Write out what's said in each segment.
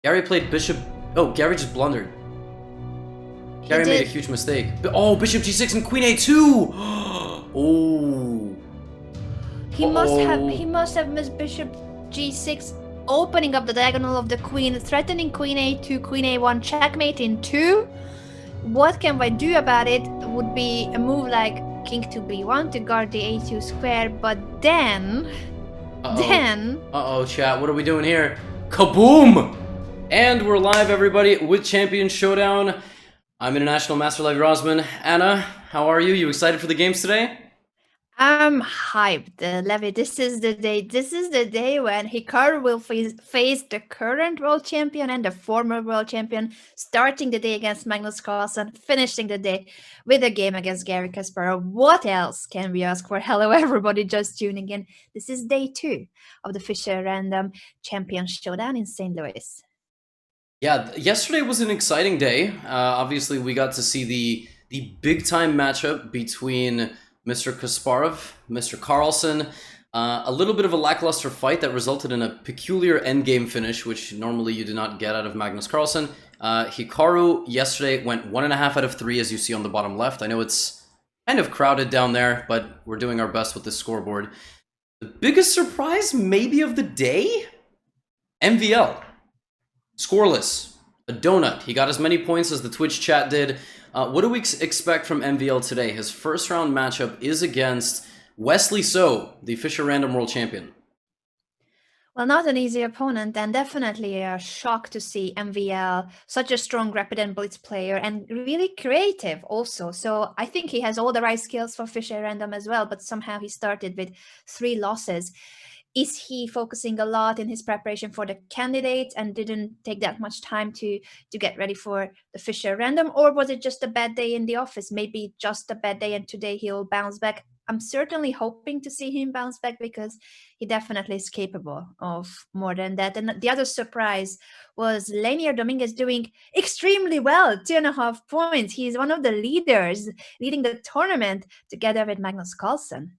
Garry played bishop. Oh, Garry just blundered. Garry made a huge mistake. Oh, bishop g6 and queen a2. Oh. He must have missed bishop g6, opening up the diagonal of the queen, threatening queen a2, queen a1, checkmate in 2. What can I do about it? Would be a move like king to b1 to guard the a2 square, but then... Uh-oh, chat, what are we doing here? Kaboom! And we're live, everybody, with Champion Showdown. I'm International Master Levy Rosman. Anna, how are you? You excited for the games today? I'm hyped, Levy. This is the day when Hikaru will face the current world champion and the former world champion, starting the day against Magnus Carlsen, finishing the day with a game against Garry Kasparov. What else can we ask for? Hello, everybody just tuning in. This is day 2 of the Fischer Random Champion Showdown in St. Louis. Yeah, yesterday was an exciting day. Obviously, we got to see the big-time matchup between Mr. Kasparov, Mr. Carlsen, a little bit of a lackluster fight that resulted in a peculiar endgame finish, which normally you do not get out of Magnus Carlsen. Hikaru yesterday went 1.5 out of 3, as you see on the bottom left. I know it's kind of crowded down there, but we're doing our best with this scoreboard. The biggest surprise maybe of the day? MVL. Scoreless. A donut. He got as many points as the Twitch chat did. What do we expect from MVL today? His first round matchup is against Wesley So, the Fischer Random World Champion. Well, not an easy opponent, and definitely a shock to see MVL, such a strong rapid and blitz player, and really creative also. So I think he has all the right skills for Fischer Random as well, but somehow he started with 3 losses. Is he focusing a lot in his preparation for the candidates and didn't take that much time to get ready for the Fischer Random? Or was it just a bad day in the office? Maybe just a bad day and today he'll bounce back. I'm certainly hoping to see him bounce back because he definitely is capable of more than that. And the other surprise was Leinier Dominguez doing extremely well, 2.5 points. He's one of the leaders leading the tournament together with Magnus Carlsen.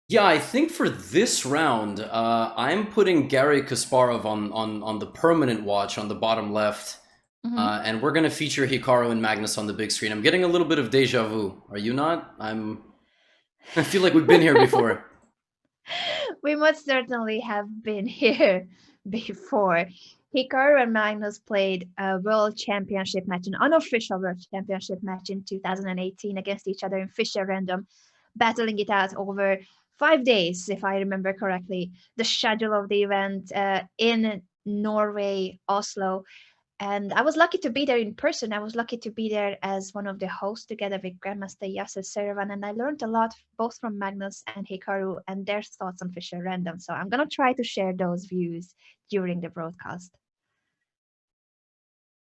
Yeah, I think for this round, I'm putting Garry Kasparov on the permanent watch on the bottom left. And we're going to feature Hikaru and Magnus on the big screen. I'm getting a little bit of deja vu. Are you not? I feel like we've been here before. We must certainly have been here before. Hikaru and Magnus played a world championship match, an unofficial world championship match in 2018 against each other in Fischer Random, battling it out over 5 days, if I remember correctly. The schedule of the event in Norway, Oslo. And I was lucky to be there in person. I was lucky to be there as one of the hosts together with Grandmaster Yasser Serevan. And I learned a lot both from Magnus and Hikaru and their thoughts on Fischer Random. So I'm going to try to share those views during the broadcast.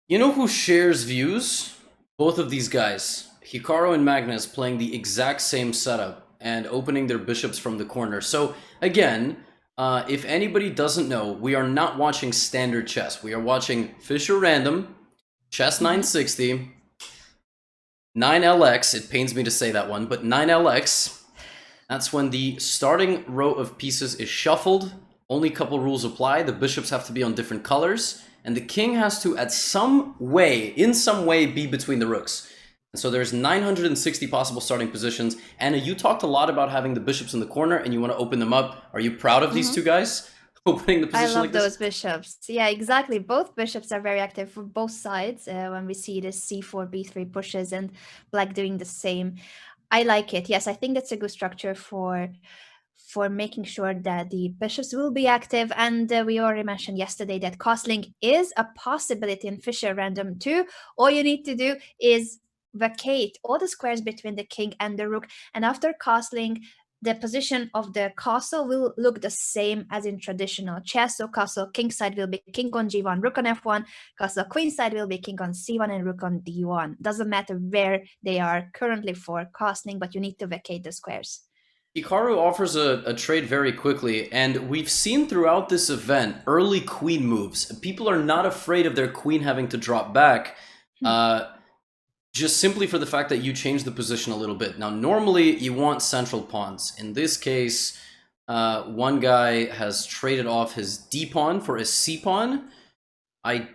You know who shares views? Both of these guys. Hikaru and Magnus playing the exact same setup and opening their bishops from the corner. So again, if anybody doesn't know, we are not watching standard chess. We are watching Fischer Random, Chess 960, 9LX. It pains me to say that one, but 9LX. That's when the starting row of pieces is shuffled. Only a couple rules apply. The bishops have to be on different colors, and the king has to, in some way, be between the rooks. And so there's 960 possible starting positions. Anna, you talked a lot about having the bishops in the corner and you want to open them up. Are you proud of these two guys opening the position like this? I love those bishops. Yeah, exactly. Both bishops are very active for both sides when we see the c4, b3 pushes and black doing the same. I like it. Yes, I think that's a good structure for making sure that the bishops will be active. And we already mentioned yesterday that castling is a possibility in Fischer Random too. All you need to do is vacate all the squares between the king and the rook, and after castling, the position of the castle will look the same as in traditional chess. So castle king side will be king on g1, rook on f1, castle queen side will be king on c1 and rook on d1. Doesn't matter where they are currently for castling, but you need to vacate the squares. Hikaru offers a trade very quickly, and we've seen throughout this event early queen moves. People are not afraid of their queen having to drop back. Just simply for the fact that you change the position a little bit. Now, normally you want central pawns. In this case, one guy has traded off his d pawn for his c pawn. I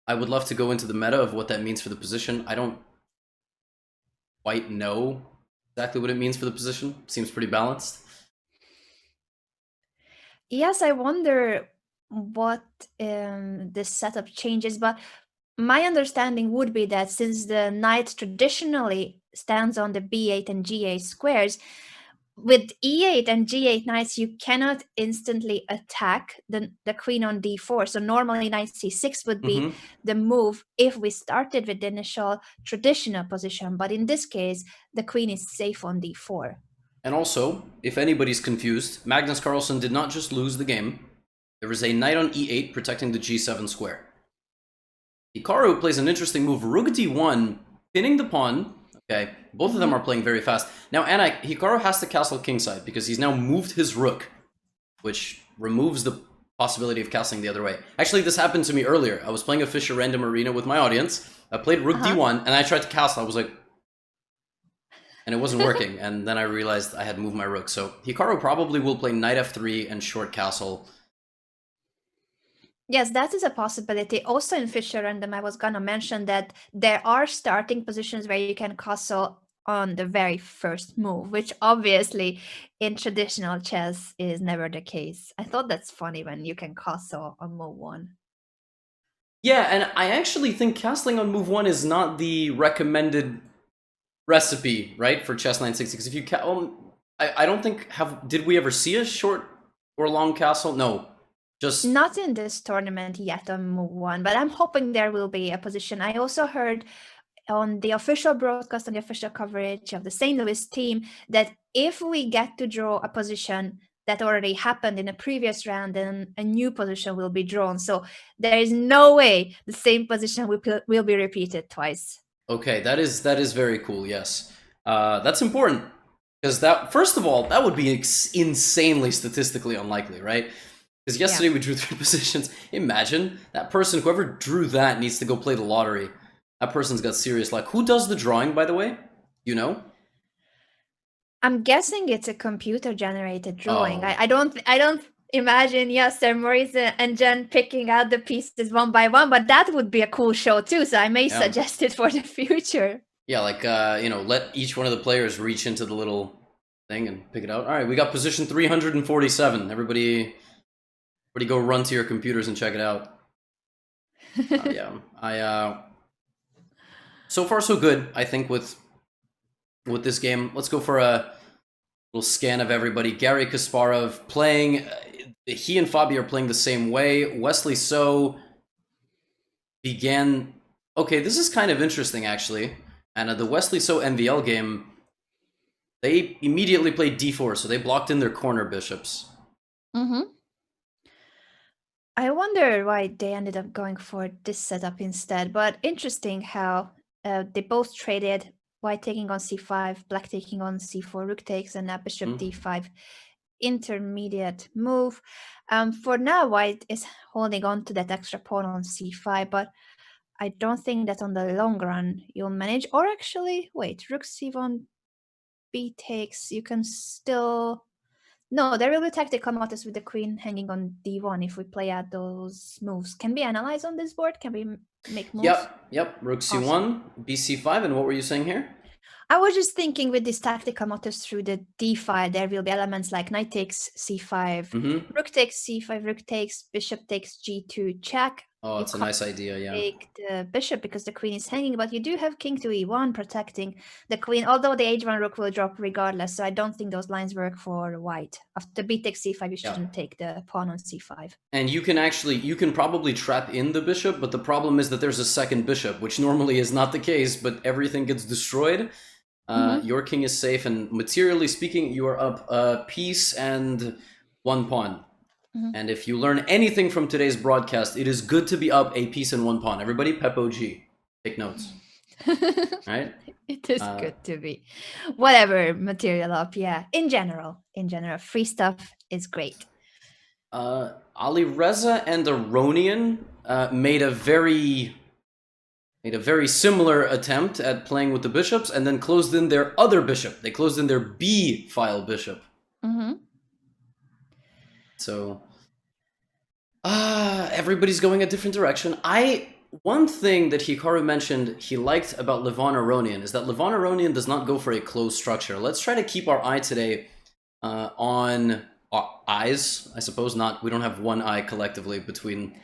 would love to go into the meta of what that means for the position. I don't quite know exactly what it means for the position. Seems pretty balanced. Yes, I wonder what this setup changes, but my understanding would be that since the knight traditionally stands on the b8 and g8 squares, with e8 and g8 knights, you cannot instantly attack the queen on d4. So normally knight c6 would be the move if we started with the initial traditional position. But in this case, the queen is safe on d4. And also, if anybody's confused, Magnus Carlsen did not just lose the game. There was a knight on e8 protecting the g7 square. Hikaru plays an interesting move, rook d1, pinning the pawn. Okay, both of them are playing very fast. Now, Anna, Hikaru has to castle kingside because he's now moved his rook, which removes the possibility of castling the other way. Actually, this happened to me earlier. I was playing a Fischer Random Arena with my audience. I played rook d1, and I tried to castle. I was like... and it wasn't working, and then I realized I had moved my rook. So Hikaru probably will play knight f3 and short castle. Yes, that is a possibility. Also in Fischer Random, I was going to mention that there are starting positions where you can castle on the very first move, which obviously in traditional chess is never the case. I thought that's funny when you can castle on move 1. Yeah, and I actually think castling on move 1 is not the recommended recipe, right, for chess 966. If you I don't think did we ever see a short or long castle? No, just not in this tournament yet on move 1, but I'm hoping there will be a position. I also heard on the official broadcast, on the official coverage of the St. Louis team, that if we get to draw a position that already happened in a previous round, then a new position will be drawn. So there is no way the same position will be repeated twice. Okay, that is very cool. Yes, that's important because that, first of all, that would be insanely statistically unlikely, right? Because yesterday we drew 3 positions. Imagine that person, whoever drew that, needs to go play the lottery. That person's got serious luck. Who does the drawing, by the way? You know? I'm guessing it's a computer-generated drawing. Oh. I don't imagine Yasser, Maurice, and Jen picking out the pieces one by one, but that would be a cool show too. So I may suggest it for the future. Yeah, like let each one of the players reach into the little thing and pick it out. All right, we got position 347. Everybody go run to your computers and check it out. So far so good, I think, with this game. Let's go for a little scan of everybody. Garry Kasparov playing. He and Fabi are playing the same way. Wesley So began... Okay, this is kind of interesting, actually. And the Wesley So MVL game, they immediately played d4, so they blocked in their corner bishops. I wonder why they ended up going for this setup instead, but interesting how they both traded white taking on c5, black taking on c4, rook takes, and now bishop d5. Intermediate move. For now, white is holding on to that extra pawn on c5, but I don't think that on the long run you'll manage. Or actually, wait, rook c1, b takes, you can still... No, there will be tactical motifs with the queen hanging on d1 if we play out those moves. Can we analyze on this board? Can we make moves? Yep. Rook c1, bc5, and what were you saying here? I was just thinking with these tactical motifs through the d5, there will be elements like knight takes c5, rook takes c5, rook takes, bishop takes g2, check. Oh, it's a nice idea, yeah. Take the bishop because the queen is hanging, but you do have king to e1 protecting the queen, although the h1 rook will drop regardless, so I don't think those lines work for white. After b takes c5, you shouldn't take the pawn on c5. And you can probably trap in the bishop, but the problem is that there's a second bishop, which normally is not the case, but everything gets destroyed. Your king is safe, and materially speaking, you are up a piece and 1 pawn. And if you learn anything from today's broadcast, it is good to be up a piece and 1 pawn. Everybody, Pep OG. Take notes. Right? It is good to be. Whatever, material up, yeah. In general, free stuff is great. Alireza and Aronian made a very similar attempt at playing with the bishops and then closed in their other bishop. They closed in their B-file bishop. So Everybody's going a different direction. One thing that Hikaru mentioned he liked about Levon Aronian is that Levon Aronian does not go for a closed structure. Let's try to keep our eye today on eyes, I suppose. Not, we don't have one eye collectively between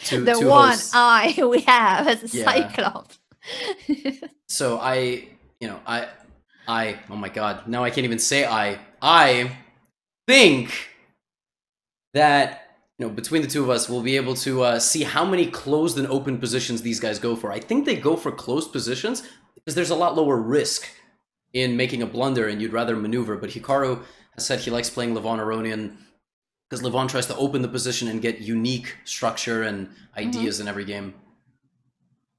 two The two one hosts. eye we have as a Yeah. Cyclops. So oh my god, now I can't even say I think that between the two of us, we'll be able to see how many closed and open positions these guys go for. I think they go for closed positions because there's a lot lower risk in making a blunder and you'd rather maneuver. But Hikaru has said he likes playing Levon Aronian because Levon tries to open the position and get unique structure and ideas in every game.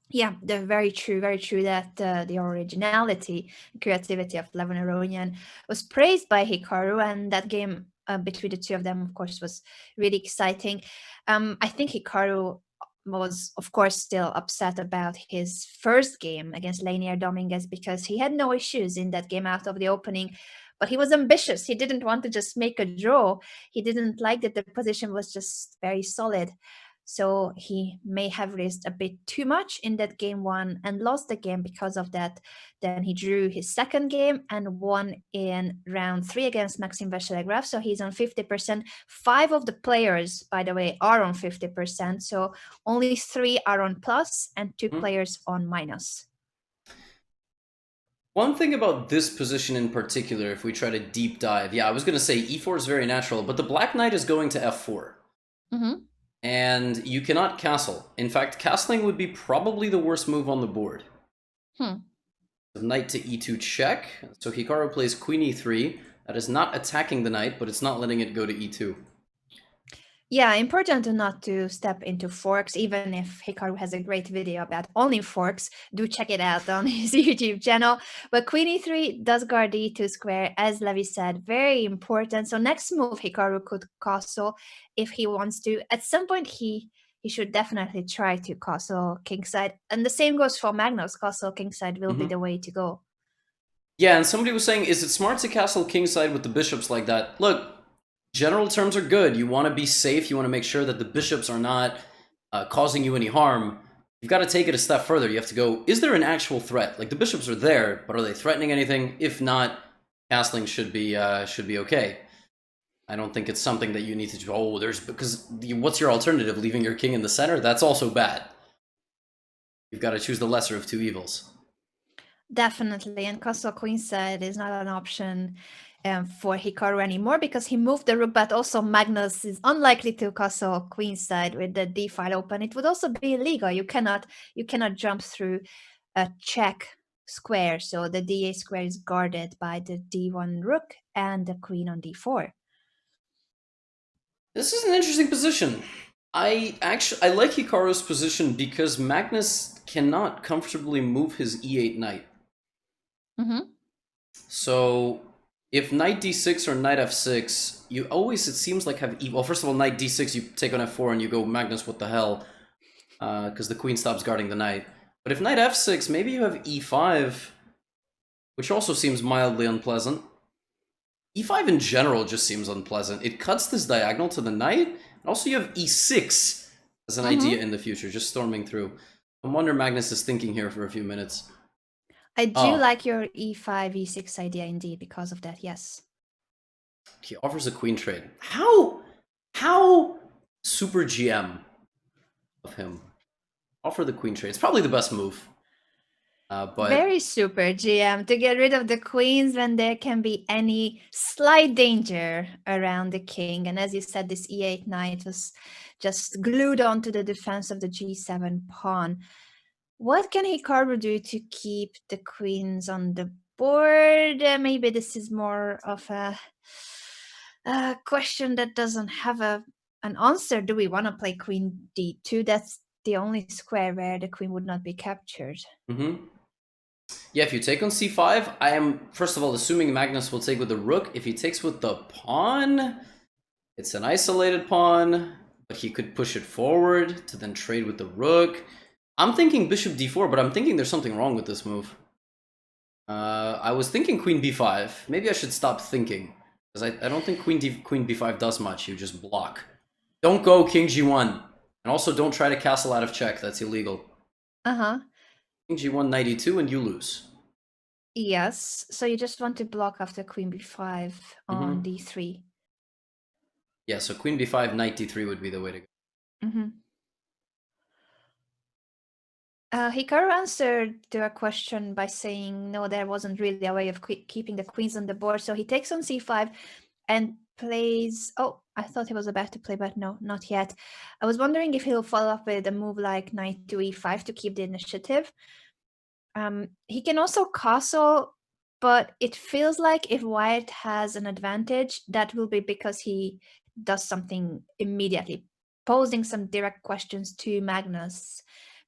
Yeah, they're very true that the originality and creativity of Levon Aronian was praised by Hikaru, and that game between the two of them, of course, was really exciting. I think Hikaru was, of course, still upset about his first game against Leinier Dominguez because he had no issues in that game out of the opening, but he was ambitious. He didn't want to just make a draw. He didn't like that the position was just very solid. So he may have risked a bit too much in that game one and lost the game because of that. Then he drew his second game and won in round 3 against Maxim Vachilegraf. So he's on 50%. 5 of the players, by the way, are on 50%. So only 3 are on plus and 2 players on minus. One thing about this position in particular, if we try to deep dive, I was going to say e4 is very natural, but the Black Knight is going to f4. And you cannot castle. In fact, castling would be probably the worst move on the board. Knight to e2 check. So Hikaru plays queen e3. That is not attacking the knight, but it's not letting it go to e2. Yeah, important not to step into forks, even if Hikaru has a great video about only forks. Do check it out on his YouTube channel. But queen e3 does guard the e2 square, as Levi said, very important. So next move, Hikaru could castle if he wants to. At some point, he should definitely try to castle kingside. And the same goes for Magnus. Castle kingside will be the way to go. Yeah, and somebody was saying, is it smart to castle kingside with the bishops like that? Look, general terms are good. You want to be safe. You want to make sure that the bishops are not causing you any harm. You've got to take it a step further. You have to go, is there an actual threat? Like, the bishops are there, but are they threatening anything? If not, castling should be okay. I don't think it's something that you need to do. Because what's your alternative? Leaving your king in the center? That's also bad. You've got to choose the lesser of two evils. Definitely, and castle queenside is not an option for Hikaru anymore because he moved the rook, but also Magnus is unlikely to castle queenside with the d file open. It would also be illegal. You cannot jump through a check square, so the d8 square is guarded by the d1 rook and the queen on d4. This is an interesting position. I like Hikaru's position because Magnus cannot comfortably move his e8 knight. So if knight d6 or knight f6, you always, it seems like, have well, first of all, knight d6, you take on f4 and you go, Magnus, what the hell? Because the queen stops guarding the knight. But if knight f6, maybe you have e5, which also seems mildly unpleasant. e5 in general just seems unpleasant. It cuts this diagonal to the knight, and also you have e6 as an idea in the future, just storming through. I wonder Magnus is thinking here for a few minutes. I do like your e5, e6 idea indeed because of that, yes. He offers a queen trade. How super GM of him. Offer the queen trade. It's probably the best move. But very super GM to get rid of the queens when there can be any slight danger around the king. And as you said, this e8 knight was just glued onto the defense of the g7 pawn. What can Hikaru do to keep the queens on the board? Maybe this is more of a question that doesn't have an answer. Do we want to play queen d2? That's the only square where the queen would not be captured. Yeah, if you take on c5, I am, first of all, assuming Magnus will take with the rook. If he takes with the pawn, it's an isolated pawn, but he could push it forward to then trade with the rook. I'm thinking bishop d4, but I'm thinking there's something wrong with this move. I was thinking queen b5. Maybe I should stop thinking, because I don't think queen b5 does much. You just block. Don't go king g1. And also don't try to castle out of check. That's illegal. Uh-huh. King g1 knight e2 and you lose. Yes. So you just want to block after queen b5 on d3. Yeah, so queen b5, knight d3 would be the way to go. Hikaru answered to a question by saying, no, there wasn't really a way of keeping the queens on the board. So he takes on c5 and plays... Oh, I thought he was about to play, but no, not yet. I was wondering if he'll follow up with a move like knight to e5 to keep the initiative. He can also castle, but it feels like if White has an advantage, that will be because he does something immediately, posing some direct questions to Magnus.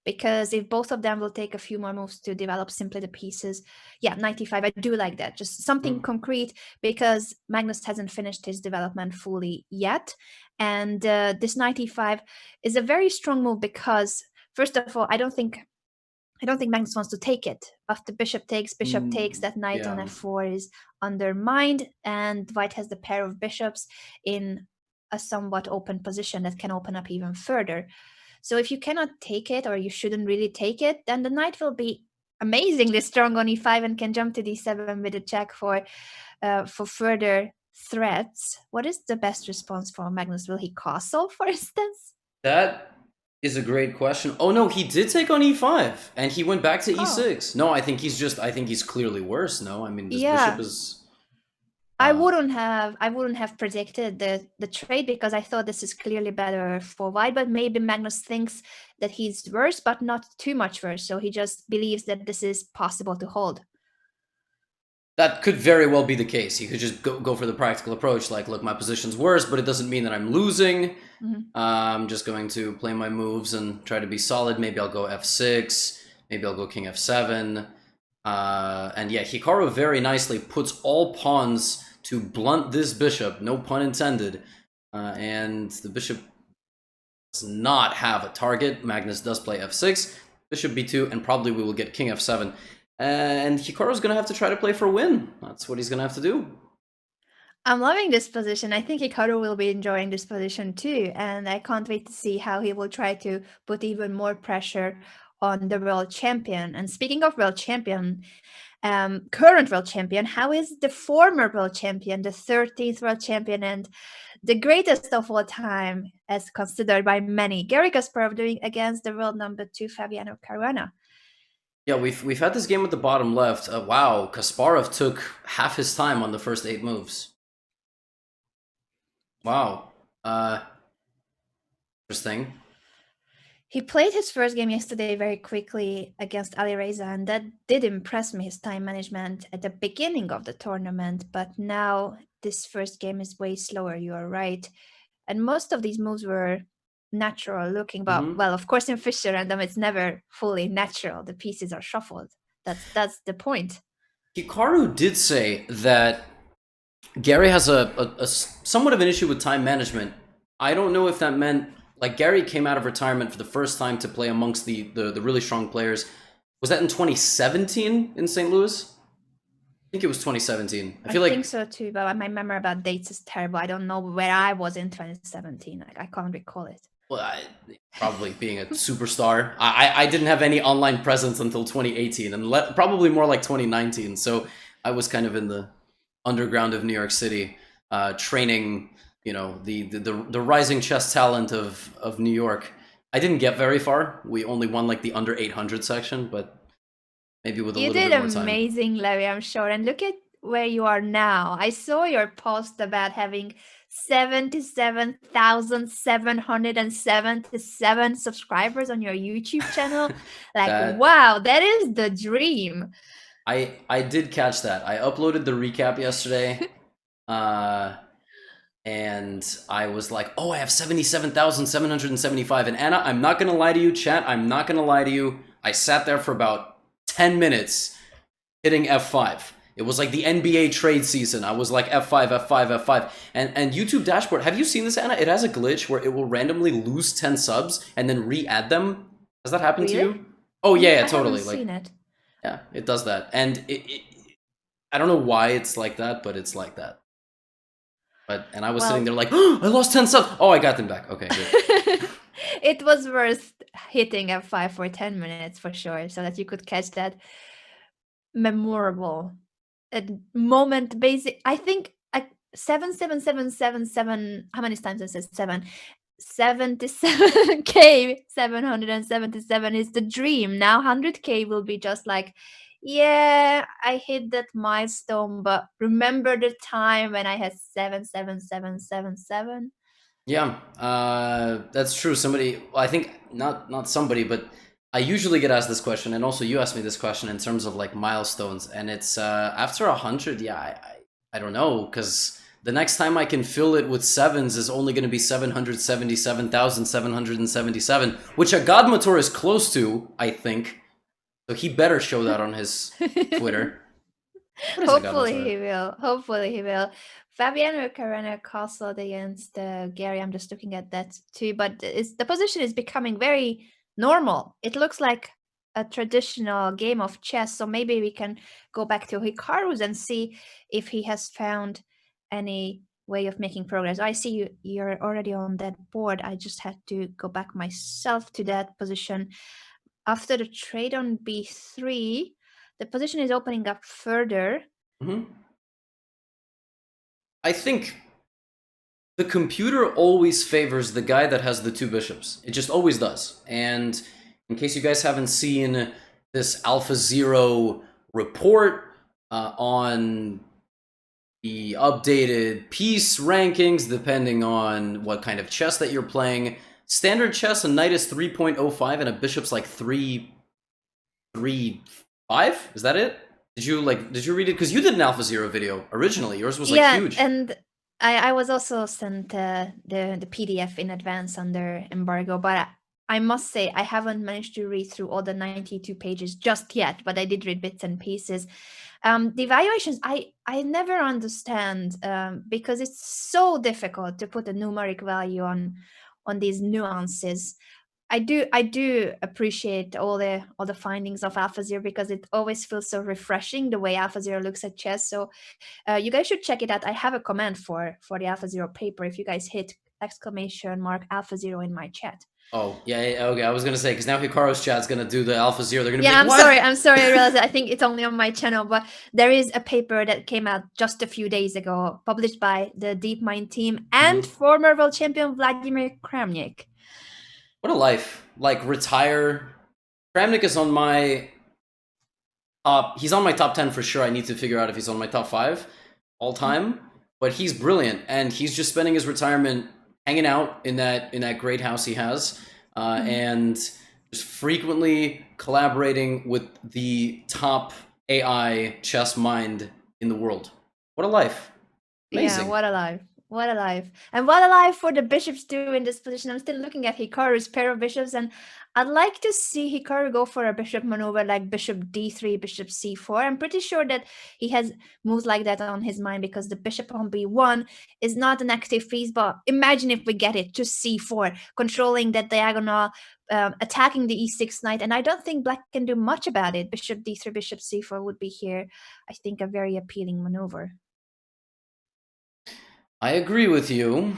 Because if both of them will take a few more moves to develop simply the pieces, yeah, 95, I do like that. Just something concrete, because Magnus hasn't finished his development fully yet. And this 95 is a very strong move because, first of all, I don't think Magnus wants to take it. After bishop takes, that knight on f4 is undermined, and White has the pair of bishops in a somewhat open position that can open up even further. So if you cannot take it, or you shouldn't really take it, then the knight will be amazingly strong on e5 and can jump to d7 with a check for further threats. What is the best response for Magnus? Will he castle, for instance? That is a great question. Oh no, he did take on e5 and he went back to e6. No, I think he's clearly worse. No, I mean this bishop is I wouldn't have predicted the trade, because I thought this is clearly better for White, but maybe Magnus thinks that he's worse, but not too much worse. So he just believes that this is possible to hold. That could very well be the case. He could just go for the practical approach, like, look, my position's worse, but it doesn't mean that I'm losing. I'm just going to play my moves and try to be solid. Maybe I'll go f6. Maybe I'll go king f7. And yeah, Hikaru very nicely puts all pawns to blunt this bishop, no pun intended. And the bishop does not have a target. Magnus does play f6, bishop b2, and probably we will get king f7. And Hikaru's going to have to try to play for a win. That's what he's going to have to do. I'm loving this position. I think Hikaru will be enjoying this position too. And I can't wait to see how he will try to put even more pressure on the world champion. And speaking of world champion, current world champion, how is the former world champion, the 13th world champion and the greatest of all time, as considered by many, Garry Kasparov, doing against the world number 2 Fabiano Caruana? Yeah, we've had this game at the bottom left. Wow, Kasparov took half his time on the first 8 moves. Wow. Interesting. He played his first game yesterday very quickly against Alireza, and that did impress me, his time management at the beginning of the tournament. But now this first game is way slower, you are right. And most of these moves were natural looking, but well, of course in Fischer Random it's never fully natural. The pieces are shuffled. That's the point. Hikaru did say that Garry has a somewhat of an issue with time management. I don't know if that meant, like, Garry came out of retirement for the first time to play amongst the really strong players. Was that in 2017 in St. Louis? I think it was 2017. I think so too, but my memory about dates is terrible. I don't know where I was in 2017. I can't recall it. Well, probably being a superstar. I didn't have any online presence until 2018, and probably more like 2019. So I was kind of in the underground of New York City, training, you know, the rising chess talent of New York. I didn't get very far. We only won like the under 800 section, but maybe with a little bit more time. You did amazing, Larry, I'm sure. And look at where you are now. I saw your post about having 77,777 subscribers on your YouTube channel. Like, wow, that is the dream. I did catch that. I uploaded the recap yesterday. And I was like, oh, I have 77,775. And Anna, I'm not going to lie to you, chat. I'm not going to lie to you. I sat there for about 10 minutes hitting F5. It was like the NBA trade season. I was like F5, F5, F5. And YouTube dashboard, have you seen this, Anna? It has a glitch where it will randomly lose 10 subs and then re-add them. Has that happened to you? Oh, yeah, totally. I haven't seen it. Yeah, it does that. And I don't know why it's like that, but it's like that. And I was sitting Well, there like, oh, I lost 10 subs. Oh, I got them back. Okay, good. it was worth hitting a 5 for 10 minutes for sure, so that you could catch that memorable moment. Basic, I think 77777. How many times I said 77k 777 is the dream. Now 100k will be just like, yeah, I hit that milestone, but remember the time when I had 77777? Yeah, that's true. Somebody, well, I think not somebody, but I usually get asked this question, and also you asked me this question in terms of like milestones, and it's after 100. Yeah, I don't know, because the next time I can fill it with sevens is only going to be 777,777, which a Godmator is close to, I think. So he better show that on his Twitter. What is a Hopefully Godmator? he will. Hopefully he will. Fabiano Caruana castled against Garry. I'm just looking at that too, but the position is becoming very normal. It looks like a traditional game of chess. So maybe we can go back to Hikaru's and see if he has found any way of making progress. I see you're already on that board. I just had to go back myself to that position. After the trade on b3, the position is opening up further. Mm-hmm. I think the computer always favors the guy that has the two bishops. It just always does. And in case you guys haven't seen this AlphaZero report on the updated piece rankings, depending on what kind of chess that you're playing, standard chess, a knight is 3.05 and a bishop's like 3.35? Is that it? Did you read it? Because you did an AlphaZero video originally. Yours was like huge. And I was also sent the PDF in advance under embargo, but I must say I haven't managed to read through all the 92 pages just yet, but I did read bits and pieces. The evaluations I never understand, because it's so difficult to put a numeric value on these nuances. I do appreciate all the findings of AlphaZero, because it always feels so refreshing the way AlphaZero looks at chess. So you guys should check it out. I have a comment for the AlphaZero paper. If you guys hit !mark AlphaZero in my chat. Oh, yeah, okay, I was gonna say, because now Hikaru's chat's gonna do the AlphaZero. They're gonna be Yeah, like, what? I'm sorry. I realized that I think it's only on my channel, but there is a paper that came out just a few days ago, published by the DeepMind team and former world champion Vladimir Kramnik. What a life. Like, retire. Kramnik is on my top. He's on my top 10 for sure. I need to figure out if he's on my top 5 all time. But he's brilliant, and he's just spending his retirement hanging out in that great house he has, and just frequently collaborating with the top AI chess mind in the world. What a life. Amazing. Yeah, what a life. What a life. And what a life for the bishops too in this position. I'm still looking at Hikaru's pair of bishops, and I'd like to see Hikaru go for a bishop maneuver like bishop d3, bishop c4. I'm pretty sure that he has moves like that on his mind, because the bishop on b1 is not an active piece, but imagine if we get it to c4, controlling that diagonal, attacking the e6 knight, and I don't think black can do much about it. Bishop d3, bishop c4 would be here, I think, a very appealing maneuver. I agree with you.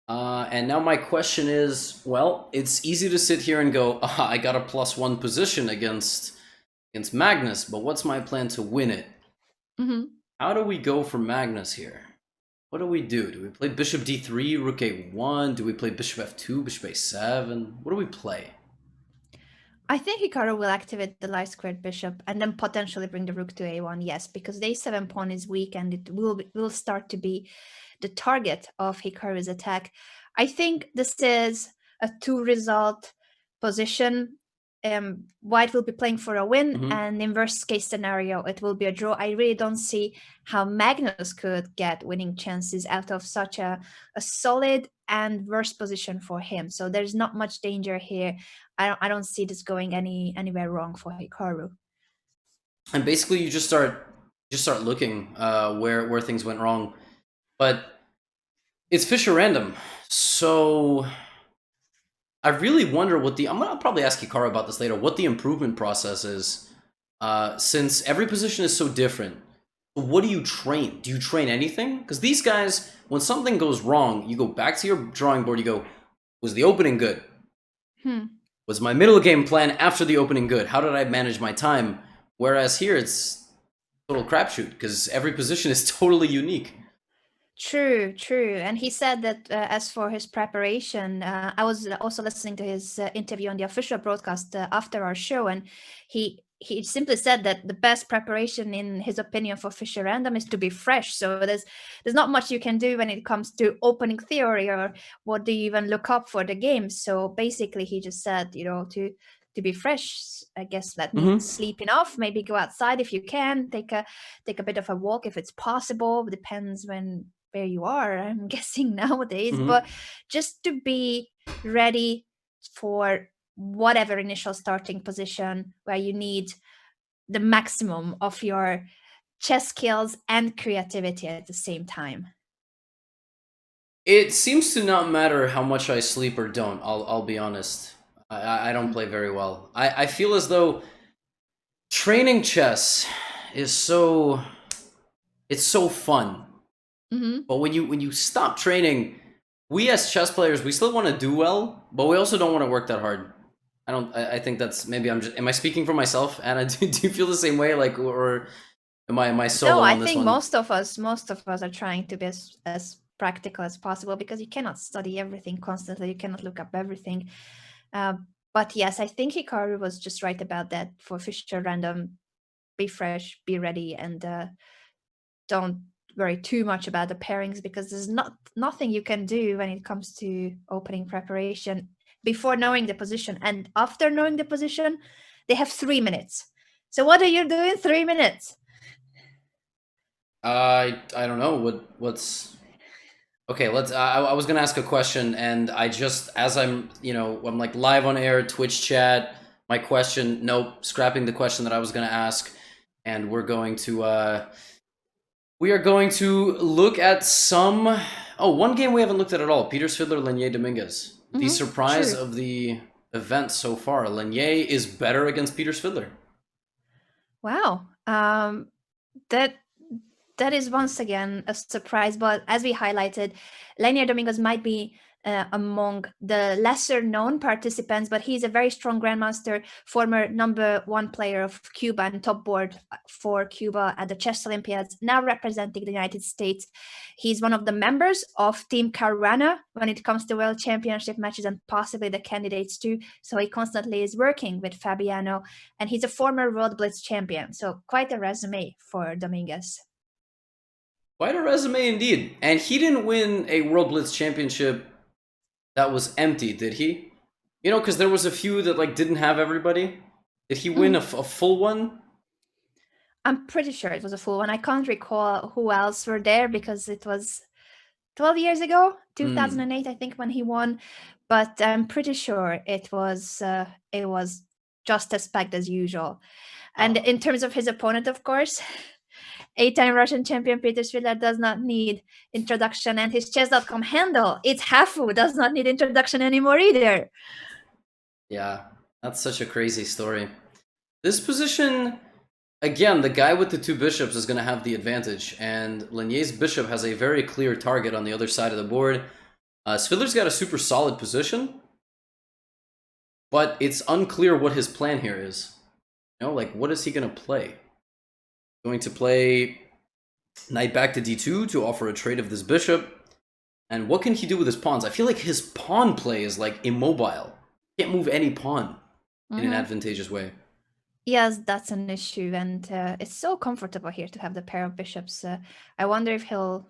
And now my question is, well, it's easy to sit here and go, I got a +1 position against Magnus, but what's my plan to win it? How do we go for Magnus here? What do we do? Do we play bishop d3, rook a1? Do we play bishop f2, bishop a7? What do we play? I think Hikaru will activate the light squared bishop and then potentially bring the rook to a1, yes, because the a7 pawn is weak and it will start to be the target of Hikaru's attack. I think this is a 2-result position. White will be playing for a win, and in worst case scenario, it will be a draw. I really don't see how Magnus could get winning chances out of such a solid and worse position for him. So there's not much danger here. I don't see this going anywhere wrong for Hikaru. And basically, you just start looking where things went wrong, but it's Fisher random. So I really wonder what I'm gonna probably ask Hikaru about this later. What the improvement process is, since every position is so different. what do you train? Do you train anything? Because these guys, when something goes wrong, you go back to your drawing board, you go, was the opening good? Was my middle game plan after the opening good? How did I manage my time? Whereas here, it's total crapshoot, because every position is totally unique. True, true. And he said that as for his preparation, I was also listening to his interview on the official broadcast after our show, and he simply said that the best preparation, in his opinion, for Fischer Random is to be fresh. So there's not much you can do when it comes to opening theory or what do you even look up for the game. So basically, he just said, to be fresh, I guess that means sleep enough, maybe go outside if you can, take a bit of a walk if it's possible. Depends where you are, I'm guessing nowadays, but just to be ready for whatever initial starting position where you need the maximum of your chess skills and creativity at the same time. It seems to not matter how much I sleep or don't. I'll be honest. I don't play very well. I feel as though training chess is so fun. But when you stop training, we as chess players, we still want to do well, but we also don't want to work that hard. I think that's, maybe am I speaking for myself? Anna, do you feel the same way? Like, or am I solo No, on I this think one? most of us are trying to be as practical as possible, because you cannot study everything constantly. You cannot look up everything. But yes, I think Hikaru was just right about that. For Fischer Random, be fresh, be ready, and don't worry too much about the pairings, because there's nothing you can do when it comes to opening preparation before knowing the position. And after knowing the position, they have 3 minutes. So what are you doing 3 minutes? I don't know what's okay. Let's. I was gonna ask a question, and I just, as I'm like live on air, Twitch chat. My question, nope, scrapping the question that I was gonna ask, and we are going to look at some. Oh, one game we haven't looked at all. Peters Fiddler, Leinier Dominguez. The surprise of the event so far. Leinier is better against Peters Fiddler. Wow. That is once again a surprise, but as we highlighted, Leinier Dominguez might be among the lesser known participants, but he's a very strong grandmaster, former #1 player of Cuba and top board for Cuba at the Chess Olympiads, now representing the United States. He's one of the members of Team Caruana when it comes to World Championship matches, and possibly the candidates too. So he constantly is working with Fabiano, and he's a former World Blitz champion. So quite a resume for Dominguez. Quite a resume indeed. And he didn't win a World Blitz Championship that was empty, did he? Because there was a few that didn't have everybody. Did he win a full one? I'm pretty sure it was a full one. I can't recall who else were there, because it was 12 years ago, 2008, I think, when he won. But I'm pretty sure it was just as packed as usual. And in terms of his opponent, of course, 8-time Russian champion Peters Fiddler does not need introduction, and his chess.com handle, it's Hafu, does not need introduction anymore either. Yeah, that's such a crazy story. This position, again, the guy with the 2 bishops is going to have the advantage, and Leinier's bishop has a very clear target on the other side of the board. Fiddler's got a super solid position, but it's unclear what his plan here is. What is he going to play? Going to play knight back to d2 to offer a trade of this bishop. And what can he do with his pawns? I feel like his pawn play is immobile. Can't move any pawn in an advantageous way. Yes, that's an issue, and it's so comfortable here to have the pair of bishops. I wonder if he'll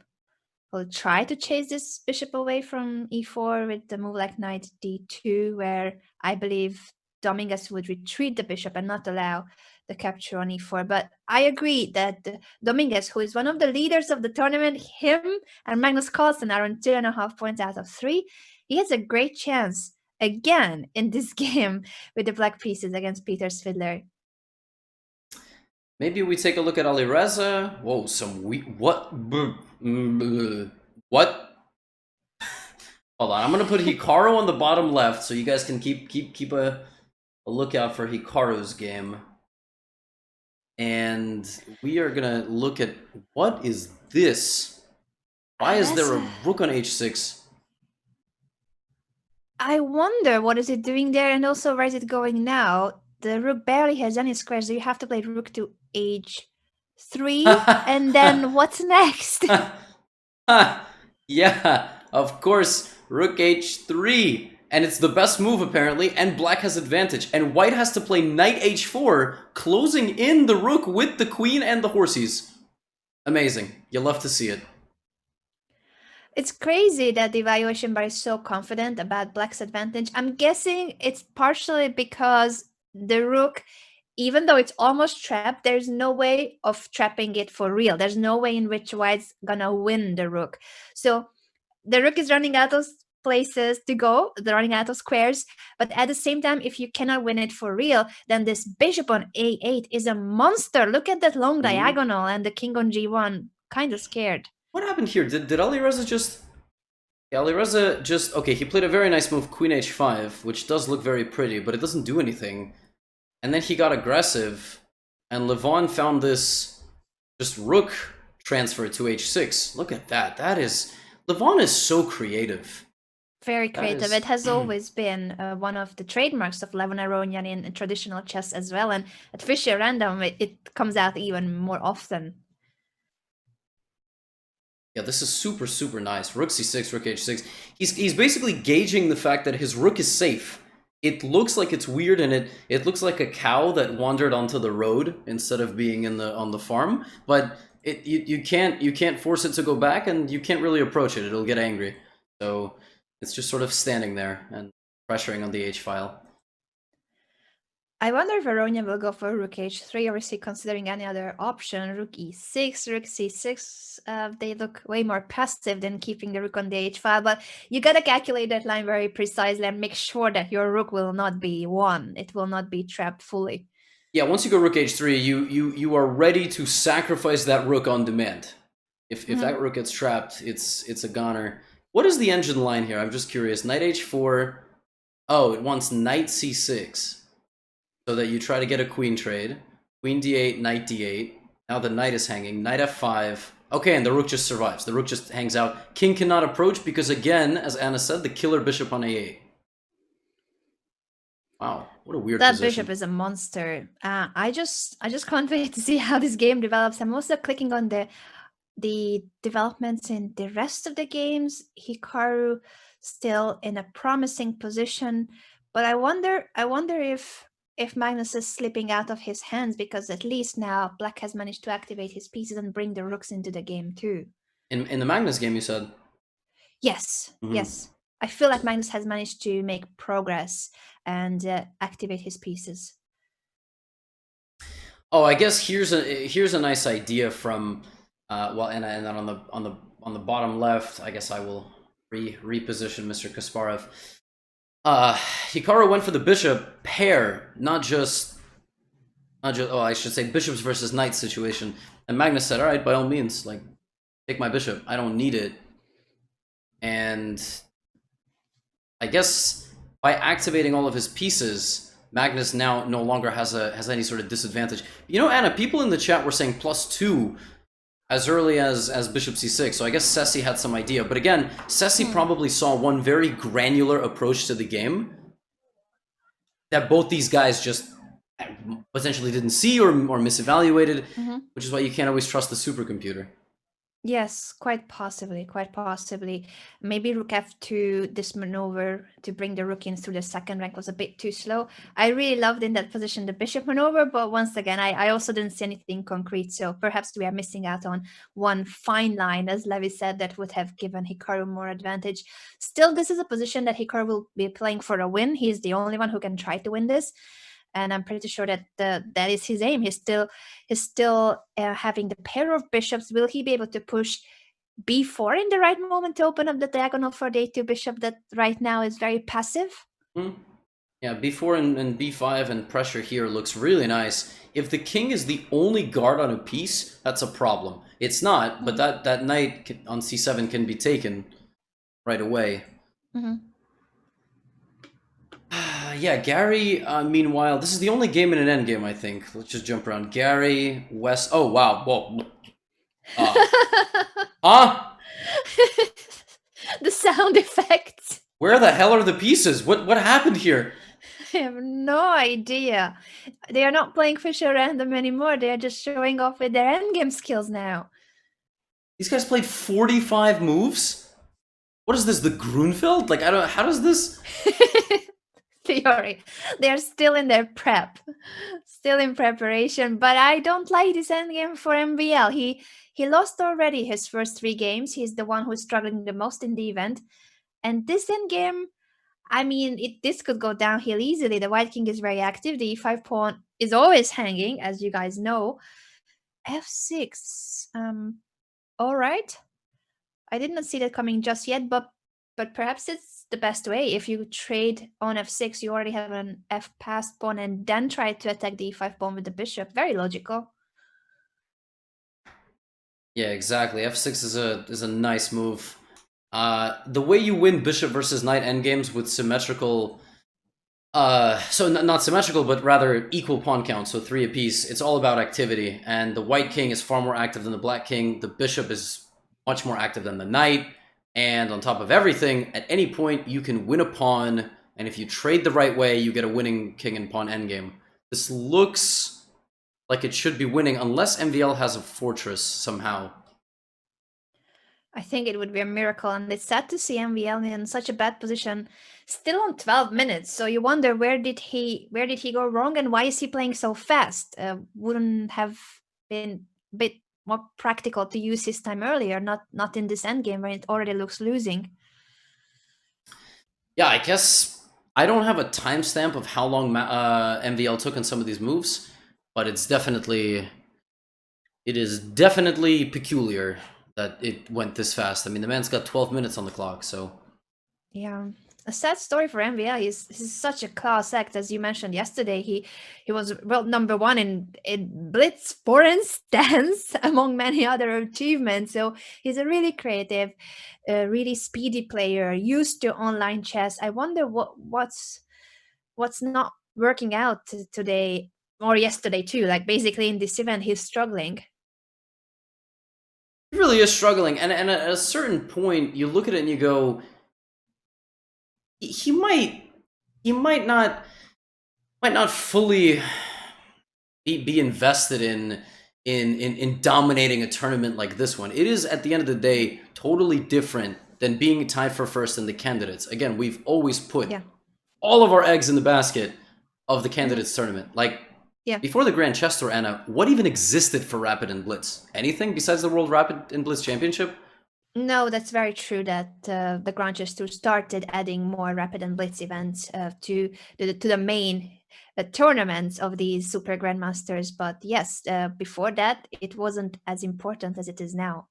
try to chase this bishop away from e4 with the move like knight d2, where I believe Dominguez would retreat the bishop and not allow the capture on e4. But I agree that Dominguez, who is one of the leaders of the tournament, him and Magnus Carlsen are on 2.5 points out of 3. He has a great chance again in this game with the black pieces against Peters Fiddler. Maybe we take a look at Alireza. Whoa, what? What? Hold on, I'm gonna put Hikaru on the bottom left so you guys can keep a lookout for Hikaru's game. And we are gonna look at what is this? Why is That's there a rook on h6? I wonder what is it doing there, and also where is it going now? The rook barely has any squares, so you have to play rook to h3, and then what's next? Yeah, of course, rook h3. And it's the best move apparently, and black has advantage. And white has to play knight h4, closing in the rook with the queen and the horsies. Amazing. You love to see it. It's crazy that the evaluation bar is so confident about black's advantage. I'm guessing it's partially because the rook, even though it's almost trapped, there's no way of trapping it for real. There's no way in which white's gonna win the rook. So the rook is running out of places to go, they're running out of squares, but at the same time, if you cannot win it for real, then this bishop on a8 is a monster. Look at that long diagonal, and the king on g1, kind of scared. What happened here? Did Alireza just... Yeah, Alireza just... Okay, he played a very nice move, queen h5, which does look very pretty, but it doesn't do anything. And then he got aggressive, and Levon found this just rook transfer to h6. Look at that. That is... Levon is so creative. Very creative. It has always been one of the trademarks of Levon Aronian in traditional chess as well. And at Fischer Random, it comes out even more often. Yeah, this is super, super nice. Rook c6, rook h6. He's basically gauging the fact that his rook is safe. It looks like it's weird, and it looks like a cow that wandered onto the road instead of being on the farm. But you can't force it to go back, and you can't really approach it. It'll get angry. So it's just sort of standing there and pressuring on the h-file. I wonder if Aronian will go for rook h3, or is he considering any other option? Rook e6, rook c6. They look way more passive than keeping the rook on the h-file, but you gotta calculate that line very precisely and make sure that your rook will not be won. It will not be trapped fully. Yeah, once you go rook h3, you are ready to sacrifice that rook on demand. If that rook gets trapped, it's a goner. What is the engine line here? I'm just curious. Knight h4. Oh, it wants knight c6. So that you try to get a queen trade. Queen d8, knight d8. Now the knight is hanging. Knight f5. Okay, and the rook just survives. The rook just hangs out. King cannot approach because, again, as Anna said, the killer bishop on a8. Wow, what a weird position. That bishop is a monster. I just can't wait to see how this game develops. I'm also clicking on the developments in the rest of the games. Hikaru still in a promising position, but I wonder if Magnus is slipping out of his hands, because at least now black has managed to activate his pieces and bring the rooks into the game too. In the Magnus game, you said? Yes, yes. I feel like Magnus has managed to make progress and activate his pieces. Oh, I guess here's a nice idea from well, and then on the bottom left, I guess I will reposition Mr. Kasparov. Hikaru went for the bishop pair, not just oh, I should say bishops versus knights situation. And Magnus said, "All right, by all means, like take my bishop. I don't need it." And I guess by activating all of his pieces, Magnus now no longer has any sort of disadvantage. You know, Anna, people in the chat were saying +2 as early as bishop c6, so I guess Ceci had some idea. But again, Ceci probably saw one very granular approach to the game that both these guys just potentially didn't see or misevaluated, which is why you can't always trust the supercomputer. Yes, quite possibly, quite possibly. Maybe rook f2, this maneuver to bring the rook in through the second rank was a bit too slow. I really loved in that position the bishop maneuver, but once again, I also didn't see anything concrete, so perhaps we are missing out on one fine line, as Levi said, that would have given Hikaru more advantage. Still, this is a position that Hikaru will be playing for a win. He's the only one who can try to win this. And I'm pretty sure that that is his aim. He's still having the pair of bishops. Will he be able to push b4 in the right moment to open up the diagonal for the a2 bishop that right now is very passive? Yeah, b4 and b5 and pressure here looks really nice. If the king is the only guard on a piece, that's a problem. It's not, but that knight on c7 can be taken right away. Yeah, Garry, meanwhile, this is the only game in an endgame, I think. Let's just jump around. Garry, West. Oh, wow. Whoa. Uh, huh? The sound effects. Where the hell are the pieces? What happened here? I have no idea. They are not playing Fisher Random anymore. They are just showing off with their endgame skills now. These guys played 45 moves? What is this, the Grunfeld? Like, I don't. How does this. Theory. They are still in their prep, still in preparation. But I don't like this endgame for MVL. He lost already his first 3 games. He's the one who's struggling the most in the event. And this endgame, I mean, this could go downhill easily. The White King is very active. The e5 pawn is always hanging, as you guys know. f6. All right. I did not see that coming just yet, but perhaps it's the best way. If you trade on f6, you already have an f passed pawn, and then try to attack the e5 pawn with the bishop. Very logical. Yeah, exactly. F6 is a nice move. The way you win bishop versus knight endgames with symmetrical, so not symmetrical, but rather equal pawn count, so 3 apiece. It's all about activity, and the white king is far more active than the black king. The bishop is much more active than the knight, and on top of everything, at any point you can win a pawn, and if you trade the right way, you get a winning king and pawn endgame. This looks like it should be winning, unless MVL has a fortress somehow. I think it would be a miracle, and it's sad to see MVL in such a bad position, still on 12 minutes. So you wonder where did he go wrong, and why is he playing so fast? Wouldn't have been a bit more practical to use his time earlier, not in this endgame where it already looks losing. Yeah, I guess I don't have a timestamp of how long MVL took on some of these moves, but it is definitely peculiar that it went this fast. I mean, the man's got 12 minutes on the clock, so. Yeah, a sad story for MVL. He's such a class act, as you mentioned yesterday. He was number 1 in blitz, forehand stance, among many other achievements. So he's a really creative, really speedy player, used to online chess. I wonder what's not working out today or yesterday too. Like basically in this event, he's struggling. He really is struggling, and at a certain point, you look at it and you go, he might not fully be invested in dominating a tournament like this one. It is, at the end of the day, totally different than being tied for first in the candidates. Again, we've always put all of our eggs in the basket of the candidates tournament. Like, before the Grand Chess Tour, Anna, what even existed for Rapid and Blitz? Anything besides the World Rapid and Blitz Championship? No, that's very true that the Grand Chess Tour started adding more Rapid and Blitz events to the main tournaments of these Super Grandmasters. But yes, before that, it wasn't as important as it is now.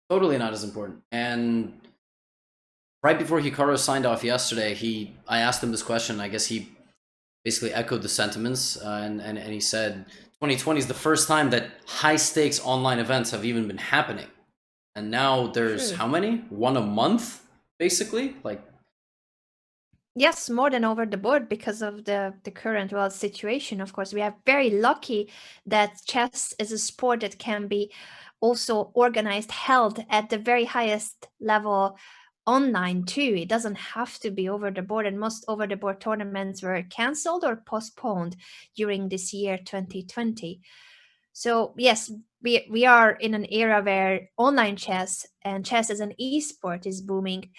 Totally not as important. And right before Hikaru signed off yesterday, I asked him this question. I guess he basically echoed the sentiments, and he said 2020 is the first time that high-stakes online events have even been happening. And now there's how many? 1 a month, basically? Like, yes, more than over the board because of the current world situation. Of course, we are very lucky that chess is a sport that can be also organized, held at the very highest level online too. It doesn't have to be over the board, and most over the board tournaments were cancelled or postponed during this year 2020. So yes, we are in an era where online chess and chess as an esport is booming,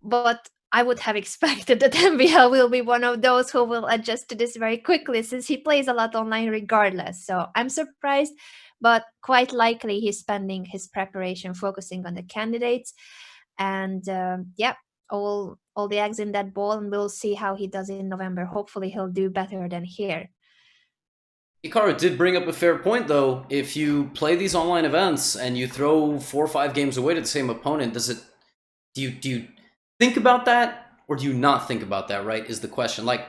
but I would have expected that MVL will be one of those who will adjust to this very quickly, since he plays a lot online regardless. So I'm surprised, but quite likely he's spending his preparation focusing on the candidates. And all the eggs in that bowl, and we'll see how he does in November. Hopefully he'll do better than here. Hikaru did bring up a fair point, though. If you play these online events and you throw 4 or 5 games away to the same opponent, do you think about that, or do you not think about that, right, is the question. Like,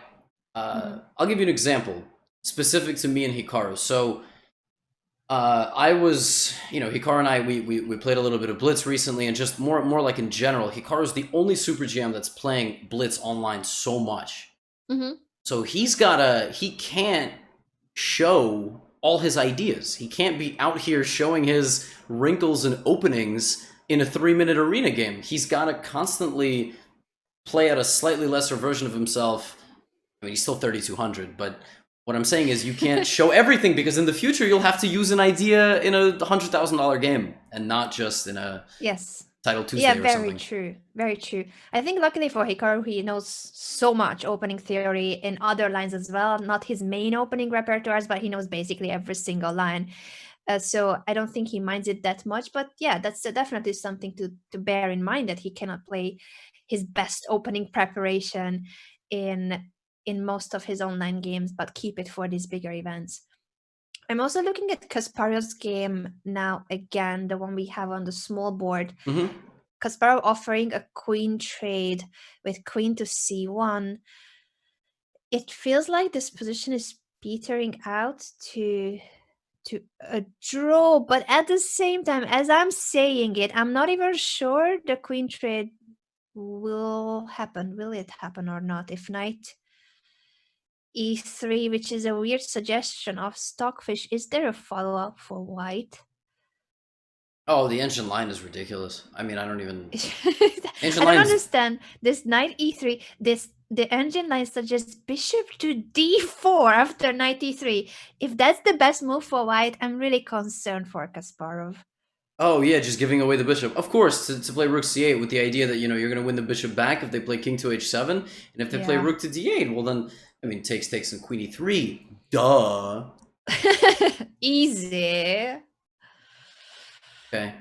I'll give you an example specific to me and Hikaru. So I was, Hikaru and I, we played a little bit of Blitz recently, and just more like in general, Hikaru's the only Super GM that's playing Blitz online so much. Mm-hmm. So he can't show all his ideas. He can't be out here showing his wrinkles and openings in a 3-minute arena game. He's got to constantly play at a slightly lesser version of himself. I mean, he's still 3,200, but what I'm saying is you can't show everything, because in the future you'll have to use an idea in a $100,000 game and not just in a Yes. Title Tuesday or very something. true. Very true. I think luckily for Hikaru, he knows so much opening theory in other lines as well. Not his main opening repertoires, but he knows basically every single line. So I don't think he minds it that much. But yeah, that's definitely something to bear in mind, that he cannot play his best opening preparation in most of his online games, but keep it for these bigger events. I'm also looking at Kasparov's game now again, the one we have on the small board. Mm-hmm. Kasparov offering a queen trade with queen to c1. It feels like this position is petering out to a draw, but at the same time, as I'm saying it, I'm not even sure the queen trade will happen. Will it happen or not? If knight e3, which is a weird suggestion of Stockfish, is there a follow-up for white? Oh, the engine line is ridiculous. I mean, I don't even... I don't understand. This knight e3, the engine line suggests bishop to d4 after knight e3. If that's the best move for white, I'm really concerned for Kasparov. Oh yeah, just giving away the bishop. Of course, to play rook c8 with the idea that, you're going to win the bishop back if they play king to h7. And if they play rook to d8, well then, I mean, takes and queen e3. Duh. Easy. Okay.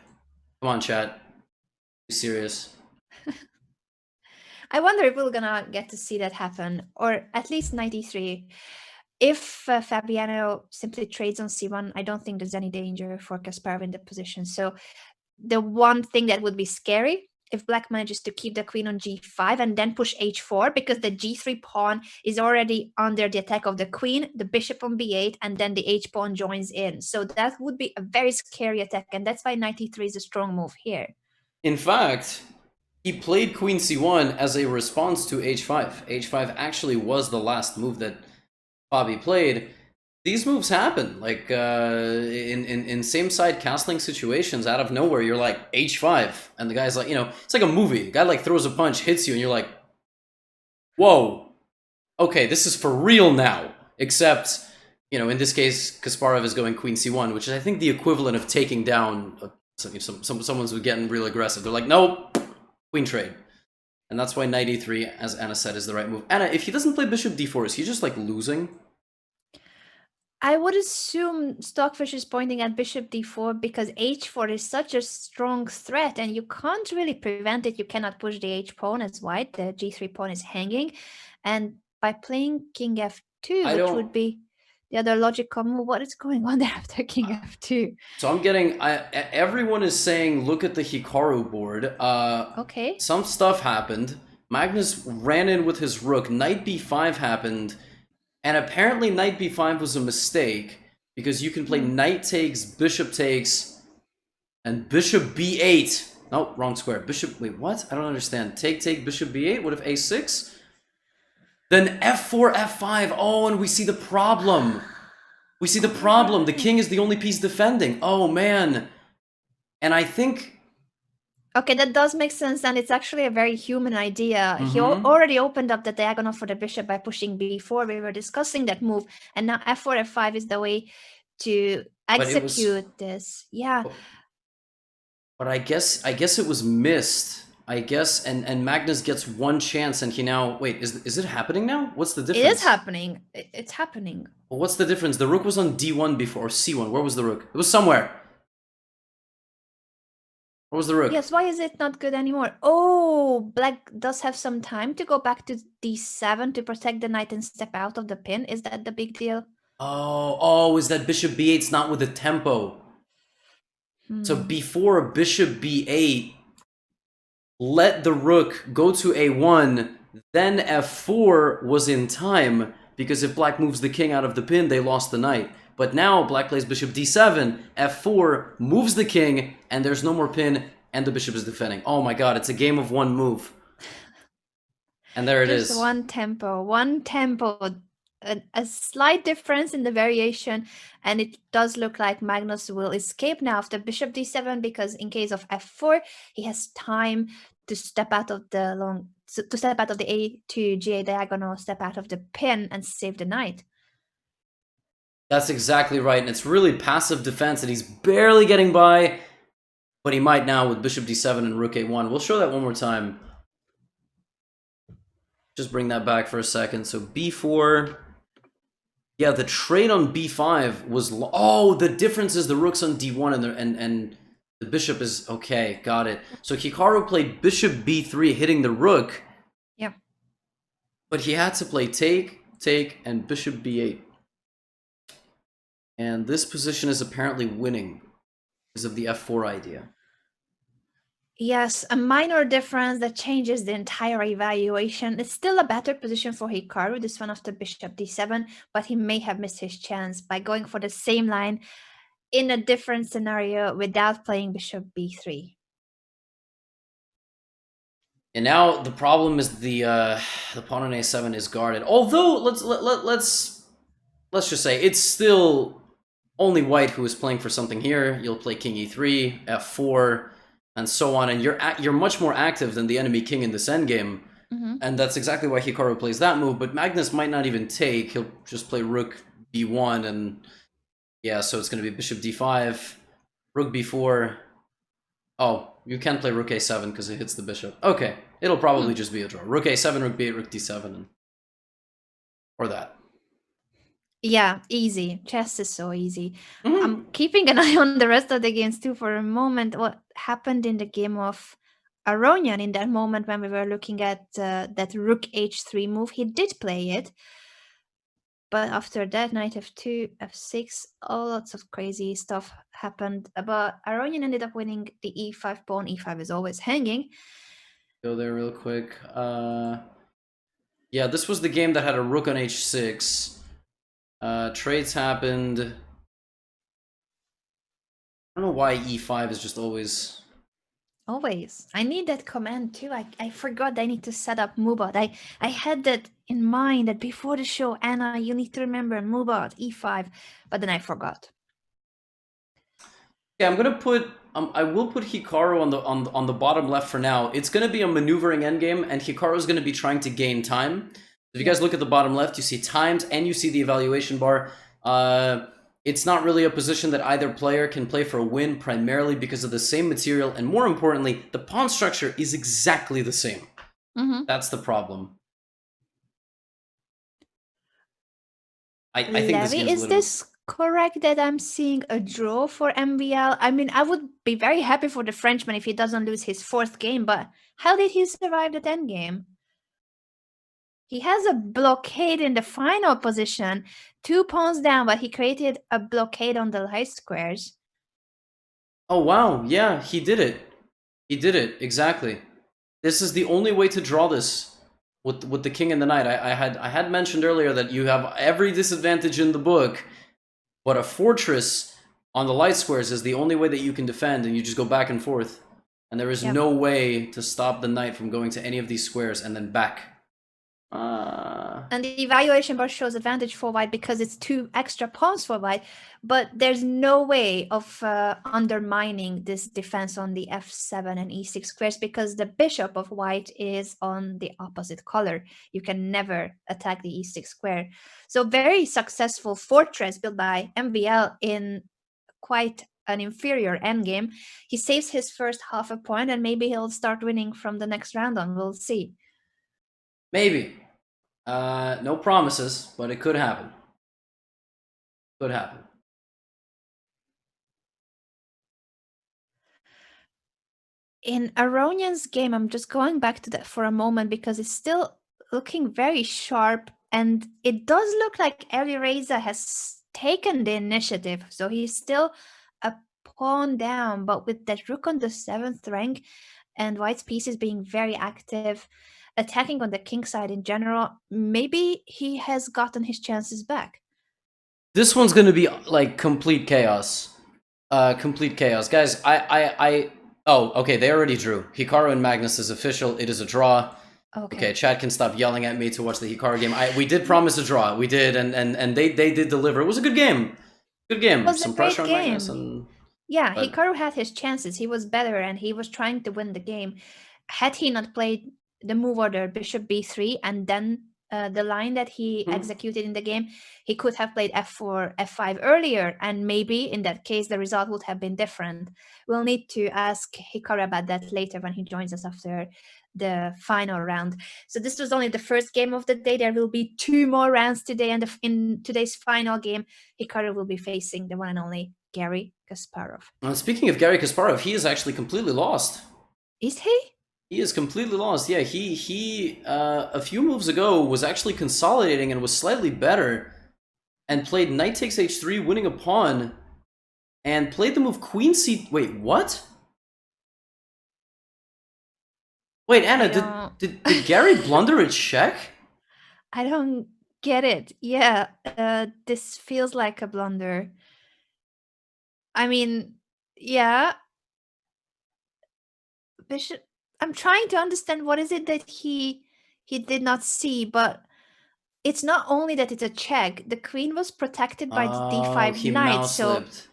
Come on, chat. Be serious. I wonder if we're gonna get to see that happen, or at least knight e3. If Fabiano simply trades on c1, I don't think there's any danger for Kasparov in the position. So the one thing that would be scary, if black manages to keep the queen on g5 and then push h4, because the g3 pawn is already under the attack of the queen, the bishop on b8, and then the h pawn joins in. So that would be a very scary attack, and that's why knight e3 is a strong move here. In fact, he played queen c1 as a response to h5. h5 actually was the last move that Fabi played. These moves happen, like in same-side castling situations. Out of nowhere, you're like h5, and the guy's like, it's like a movie. The guy like throws a punch, hits you, and you're like, whoa, okay, this is for real now. Except, in this case, Kasparov is going queen c1, which is, I think, the equivalent of taking down someone who's getting real aggressive. They're like, nope, queen trade. And that's why knight e3, as Anna said, is the right move. Anna, if he doesn't play bishop d4, is he just like losing? I would assume Stockfish is pointing at bishop d4 because h4 is such a strong threat, and you can't really prevent it. You cannot push the h pawn as white. The g3 pawn is hanging. And by playing king f2, which would be the other logical move, what is going on there after king f2? So I'm getting... everyone is saying, look at the Hikaru board. Okay. Some stuff happened. Magnus ran in with his rook. Knight b5 happened. And apparently knight b5 was a mistake, because you can play knight takes, bishop takes, and bishop b8. No, wrong square. Bishop... Wait, what? I don't understand. Take, bishop b8? What if a6? Then f4, f5. Oh, and we see the problem. We see the problem. The king is the only piece defending. Oh, man. And I think... Okay, that does make sense, and it's actually a very human idea. He already opened up the diagonal for the bishop by pushing b4. We were discussing that move, and now f4, f5 is the way to execute this. Yeah. But I guess it was missed. I guess, and Magnus gets one chance, and he now... Wait, is it happening now? What's the difference? It is happening. It's happening. Well, what's the difference? The rook was on d1 before, or c1. Where was the rook? It was somewhere. Where was the rook? Yes, why is it not good anymore? Oh, black does have some time to go back to d7 to protect the knight and step out of the pin. Is that the big deal? Oh, is that bishop b8's not with the tempo? So before bishop b8, let the rook go to a1, then f4 was in time, because if black moves the king out of the pin, they lost the knight. But now black plays bishop d7, f4, moves the king, and there's no more pin, and the bishop is defending. Oh my god, it's a game of one move. And there it is. Just one tempo, a slight difference in the variation, and it does look like Magnus will escape now after bishop d7, because in case of f4, he has time to step out of the a to ga diagonal, step out of the pin, and save the knight. That's exactly right, and it's really passive defense, and he's barely getting by, but he might now with bishop d7 and rook a1. We'll show that one more time. Just bring that back for a second. So b4. Yeah, the trade on b5 was... Oh, the difference is the rook's on d1 and the bishop is... Okay, got it. So Hikaru played bishop b3, hitting the rook. Yeah. But he had to play take, and bishop b8. And this position is apparently winning because of the f4 idea. Yes, a minor difference that changes the entire evaluation. It's still a better position for Hikaru, this one after bishop d7, but he may have missed his chance by going for the same line in a different scenario without playing bishop b3. And now the problem is the pawn on a7 is guarded. Although let's just say it's still only white who is playing for something here. You'll play king e3, f4, and so on, and you're much more active than the enemy king in this endgame. And that's exactly why Hikaru plays that move. But Magnus might not even take. He'll just play rook b1, and yeah, so it's going to be bishop d5, rook b4. Oh, you can play rook a7 because it hits the bishop. Okay, it'll probably just be a draw. Rook a7, rook b8, rook d7, or that. Yeah, easy. Chess is so easy. I'm keeping an eye on the rest of the games too for a moment. What happened in the game of Aronian in that moment when we were looking at that rook h3 move? He did play it. But after that, knight f2, f6, all lots of crazy stuff happened. But Aronian ended up winning the e5 pawn. e5 is always hanging. Go there real quick. Yeah, this was the game that had a rook on h6. Trades happened. I don't know why e5 is just always... Always. I need that command too. I forgot I need to set up Mubot. I had that in mind that before the show, Anna, you need to remember Mubot, e5, but then I forgot. Yeah, I'm gonna put... I will put Hikaru on the bottom left for now. It's gonna be a maneuvering endgame, and Hikaru is gonna be trying to gain time. If you guys look at the bottom left, you see times and you see the evaluation bar. It's not really a position that either player can play for a win, primarily because of the same material, and more importantly, the pawn structure is exactly the same. That's the problem. I think Levy, is this correct that I'm seeing a draw for MVL? I mean, I would be very happy for the Frenchman if he doesn't lose his 4th game, but how did he survive the 10th game? He has a blockade in the final position, 2 pawns down, but he created a blockade on the light squares. Oh, wow. Yeah, he did it. He did it, exactly. This is the only way to draw this with the king and the knight. I had mentioned earlier that you have every disadvantage in the book, but a fortress on the light squares is the only way that you can defend, and you just go back and forth. And there is no way to stop the knight from going to any of these squares and then back. And the evaluation bar shows advantage for white because it's 2 extra pawns for white, but there's no way of undermining this defense on the f7 and e6 squares because the bishop of white is on the opposite color. You can never attack the e6 square. So very successful fortress built by MVL in quite an inferior endgame. He saves his first half a point and maybe he'll start winning from the next round on. We'll see. Maybe. No promises, but it could happen. Could happen. In Aronian's game, I'm just going back to that for a moment because it's still looking very sharp, and it does look like Alireza has taken the initiative, so he's still a pawn down, but with that rook on the 7th rank and white's pieces being very active, attacking on the king side in general, maybe he has gotten his chances back. This one's gonna be like complete chaos. Complete chaos. Guys, oh, okay, they already drew. Hikaru and Magnus is official. It is a draw. Okay, chat can stop yelling at me to watch the Hikaru game. We did promise a draw. We did, and they did deliver. It was a good game. Good game. It was Some a great pressure on game. Magnus and... Yeah, but... Hikaru had his chances. He was better and he was trying to win the game. Had he not played the move order bishop b3 and then the line that he executed in the game, he could have played f4, f5 earlier, and maybe in that case the result would have been different. We'll need to ask Hikaru about that later when he joins us after the final round. So this was only the first game of the day. There will be 2 more rounds today, and in today's final game, Hikaru will be facing the one and only Garry Kasparov. Speaking of Garry Kasparov, he is actually completely lost. Is he? He is completely lost. Yeah, he a few moves ago was actually consolidating and was slightly better, and played knight takes h3, winning a pawn, and played the move queen c... Wait, what? Wait, Anna, did Garry blunder a check? I don't get it. Yeah, this feels like a blunder. I mean, yeah. Bishop... I'm trying to understand what is it that he did not see, but it's not only that it's a check. The queen was protected by the d5 knight, so... Slipped.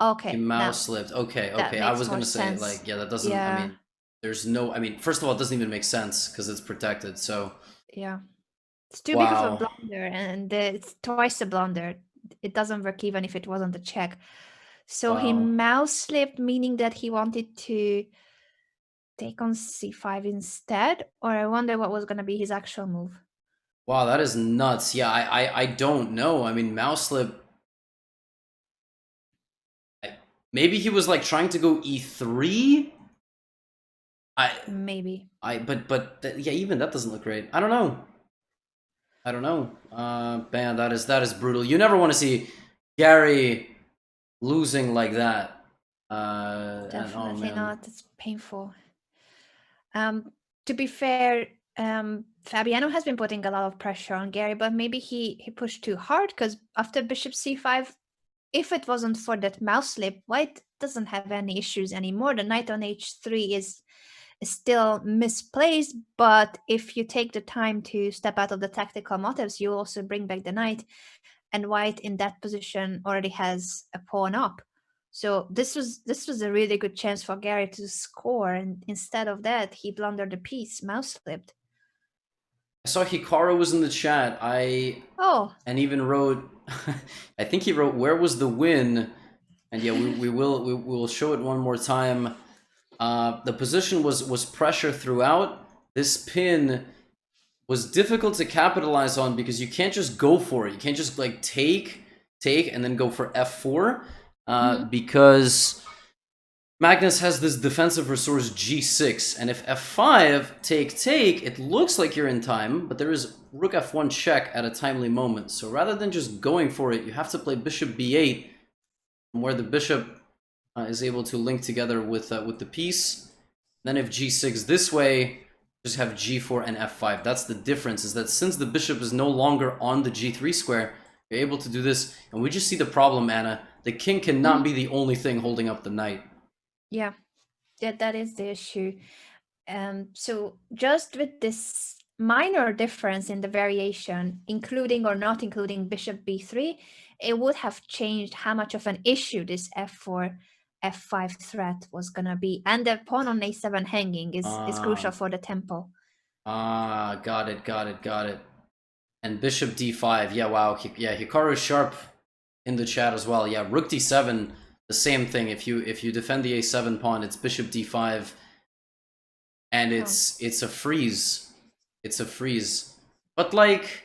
Okay, he mouse slipped. Okay. I was gonna say, like, yeah, that doesn't... Yeah. I mean, there's no... I mean, first of all, it doesn't even make sense because it's protected, so... Yeah. It's too big of a blunder, and it's twice a blunder. It doesn't work even if it wasn't a check. So he mouse slipped, meaning that he wanted to take on c5 instead, or I wonder what was going to be his actual move. Wow, that is nuts. Yeah, I don't know. I mean, mouse slip... Maybe he was like trying to go e3? Maybe. But yeah, even that doesn't look great. I don't know. Man, that is brutal. You never want to see Garry losing like that. Definitely not. It's painful. To be fair, Fabiano has been putting a lot of pressure on Garry, but maybe he pushed too hard, because after bishop c5, if it wasn't for that mouse slip, white doesn't have any issues anymore. The knight on h3 is still misplaced, but if you take the time to step out of the tactical motives, you also bring back the knight, and white in that position already has a pawn up. So this was a really good chance for Garry to score, and instead of that, he blundered the piece, mouse slipped. I saw Hikaru was in the chat. And even wrote, I think he wrote, "Where was the win?" And yeah, we will show it one more time. The position was pressure throughout. This pin was difficult to capitalize on because you can't just go for it. You can't just like take and then go for f4. Because Magnus has this defensive resource g6, and if f5 take, it looks like you're in time, but there is rook f1 check at a timely moment. So rather than just going for it, you have to play bishop b8, where the bishop is able to link together with the piece. Then if g6 this way, just have g4 and f5. That's the difference, is that since the bishop is no longer on the g3 square, you're able to do this. And we just see the problem, Anna. The king cannot be the only thing holding up the knight. Yeah, that is the issue. So just with this minor difference in the variation, including or not including bishop b3, it would have changed how much of an issue this f4, f5 threat was going to be. And the pawn on a7 hanging is crucial for the tempo. Got it. And bishop d5, yeah, wow. Yeah, Hikaru sharp in the chat as well. Yeah, rook d7, the same thing. If you defend the a7 pawn, it's bishop d5, and it's a freeze. It's a freeze. But like,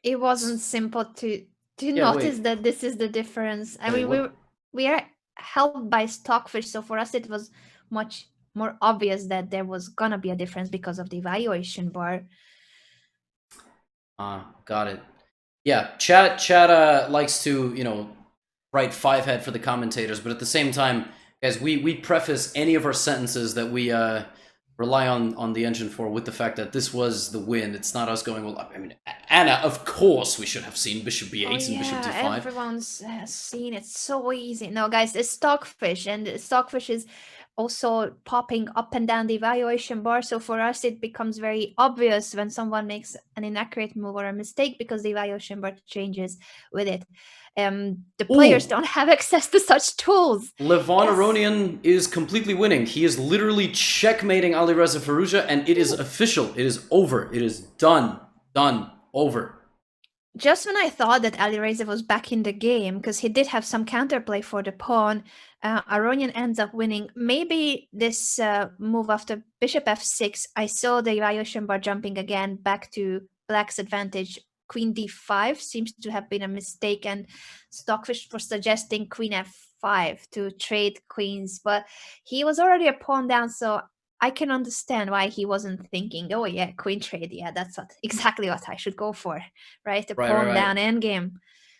it wasn't simple to notice that this is the difference. I mean, we are helped by Stockfish, so for us it was much more obvious that there was gonna be a difference because of the evaluation bar. Got it. Yeah, chat likes to, you know, write 5-head for the commentators, but at the same time, guys, we preface any of our sentences that we rely on the engine for, with the fact that this was the win. It's not us going, well, I mean, Anna, of course we should have seen bishop b8 and bishop d5. Everyone's seen it so easy. No, guys, it's Stockfish, and Stockfish is also popping up and down the evaluation bar. So for us, it becomes very obvious when someone makes an inaccurate move or a mistake because the evaluation bar changes with it. The players don't have access to such tools. Levon Aronian is completely winning. He is literally checkmating Alireza Firouzja, and it is official. It is over. It is done. Done. Over. Just when I thought that Alireza was back in the game, because he did have some counterplay for the pawn, Aronian ends up winning. Maybe this move after bishop f6, I saw the evaluation bar jumping again back to black's advantage. Queen d5 seems to have been a mistake, and Stockfish was suggesting queen f5 to trade queens, but he was already a pawn down, so I can understand why he wasn't thinking, oh yeah, queen trade, yeah, that's exactly what I should go for, right? The pawn down endgame.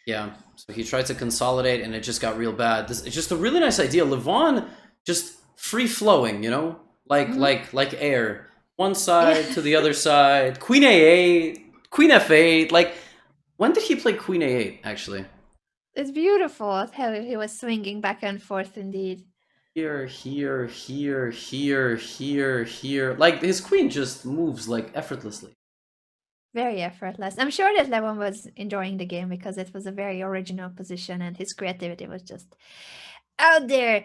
Yeah, so he tried to consolidate, and it just got real bad. It's just a really nice idea. Levon just free-flowing, you know? Like air. One side to the other side. Queen a8, queen f8. Like, when did he play queen a8, actually? It's beautiful how he was swinging back and forth, indeed. Here, here, here, here, here, here. Like, his queen just moves, like, effortlessly. Very effortless. I'm sure that Levon was enjoying the game because it was a very original position and his creativity was just out there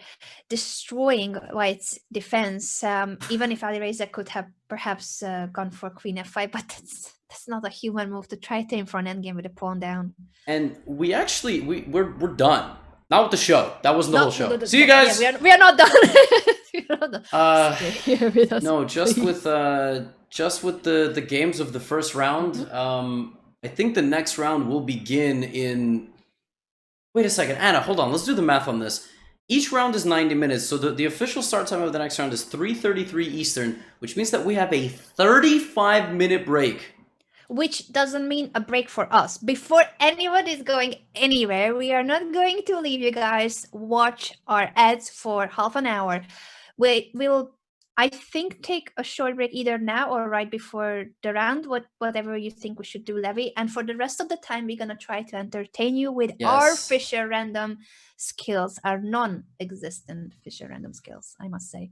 destroying White's defense. Even if Alireza could have perhaps gone for queen f5, but that's not a human move to try to aim for an endgame with a pawn down. And we're done. Not with the show. That wasn't the whole show. See you guys. Yeah, we are not done. No, just with the games of the first round. I think the next round will begin in. Wait a second, Anna. Hold on. Let's do the math on this. Each round is 90 minutes, so the official start time of the next round is 3:33 Eastern, which means that we have a 35-minute break. Which doesn't mean a break for us. Before anyone is going anywhere, we are not going to leave you guys watch our ads for half an hour. We'll, I think, take a short break either now or right before the round, whatever you think we should do, Levy. And for the rest of the time, we're going to try to entertain you with our Fischer random skills, our non-existent Fischer random skills, I must say.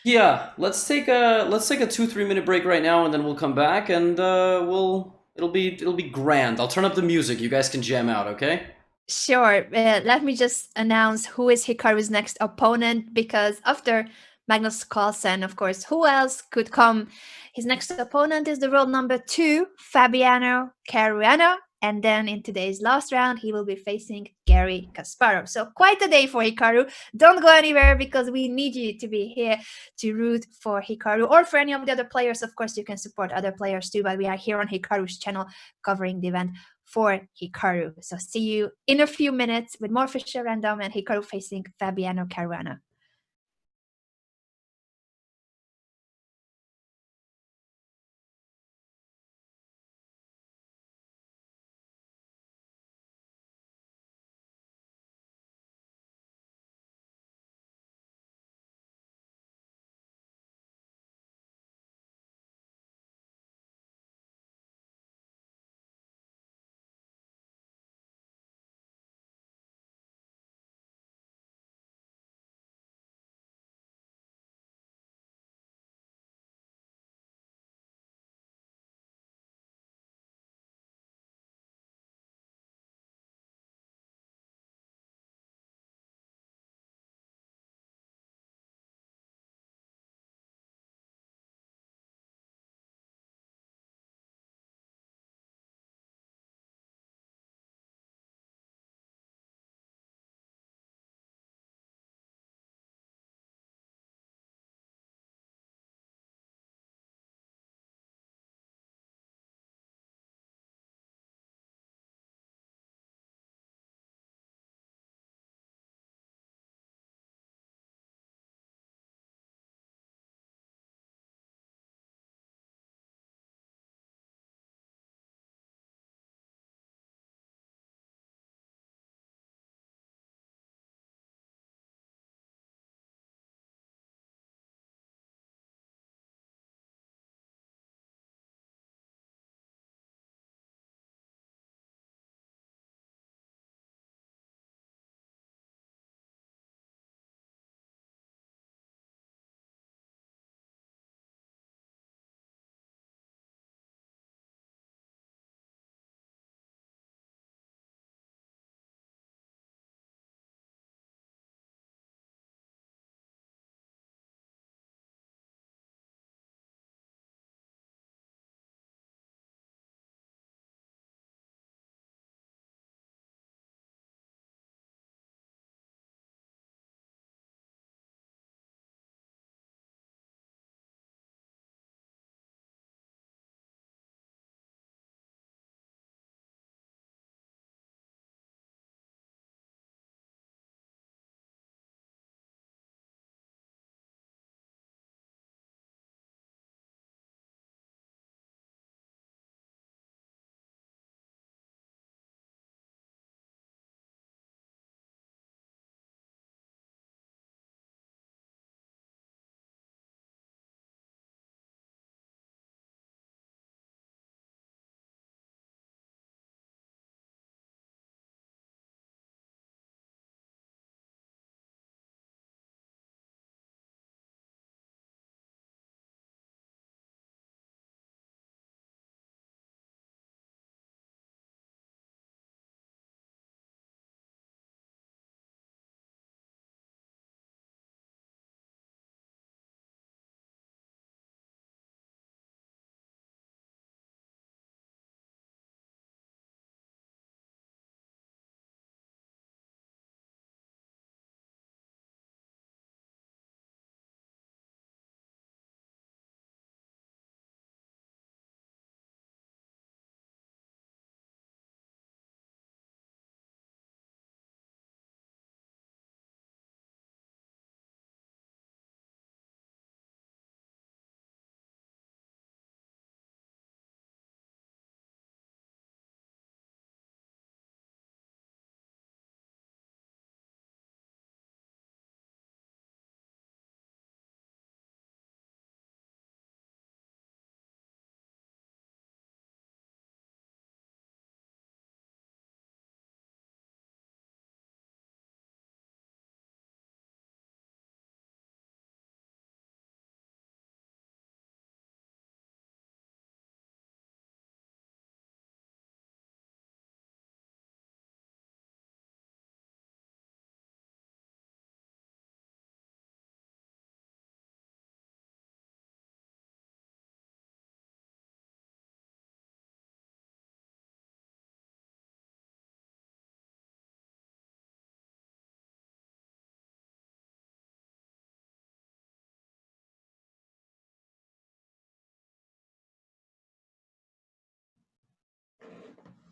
Yeah, let's take a 2-3 minute break right now, and then we'll come back, and it'll be grand. I'll turn up the music. You guys can jam out, okay? Sure. Let me just announce who is Hikaru's next opponent, because after Magnus Carlsen, of course, who else could come? His next opponent is the world number 2, Fabiano Caruana. And then in today's last round, he will be facing Garry Kasparov. So quite a day for Hikaru. Don't go anywhere because we need you to be here to root for Hikaru or for any of the other players. Of course, you can support other players too, but we are here on Hikaru's channel covering the event for Hikaru. So see you in a few minutes with more Fischer Random and Hikaru facing Fabiano Caruana.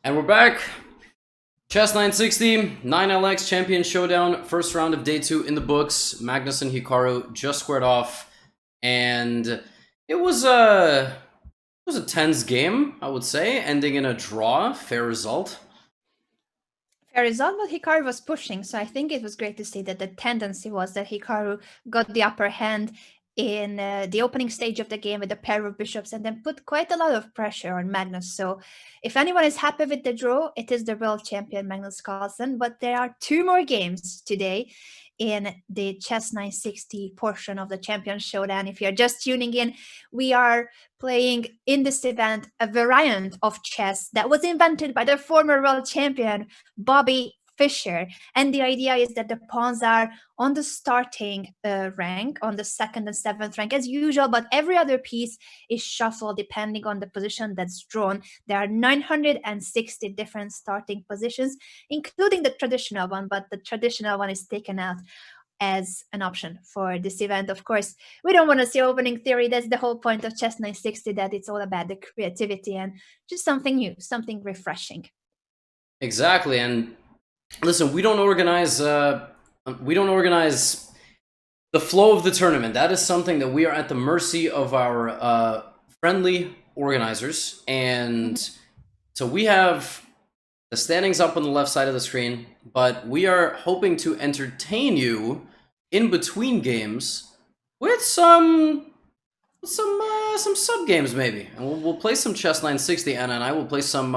And we're back. Chess 960, 9LX Champion Showdown, first round of day 2 in the books. Magnus and Hikaru just squared off, and it was a tense game, I would say, ending in a draw. Fair result. Fair result, but Hikaru was pushing, so I think it was great to see that the tendency was that Hikaru got the upper hand in the opening stage of the game with a pair of bishops and then put quite a lot of pressure on Magnus. So if anyone is happy with the draw, it is the world champion Magnus Carlsen. But there are 2 more games today in the Chess 960 portion of the Champion Showdown. If you're just tuning in, we are playing in this event a variant of chess that was invented by the former world champion Bobby Fischer. And the idea is that the pawns are on the starting rank, on the 2nd and 7th rank as usual, but every other piece is shuffled depending on the position that's drawn. There are 960 different starting positions, including the traditional one, but the traditional one is taken out as an option for this event. Of course, we don't want to see opening theory. That's the whole point of Chess 960, that it's all about the creativity and just something new, something refreshing. Exactly, and listen, we don't organize the flow of the tournament. That is something that we are at the mercy of our friendly organizers. And so we have the standings up on the left side of the screen, but we are hoping to entertain you in between games with some sub games maybe. And we'll play some Chess 960, Anna and I will play some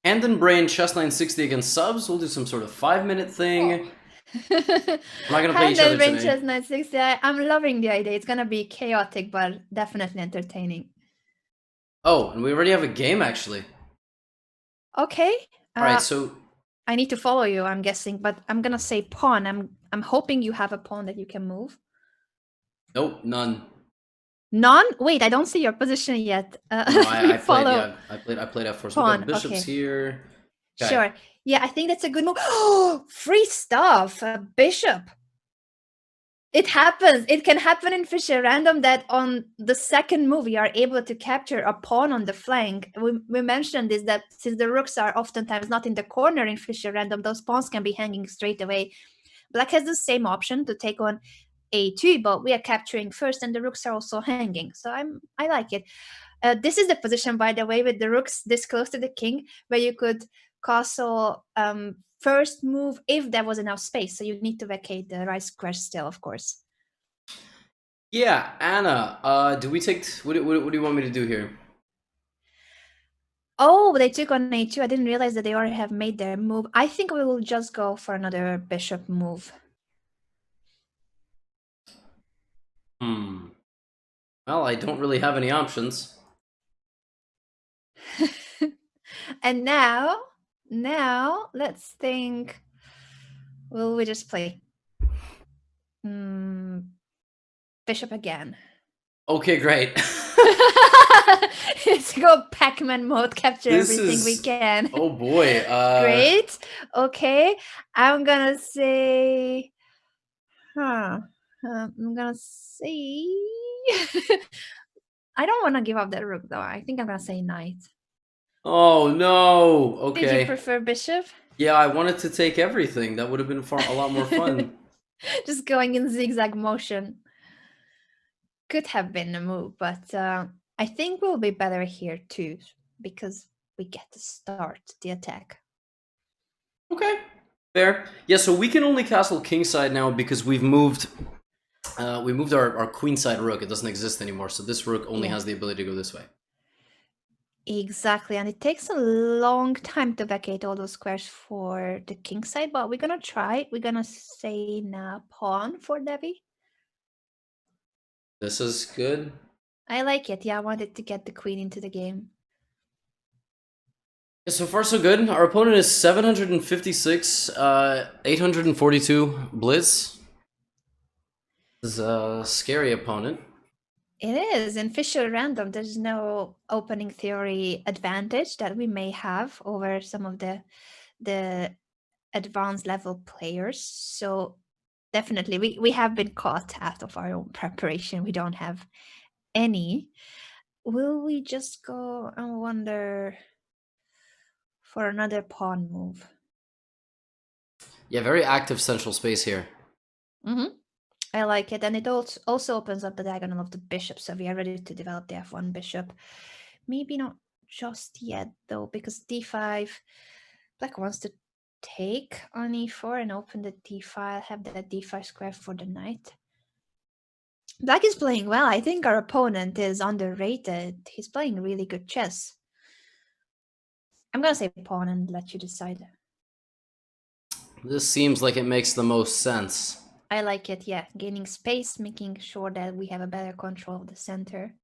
Hand and Brain Chess 960 against subs. We'll do some sort of 5-minute thing. We're not gonna play each other today. Chess 960. I'm loving the idea. It's gonna be chaotic, but definitely entertaining. Oh, and we already have a game actually. Okay. All right, so I need to follow you, I'm guessing, but I'm gonna say pawn. I'm hoping you have a pawn that you can move. Nope, none. None? Wait, I don't see your position yet. No, I played F4. So we got bishops here. Okay. Sure. Yeah, I think that's a good move. Oh, free stuff. A bishop. It happens. It can happen in Fischer Random that on the second move you are able to capture a pawn on the flank. We mentioned this, that since the rooks are oftentimes not in the corner in Fischer Random, those pawns can be hanging straight away. Black has the same option to take on a2, but we are capturing first and the rooks are also hanging. So I like it. This is the position, by the way, with the rooks this close to the king, where you could castle first move if there was enough space. So you need to vacate the right square still, of course. Yeah, Anna, do we take... What do you want me to do here? Oh, they took on a2. I didn't realize that they already have made their move. I think we will just go for another bishop move. Well, I don't really have any options. And now, let's think. Will we just play bishop again? Okay, great. Let's go Pac-Man mode, capture everything we can. Oh boy. Great. Okay. I'm gonna say... I'm gonna say... I don't want to give up that rook, though. I think I'm gonna say knight. Oh, no. Okay. Did you prefer bishop? Yeah, I wanted to take everything. That would have been a lot more fun. Just going in zigzag motion. Could have been a move, but I think we'll be better here too, because we get to start the attack. Okay, fair. Yeah, so we can only castle kingside now because we've moved our queenside rook. It doesn't exist anymore, so this rook only has the ability to go this way. Exactly, and it takes a long time to vacate all those squares for the king side, but we're gonna try. We're gonna say now pawn for Devi. This is good. I like it. Yeah, I wanted to get the queen into the game. Yeah, so far so good. Our opponent is 756, 842 blitz. This is a scary opponent. It is. In Fischer Random, there's no opening theory advantage that we may have over some of the advanced level players. So definitely, we have been caught out of our own preparation. We don't have any. Will we just go and wonder for another pawn move? Yeah, very active central space here. Mm-hmm. I like it, and it also opens up the diagonal of the bishop, so we are ready to develop the f1 bishop. Maybe not just yet, though, because d5, black wants to take on e4 and open the d file, have that d5 square for the knight. Black is playing well. I think our opponent is underrated. He's playing really good chess. I'm gonna say pawn and let you decide. This seems like it makes the most sense. I like it, yeah. Gaining space, making sure that we have a better control of the center.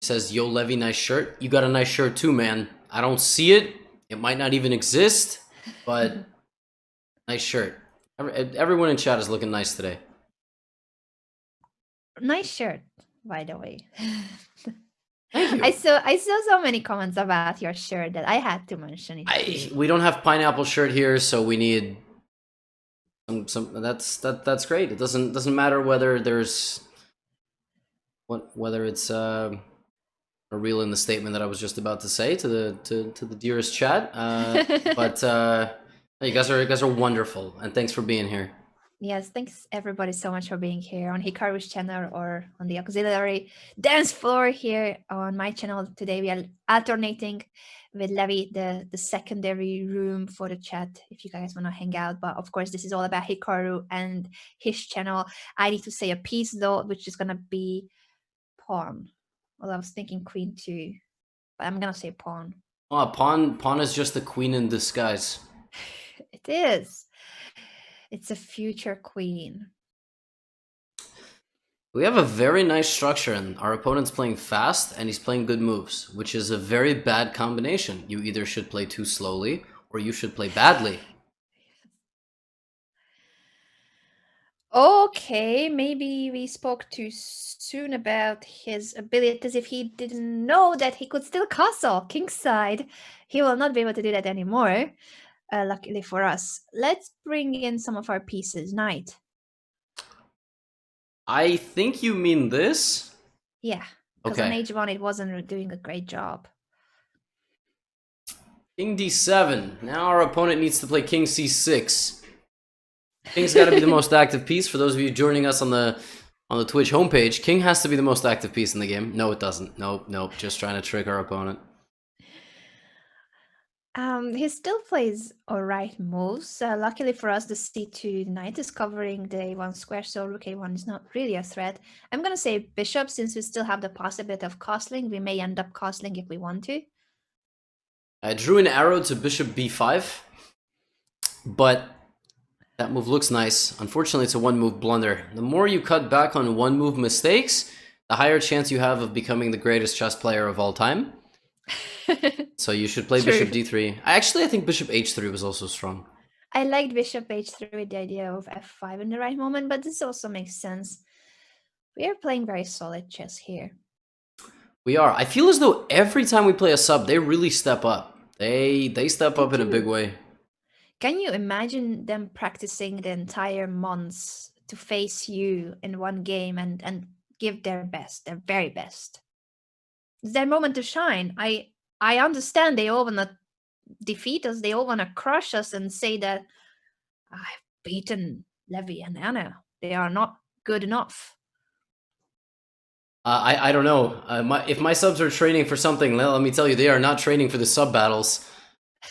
Says, yo, Levy, nice shirt. You got a nice shirt too, man. I don't see it. It might not even exist, but nice shirt. Everyone in chat is looking nice today. Nice shirt, by the way. Thank you. I saw so many comments about your shirt that I had to mention it too. We don't have pineapple shirt here, so we need some. That's great. It doesn't matter whether there's whether it's a reel in the statement that I was just about to say to the dearest chat. But you guys are wonderful, and thanks for being here. Yes, thanks everybody so much for being here on Hikaru's channel or on the auxiliary dance floor here on my channel. Today we are alternating with Levi, the secondary room for the chat if you guys want to hang out. But of course, this is all about Hikaru and his channel. I need to say a piece though, which is gonna be pawn. Well, I was thinking queen too, but I'm gonna say pawn. Oh, pawn is just the queen in disguise. It is. It's a future queen. We have a very nice structure, and our opponent's playing fast, and he's playing good moves, which is a very bad combination. You either should play too slowly, or you should play badly. Okay, maybe we spoke too soon about his abilities if he didn't know that he could still castle kingside. He will not be able to do that anymore, luckily for us. Let's bring in some of our pieces. Knight. I think you mean this? Yeah, because on h1 it wasn't doing a great job. King d7. Now our opponent needs to play king c6. King's got to be the most active piece. For those of you joining us on the Twitch homepage, king has to be the most active piece in the game. No, it doesn't. Nope. Just trying to trick our opponent. He still plays alright moves. Luckily for us, the c2 knight is covering the a1 square, so rook a1 is not really a threat. I'm gonna say bishop, since we still have the possibility of castling. We may end up castling if we want to. I drew an arrow to bishop b5, but that move looks nice. Unfortunately, it's a one-move blunder. The more you cut back on one-move mistakes, the higher chance you have of becoming the greatest chess player of all time. So you should play bishop d3. I think bishop h3 was also strong. I liked bishop h3 with the idea of f5 in the right moment, but this also makes sense. We are playing very solid chess here. We are. I feel as though every time we play a sub, they really step up. They step up in a big way. Can you imagine them practicing the entire months to face you in one game and give their best, their very best? It's their moment to shine. I understand they all want to defeat us. They all want to crush us and say that I've beaten Levy and Anna. They are not good enough. I don't know. If my subs are training for something, let me tell you, they are not training for the sub battles.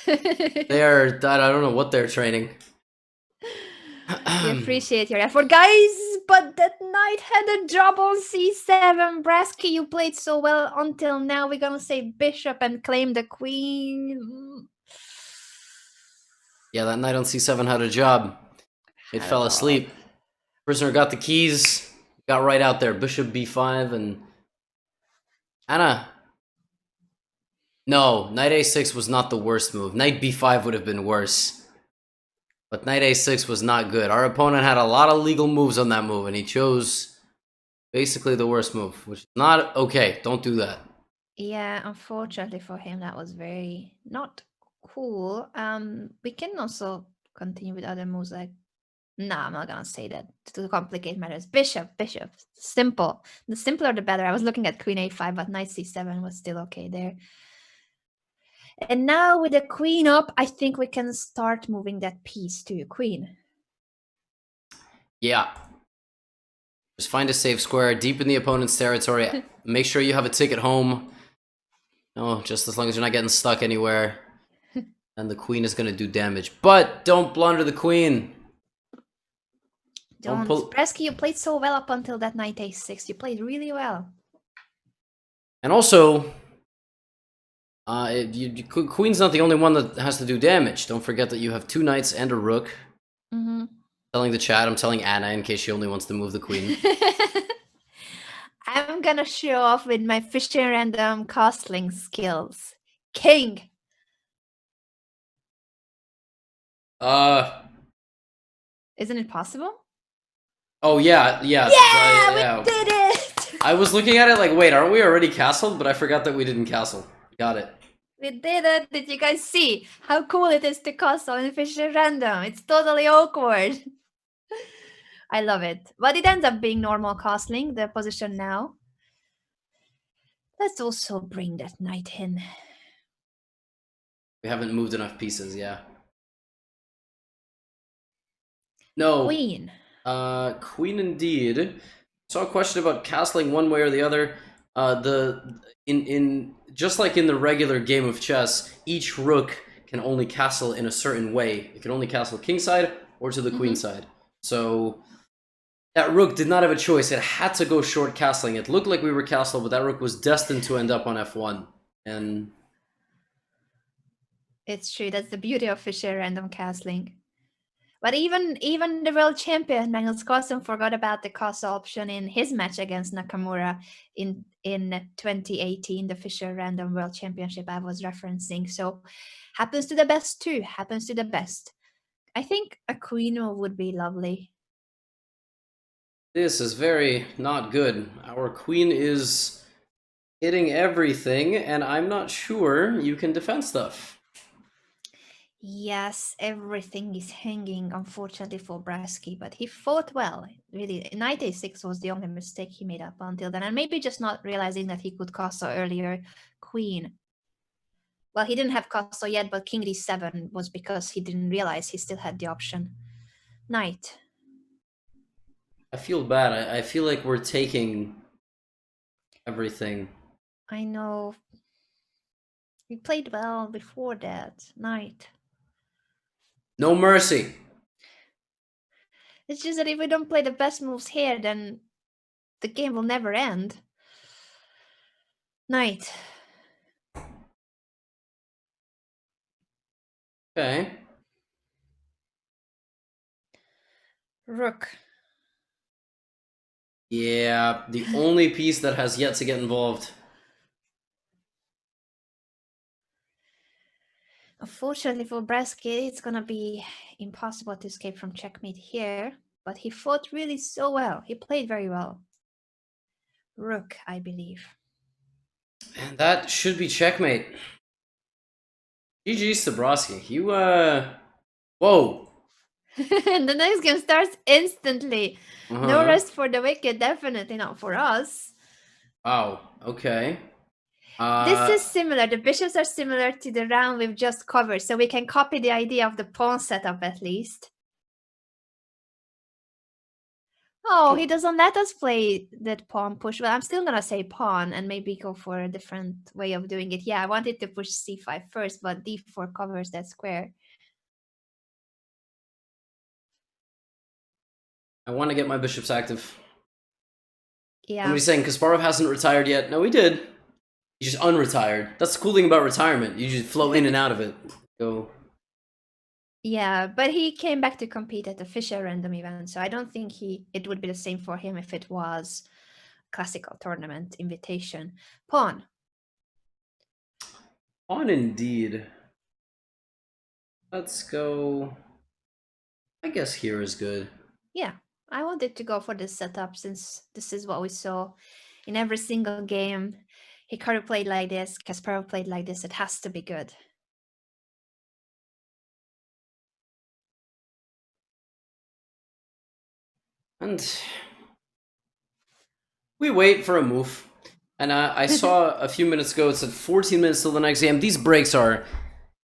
They are. I don't know what they're training. We appreciate your effort, guys. But that knight had a job on c7. Brasky, you played so well until now. We're gonna say bishop and claim the queen. Yeah, that knight on c7 had a job. It fell asleep. Prisoner got the keys. Got right out there. Bishop b5 and Anna. No, knight a6 was not the worst move. Knight b5 would have been worse. But knight a6 was not good. Our opponent had a lot of legal moves on that move, and he chose basically the worst move, which is not okay. Don't do that. Yeah, unfortunately for him, that was very not cool. We can also continue with other moves like No, I'm not gonna say that to complicate matters. Bishop. Simple. The simpler the better. I was looking at queen a5, but knight c7 was still okay there. And now with the queen up, I think we can start moving that piece to queen. Yeah. Just find a safe square, deep in the opponent's territory. Make sure you have a ticket home. No, just as long as you're not getting stuck anywhere. And the queen is going to do damage. But don't blunder the queen. Don't. Bresky, you played so well up until that knight a6. You played really well. And also, queen's not the only one that has to do damage. Don't forget that you have 2 knights and a rook. Mm-hmm. Telling the chat, I'm telling Anna in case she only wants to move the queen. I'm gonna show off with my Fischer random castling skills. King. Isn't it possible? Oh yeah. We did it! I was looking at it like, wait, aren't we already castled? But I forgot that we didn't castle. Got it. We did it! Did you guys see how cool it is to castle in Fischer random? It's totally awkward. I love it. But it ends up being normal castling, the position now. Let's also bring that knight in. We haven't moved enough pieces, yeah. No. Queen. Queen indeed. Saw a question about castling one way or the other. Just like in the regular game of chess, each rook can only castle in a certain way. It can only castle kingside or to the queen side. So that rook did not have a choice. It had to go short castling. It looked like we were castled, but that rook was destined to end up on f1. And it's true. That's the beauty of Fischer random castling. But even the world champion Magnus Carlsen forgot about the castle option in his match against Nakamura in 2018, the Fischer Random World Championship I was referencing. So happens to the best too. Happens to the best. I think a queen would be lovely. This is very not good. Our queen is hitting everything, and I'm not sure you can defend stuff. Yes, everything is hanging, unfortunately, for Brasky, but he fought well. Really, knight a6 was the only mistake he made up until then, and maybe just not realizing that he could castle earlier queen. Well, he didn't have castle yet, but king d7 was because he didn't realize he still had the option. Knight. I feel bad. I feel like we're taking everything. I know. We played well before that. Knight. No mercy. It's just that if we don't play the best moves here, then the game will never end. Knight. Okay. Rook. Yeah, the only piece that has yet to get involved. Unfortunately for Brasky, it's gonna be impossible to escape from checkmate here, but he fought really so well. He played very well. Rook, I believe. And that should be checkmate. GG Stabrowski. You, whoa. The next game starts instantly. No rest for the wicked, definitely not for us. Wow, okay. This is similar. The bishops are similar to the round we've just covered, so we can copy the idea of the pawn setup at least. Oh, he doesn't let us play that pawn push. Well, I'm still gonna say pawn and maybe go for a different way of doing it. Yeah, I wanted to push c5 first, but d4 covers that square. I want to get my bishops active. Yeah. Somebody's saying Kasparov hasn't retired yet. No, he did. He's just unretired. That's the cool thing about retirement. You just flow in and out of it. Go. Yeah, but he came back to compete at the Fischer random event, so I don't think it would be the same for him if it was classical tournament invitation. Pawn. Pawn indeed. Let's go. I guess here is good. Yeah, I wanted to go for this setup since this is what we saw in every single game. Hikaru played like this, Kasparov played like this. It has to be good. And we wait for a move. And I saw a few minutes ago, it said 14 minutes till the next game. These breaks are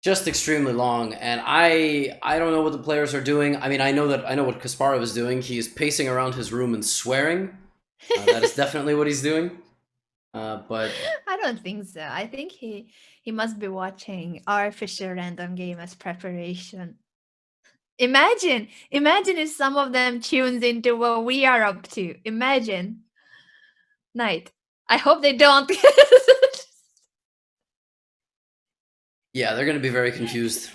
just extremely long, and I don't know what the players are doing. I mean, I know what Kasparov is doing. He is pacing around his room and swearing. That is definitely what he's doing. But I don't think so. I think he must be watching our Fisher random game as preparation. Imagine if some of them tunes into what we are up to. Imagine. Night. I hope they don't. yeah, they're gonna be very confused.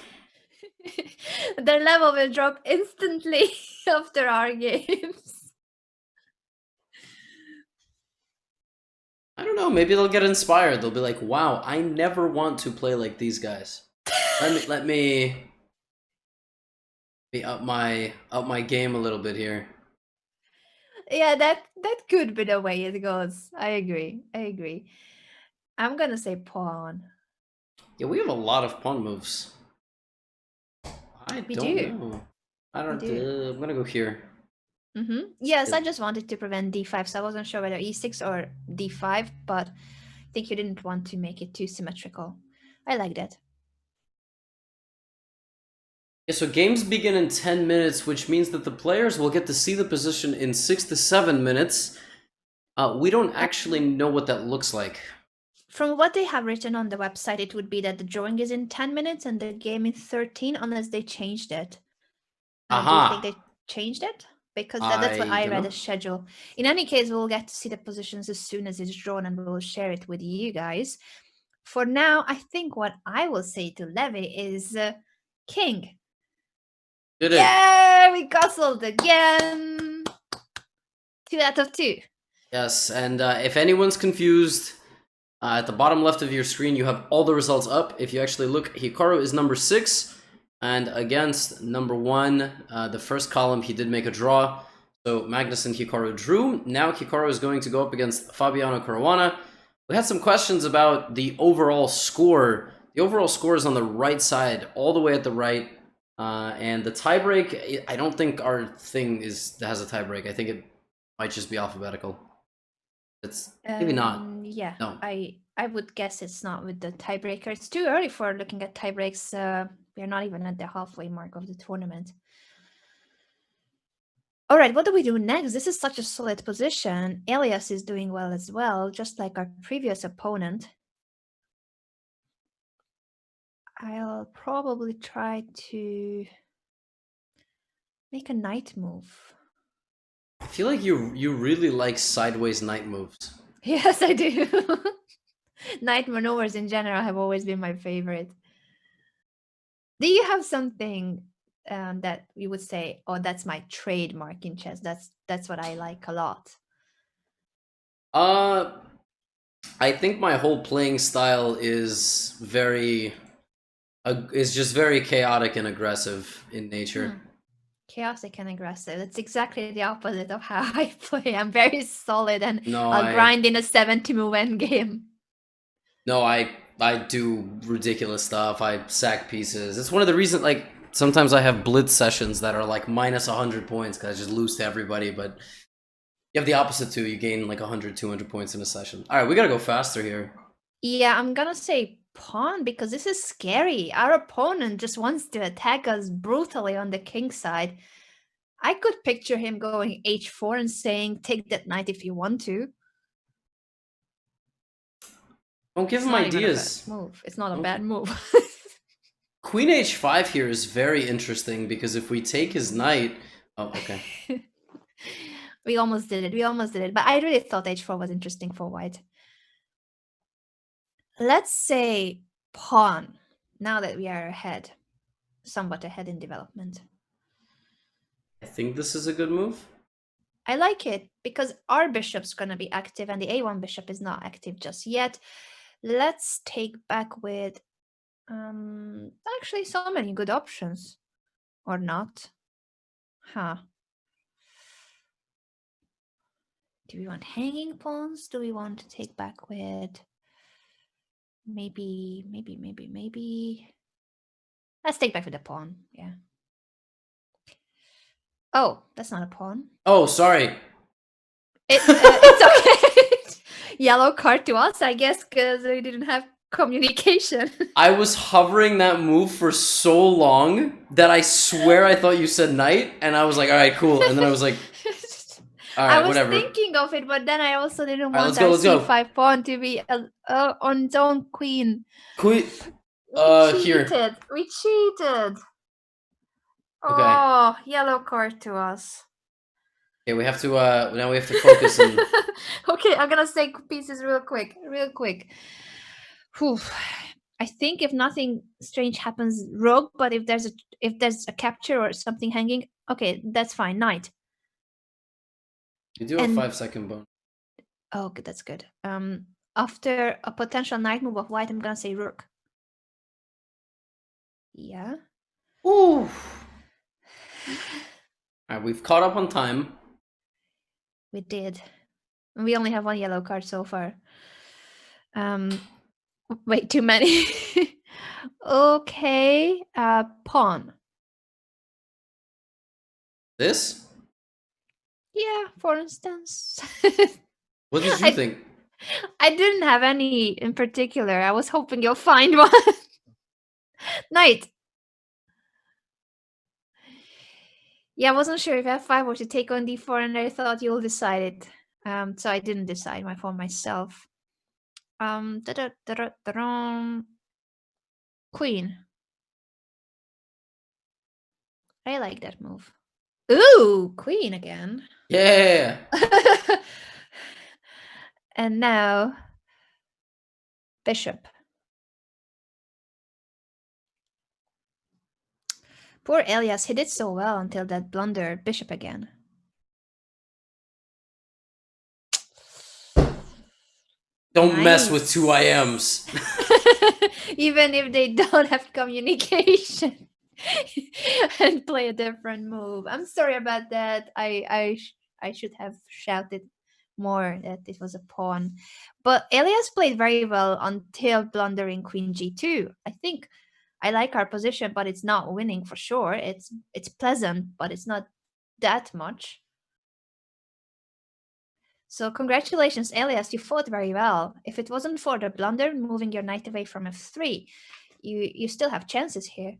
Their level will drop instantly after our games. I don't know. Maybe they'll get inspired. They'll be like, "Wow, I never want to play like these guys. Let me up my game a little bit here." Yeah, that could be the way it goes. I agree. I'm gonna say pawn. Yeah, we have a lot of pawn moves. I We don't do. know. I don't. We do. I'm gonna go here. Yes, Yeah. I just wanted to prevent d5, so I wasn't sure whether e6 or d5, but I think you didn't want to make it too symmetrical. I like that. Yeah, so games begin in 10 minutes, which means that the players will get to see the position in 6 to 7 minutes. We don't actually know what that looks like. From what they have written on the website, it would be that the drawing is in 10 minutes and the game in 13, unless they changed it. Do you think Aha! they changed it? Because that's what I don't read know. the schedule. In any case, we'll get to see the positions as soon as it's drawn and we'll share it with you guys. For now, I think what I will say to Levy is king. Did it? Yeah, we castled again. 2 out of 2. Yes, and if anyone's confused, at the bottom left of your screen, you have all the results up. If you actually look, Hikaru is number 6, and against number 1, the first column, he did make a draw. So Magnus and Hikaru drew. Now Hikaru is going to go up against Fabiano Caruana. We had some questions about the overall score. The overall score is on the right side, all the way at the right. And the tiebreak, I don't think our thing has a tiebreak. I think it might just be alphabetical. It's maybe not. Yeah, No. I would guess it's not with the tiebreaker. It's too early for looking at tiebreaks. We're not even at the halfway mark of the tournament. All right, what do we do next? This is such a solid position. Elias is doing well as well, just like our previous opponent. I'll probably try to make a knight move. I feel like you really like sideways knight moves. Yes, I do. Knight maneuvers in general have always been my favorite. Do you have something that you would say, oh, that's my trademark in chess? That's what I like a lot. I think my whole playing style is just very chaotic and aggressive in nature. Chaotic and aggressive. That's exactly the opposite of how I play. I'm very solid and No, I'll grind in a 70 move endgame. No, I do ridiculous stuff. I sack pieces. It's one of the reasons, like, sometimes I have blitz sessions that are like minus 100 points because I just lose to everybody, but you have the opposite too. You gain like 100, 200 points in a session. All right, we gotta go faster here. Yeah, I'm gonna say pawn because this is scary. Our opponent just wants to attack us brutally on the king side. I could picture him going h4 and saying, take that knight if you want to. Don't give It's him not even a bad ideas. move. It's not a bad move. Queen h5 here is very interesting because if we take his knight... Oh, okay. We almost did it. But I really thought h4 was interesting for white. Let's say pawn, now that we are ahead. Somewhat ahead in development. I think this is a good move. I like it because our bishop's going to be active and the a1 bishop is not active just yet. Let's take back with actually so many good options. Or not. Huh. Do we want hanging pawns? Do we want to take back with maybe. Let's take back with the pawn, yeah. Oh, that's not a pawn. Oh, sorry. It's okay. Yellow card to us, I guess, because we didn't have communication. I was hovering that move for so long that I swear I thought you said knight, and I was like, all right, cool. And then I was like, all right, I was whatever. thinking of it, but then I also didn't All right, want let's our go. c5 pawn to be on its own queen. Queen. We Here. cheated. We cheated. Okay. Oh, yellow card to us. Okay, we have to, now we have to focus and... Okay, I'm gonna say pieces real quick. Whew. I think if nothing strange happens, rook, but if there's a capture or something hanging, okay, that's fine, knight. You do have 5-second bone. Oh, okay, that's good. After a potential knight move of white, I'm gonna say rook. Yeah. Ooh. Alright, we've caught up on time. We did. We only have one yellow card so far. Way too many. Okay. Pawn. This? Yeah, for instance. What did you think? I didn't have any in particular. I was hoping you'll find one. Knight. Yeah, I wasn't sure if f5 or to take on d4, and I thought you'll decide it. So I didn't decide for myself. Queen. I like that move. Ooh, queen again. Yeah. And now bishop. Poor Elias, he did so well until that blunder. Bishop again. Don't mess with two IMs. Even if they don't have communication. And play a different move. I'm sorry about that. I should have shouted more that it was a pawn. But Elias played very well until blundering queen g2. I think I like our position, but it's not winning for sure. It's pleasant, but it's not that much. So congratulations, Elias, you fought very well. If it wasn't for the blunder, moving your knight away from f3, you still have chances here.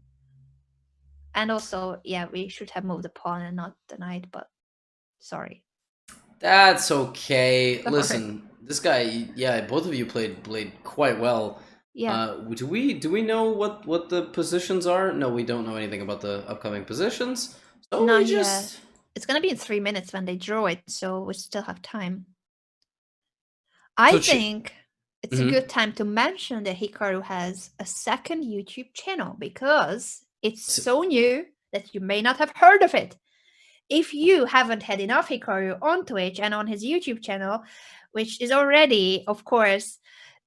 And also, yeah, we should have moved the pawn and not the knight, but sorry. That's okay. Listen, this guy, yeah, both of you played quite well. Yeah. Do we know what the positions are? No, we don't know anything about the upcoming positions. So Not we just... yet. It's gonna be in 3 minutes when they draw it, so we still have time. I think it's a good time to mention that Hikaru has a second YouTube channel because it's so new that you may not have heard of it. If you haven't had enough Hikaru on Twitch and on his YouTube channel, which is already, of course,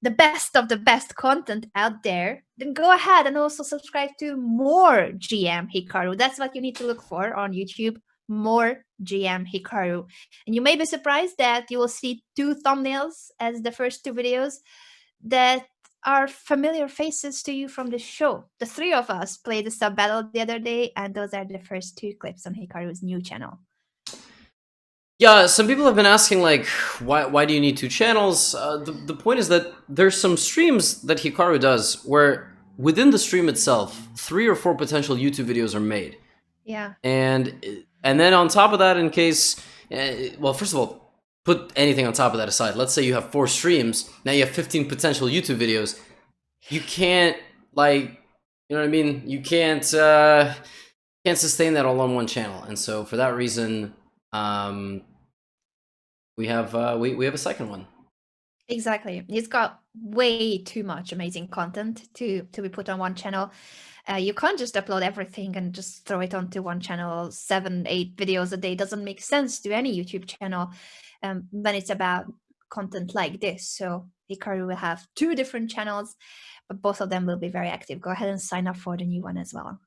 the best of the best content out there, then go ahead and also subscribe to more GM Hikaru. That's what you need to look for on YouTube, more GM Hikaru. And you may be surprised that you will see 2 thumbnails as the first 2 videos that are familiar faces to you from the show. The 3 of us played the sub battle the other day, and those are the first 2 clips on Hikaru's new channel. Yeah, some people have been asking, like, why do you need 2 channels? The point is that there's some streams that Hikaru does where within the stream itself, 3 or 4 potential YouTube videos are made. Yeah. And then on top of that, in case, well, first of all, put anything on top of that aside. Let's say you have 4 streams, now you have 15 potential YouTube videos. You can't, like, you know what I mean? You can't sustain that all on one channel. And so for that reason, we have a second one. Exactly. It's got way too much amazing content to be put on one channel. You can't just upload everything and just throw it onto one channel. 7, 8 videos a day doesn't make sense to any YouTube channel when it's about content like this. So Hikaru will have 2 different channels, but both of them will be very active. Go ahead and sign up for the new one as well.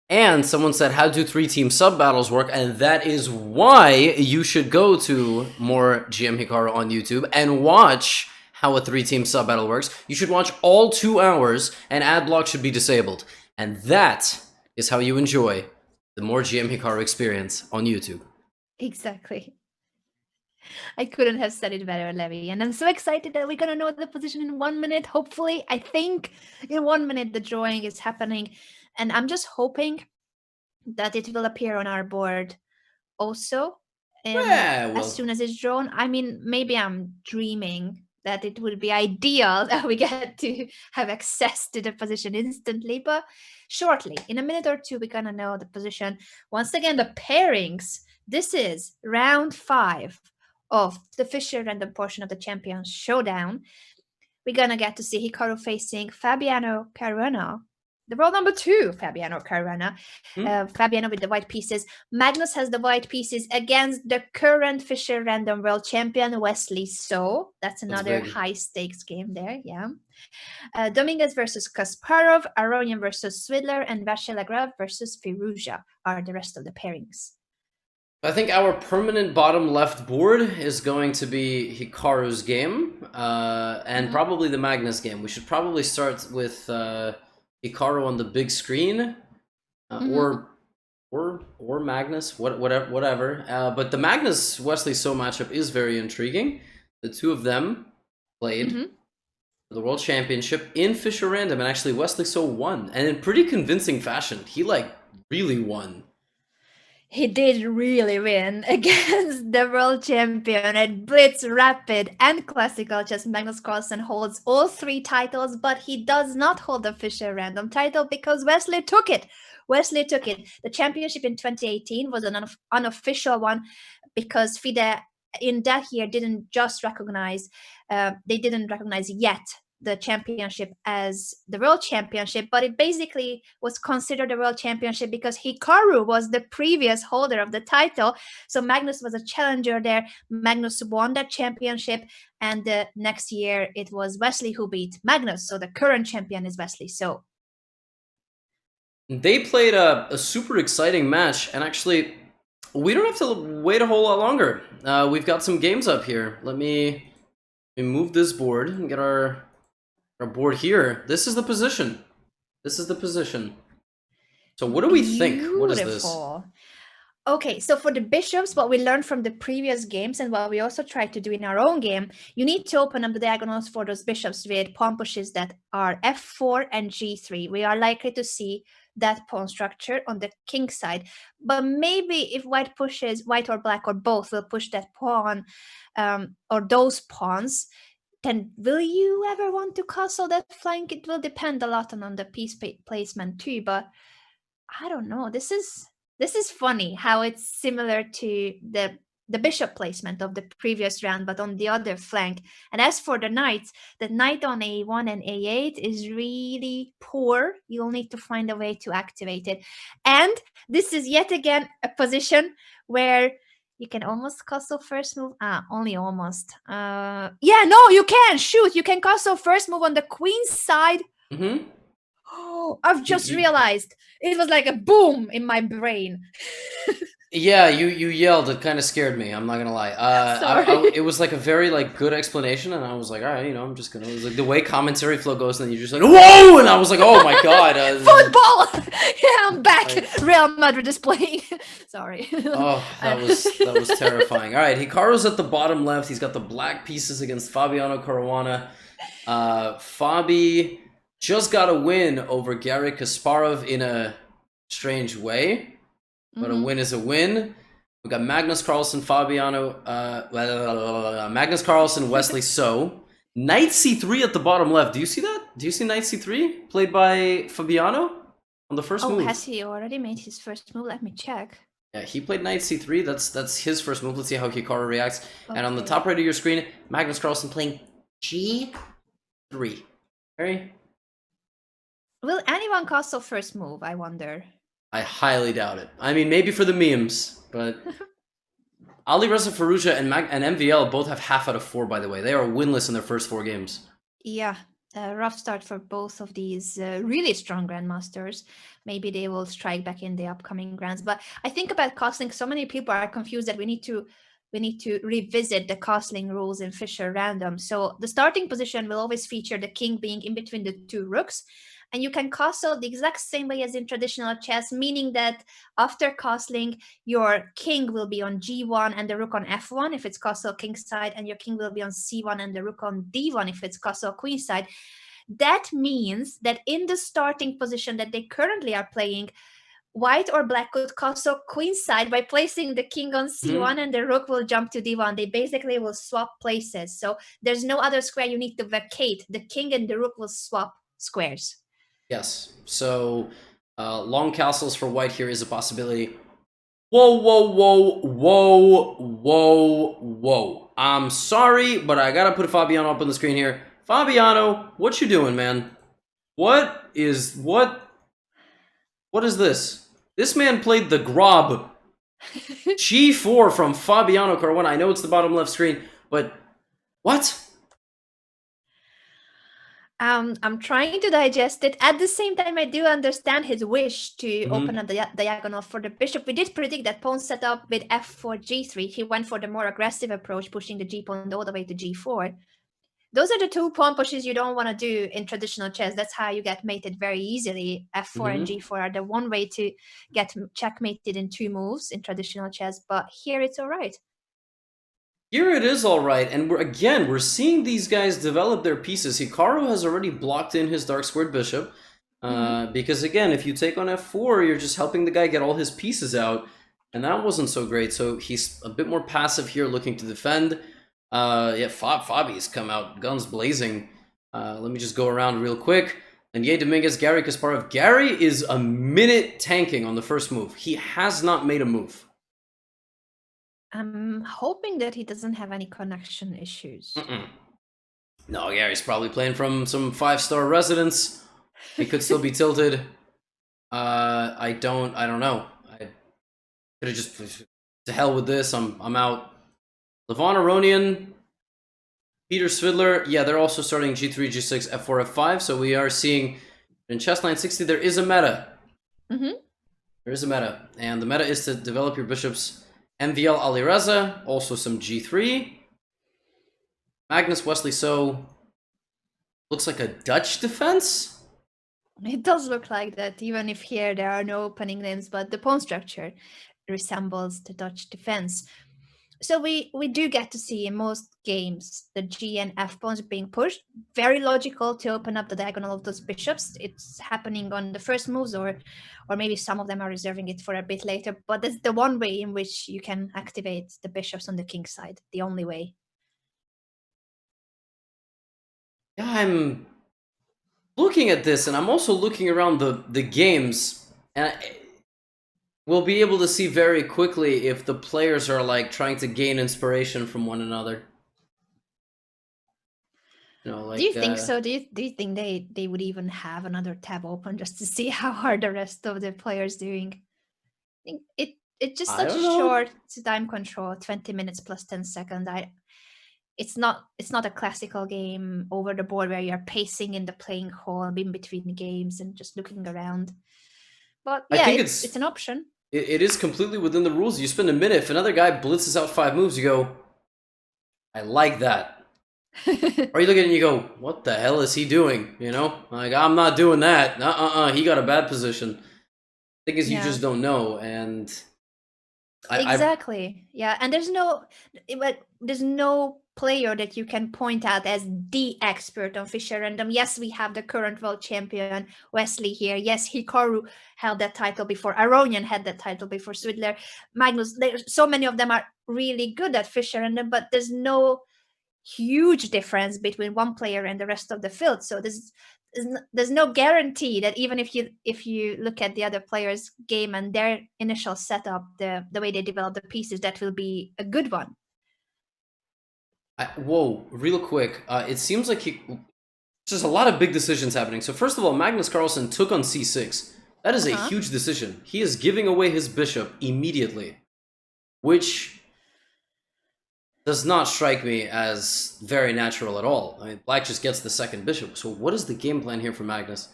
And someone said, how do 3-team sub battles work? And that is why you should go to more GM Hikaru on YouTube and watch how a 3-team sub battle works. You should watch all 2 hours, and ad block should be disabled. And that is how you enjoy the more GM Hikaru experience on YouTube. Exactly. I couldn't have said it better, Levy. And I'm so excited that we're going to know the position in 1 minute. Hopefully, I think in 1 minute the drawing is happening. And I'm just hoping that it will appear on our board also Yeah, as soon as it's drawn. I mean, maybe I'm dreaming that it would be ideal that we get to have access to the position instantly, but shortly, in a minute or two, we're going to know the position. Once again, the pairings. This is round 5 of the Fischer random portion of the Champions Showdown. We're going to get to see Hikaru facing Fabiano Caruana, the world number 2, Fabiano Caruana. Fabiano with the white pieces. Magnus has the white pieces against the current Fischer random world champion, Wesley So. That's another high-stakes game there, yeah. Dominguez versus Kasparov, Aronian versus Swidler, and Vachilagrov versus Firouzja are the rest of the pairings. I think our permanent bottom left board is going to be Hikaru's game, and probably the Magnus game. We should probably start with Hikaru on the big screen, or Magnus, whatever. But the Magnus Wesley So matchup is very intriguing. The two of them played for the World Championship in Fischer Random, and actually Wesley So won, and in pretty convincing fashion. He really won. He did really win against the world champion at Blitz, Rapid, and Classical Chess. Magnus Carlsen holds all 3 titles, but he does not hold the Fischer Random title because Wesley took it. The championship in 2018 was an unofficial one because FIDE in that year didn't recognize yet the championship as the world championship, but it basically was considered a world championship because Hikaru was the previous holder of the title. So Magnus was a challenger there. Magnus won that championship, and the next year it was Wesley who beat Magnus. So the current champion is Wesley So. They played a super exciting match, and actually, we don't have to wait a whole lot longer. We've got some games up here. Let me move this board and get our board here. This is the position. So what do we think? What is this? Okay, so for the bishops, what we learned from the previous games and what we also tried to do in our own game, you need to open up the diagonals for those bishops with pawn pushes that are f4 and g3. We are likely to see that pawn structure on the king side. But maybe if white pushes, white or black or both will push that pawn or those pawns, then will you ever want to castle that flank? It will depend a lot on the piece placement too, but I don't know. This is funny how it's similar to the bishop placement of the previous round, but on the other flank. And as for the knights, the knight on a1 and a8 is really poor. You'll need to find a way to activate it. And this is yet again a position where you can almost castle first move. Only almost. Yeah, no, you can. Shoot, you can castle first move on the queen's side. Oh, I've just realized. It was like a boom in my brain. Yeah, you yelled. It kind of scared me. I'm not gonna lie. Sorry. It was like a very good explanation, and I was like, all right, I'm just gonna. It was like the way commentary flow goes, and then you're just like, whoa, and I was like, oh my god, football. Yeah, I'm back. Real Madrid is playing. Sorry. Oh, that was terrifying. All right, Hikaru's at the bottom left. He's got the black pieces against Fabiano Caruana. Fabi just got a win over Garry Kasparov in a strange way. But a win is a win. We got Magnus Carlsen, Magnus Carlsen, Wesley So. Knight c3 at the bottom left. Do you see that? Do you see Knight c3 played by Fabiano on the first move? Oh, has he already made his first move? Let me check. Yeah, he played Knight c3. That's his first move. Let's see how Hikaru reacts. Okay. And on the top right of your screen, Magnus Carlsen playing g3. Harry? Will anyone castle first move, I wonder? I highly doubt it. I mean, maybe for the memes, but Alireza Firouzja and MVL both have half out of 4, by the way. They are winless in their first 4 games. Yeah, rough start for both of these really strong grandmasters. Maybe they will strike back in the upcoming grands. But I think about castling, so many people are confused that we need to we need to revisit the castling rules in Fischer Random. So the starting position will always feature the king being in between the two rooks. And you can castle the exact same way as in traditional chess, meaning that after castling, your king will be on g1 and the rook on f1 if it's castle kingside, and your king will be on c1 and the rook on d1 if it's castle queenside. That means that in the starting position that they currently are playing, white or black could castle queenside by placing the king on c1 and the rook will jump to d1. They basically will swap places. So there's no other square you need to vacate. The king and the rook will swap squares. Yes. So long castles for white here is a possibility. Whoa, whoa, whoa, whoa, whoa, whoa. I'm sorry, but I gotta put Fabiano up on the screen here. Fabiano, what you doing, man? What is this? This man played the Grob G4 from Fabiano Caruana. I know it's the bottom left screen, but what? I'm trying to digest it. At the same time, I do understand his wish to open up the diagonal for the bishop. We did predict that pawn setup with f4, g3. He went for the more aggressive approach, pushing the g pawn all the way to g4. Those are the two pawn pushes you don't want to do in traditional chess. That's how you get mated very easily. F4 and g4 are the one way to get checkmated in 2 moves in traditional chess, but here it's all right. Here it is all right, and we're seeing these guys develop their pieces. Hikaru has already blocked in his dark squared bishop, because again, if you take on f4, you're just helping the guy get all his pieces out, and that wasn't so great. So he's a bit more passive here, looking to defend. Yeah, Fabi's come out guns blazing. Let me just go around real quick. Leinier Dominguez, Garry Kasparov. Garry is a minute tanking on the first move. He has not made a move. I'm hoping that he doesn't have any connection issues. No, Gary's probably playing from some 5-star residence. He could still be tilted. I don't know. I could have just to hell with this. I'm out. Levon Aronian, Peter Svidler. Yeah, they're also starting G3, G6, F4, F5. So we are seeing in chess 960 there is a meta. There is a meta, and the meta is to develop your bishops. MVL Alireza, also some G3. Magnus Wesley, so looks like a Dutch defense? It does look like that, even if here there are no opening names, but the pawn structure resembles the Dutch defense. So we do get to see in most games the G and F pawns being pushed. Very logical to open up the diagonal of those bishops. It's happening on the first moves, or maybe some of them are reserving it for a bit later. But that's the one way in which you can activate the bishops on the king side. The only way. Yeah, I'm looking at this, and I'm also looking around the games, and we'll be able to see very quickly if the players are like trying to gain inspiration from one another. You know, like, do you think so? Do you think they would even have another tab open just to see how hard the rest of the players doing? I think it's just such a short time control, 20 minutes plus 10 seconds. It's not a classical game over the board where you're pacing in the playing hall in between games and just looking around. But yeah, I think it's an option. It is completely within the rules. You spend a minute. If another guy blitzes out 5 moves, you go, I like that. Or you look at it and you go, what the hell is he doing? You know, like, I'm not doing that. He got a bad position. The thing is, you just don't know, and exactly. Yeah, and there's no player that you can point out as the expert on Fischer Random. Yes, we have the current world champion Wesley here. Yes, Hikaru held that title before. Aronian had that title before. Svidler, Magnus. So many of them are really good at Fischer Random, but there's no huge difference between one player and the rest of the field. So there's no guarantee that even if you look at the other players' game and their initial setup, the way they develop the pieces, that will be a good one. Whoa, real quick. It seems like just a lot of big decisions happening. So first of all, Magnus Carlsen took on c6. That is a huge decision. He is giving away his bishop immediately, which does not strike me as very natural at all. I mean, black just gets the second bishop. So what is the game plan here for Magnus?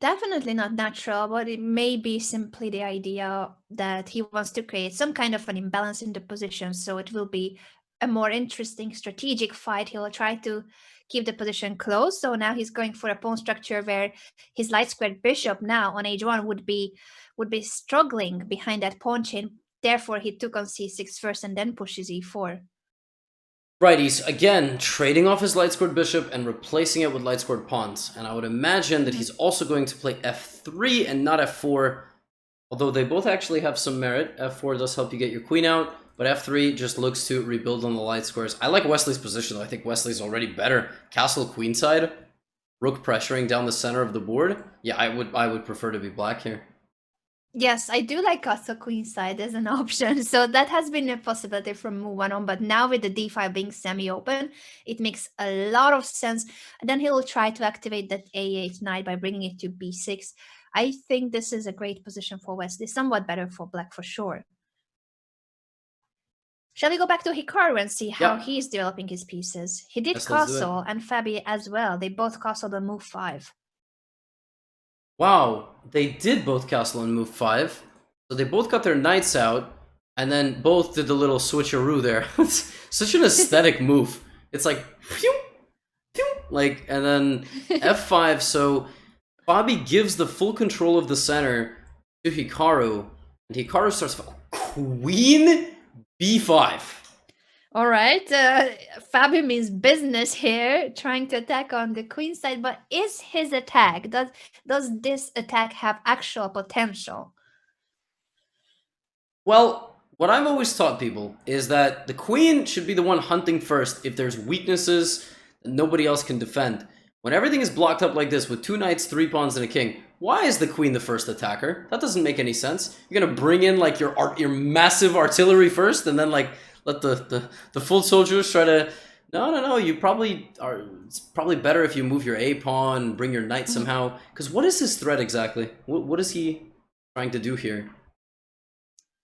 Definitely not natural, but it may be simply the idea that he wants to create some kind of an imbalance in the position, so it will be a more interesting strategic fight. He will try to keep the position close. So now he's going for a pawn structure where his light squared bishop now on h1 would be struggling behind that pawn chain. Therefore, he took on c6 first and then pushes e4. Right, he's again trading off his light squared bishop and replacing it with light squared pawns. And I would imagine that he's also going to play f3 and not f4, although they both actually have some merit. F4 does help you get your queen out, but f3 just looks to rebuild on the light squares. I like Wesley's position, though. I think Wesley's already better. Castle queenside, rook pressuring down the center of the board. Yeah, I would prefer to be black here. Yes, I do like castle queenside as an option. So that has been a possibility from move one on, but now with the d5 being semi-open, it makes a lot of sense. And then he'll try to activate that a8 knight by bringing it to b6. I think this is a great position for Wesley, somewhat better for black for sure. Shall we go back to Hikaru and see how he's developing his pieces? He did castle, and Fabi as well. They both castled on move 5. Wow, they did both castle on move 5. So they both got their knights out, and then both did the little switcheroo there. It's such an aesthetic move. It's like, phew, phew, like, and then f5. So Fabi gives the full control of the center to Hikaru, and Hikaru starts queen b5. All right, Fabi means business here, trying to attack on the queen side, but is his attack, does this attack have actual potential? Well, what I've always taught people is that the queen should be the one hunting first if there's weaknesses that nobody else can defend. When everything is blocked up like this with 2 knights, 3 pawns, and a king, why is the queen the first attacker? That doesn't make any sense. You're gonna bring in like your massive artillery first, and then like let the full soldiers try to... No, you probably are... It's probably better if you move your a-pawn, bring your knight somehow. Because what is his threat exactly? What is he trying to do here?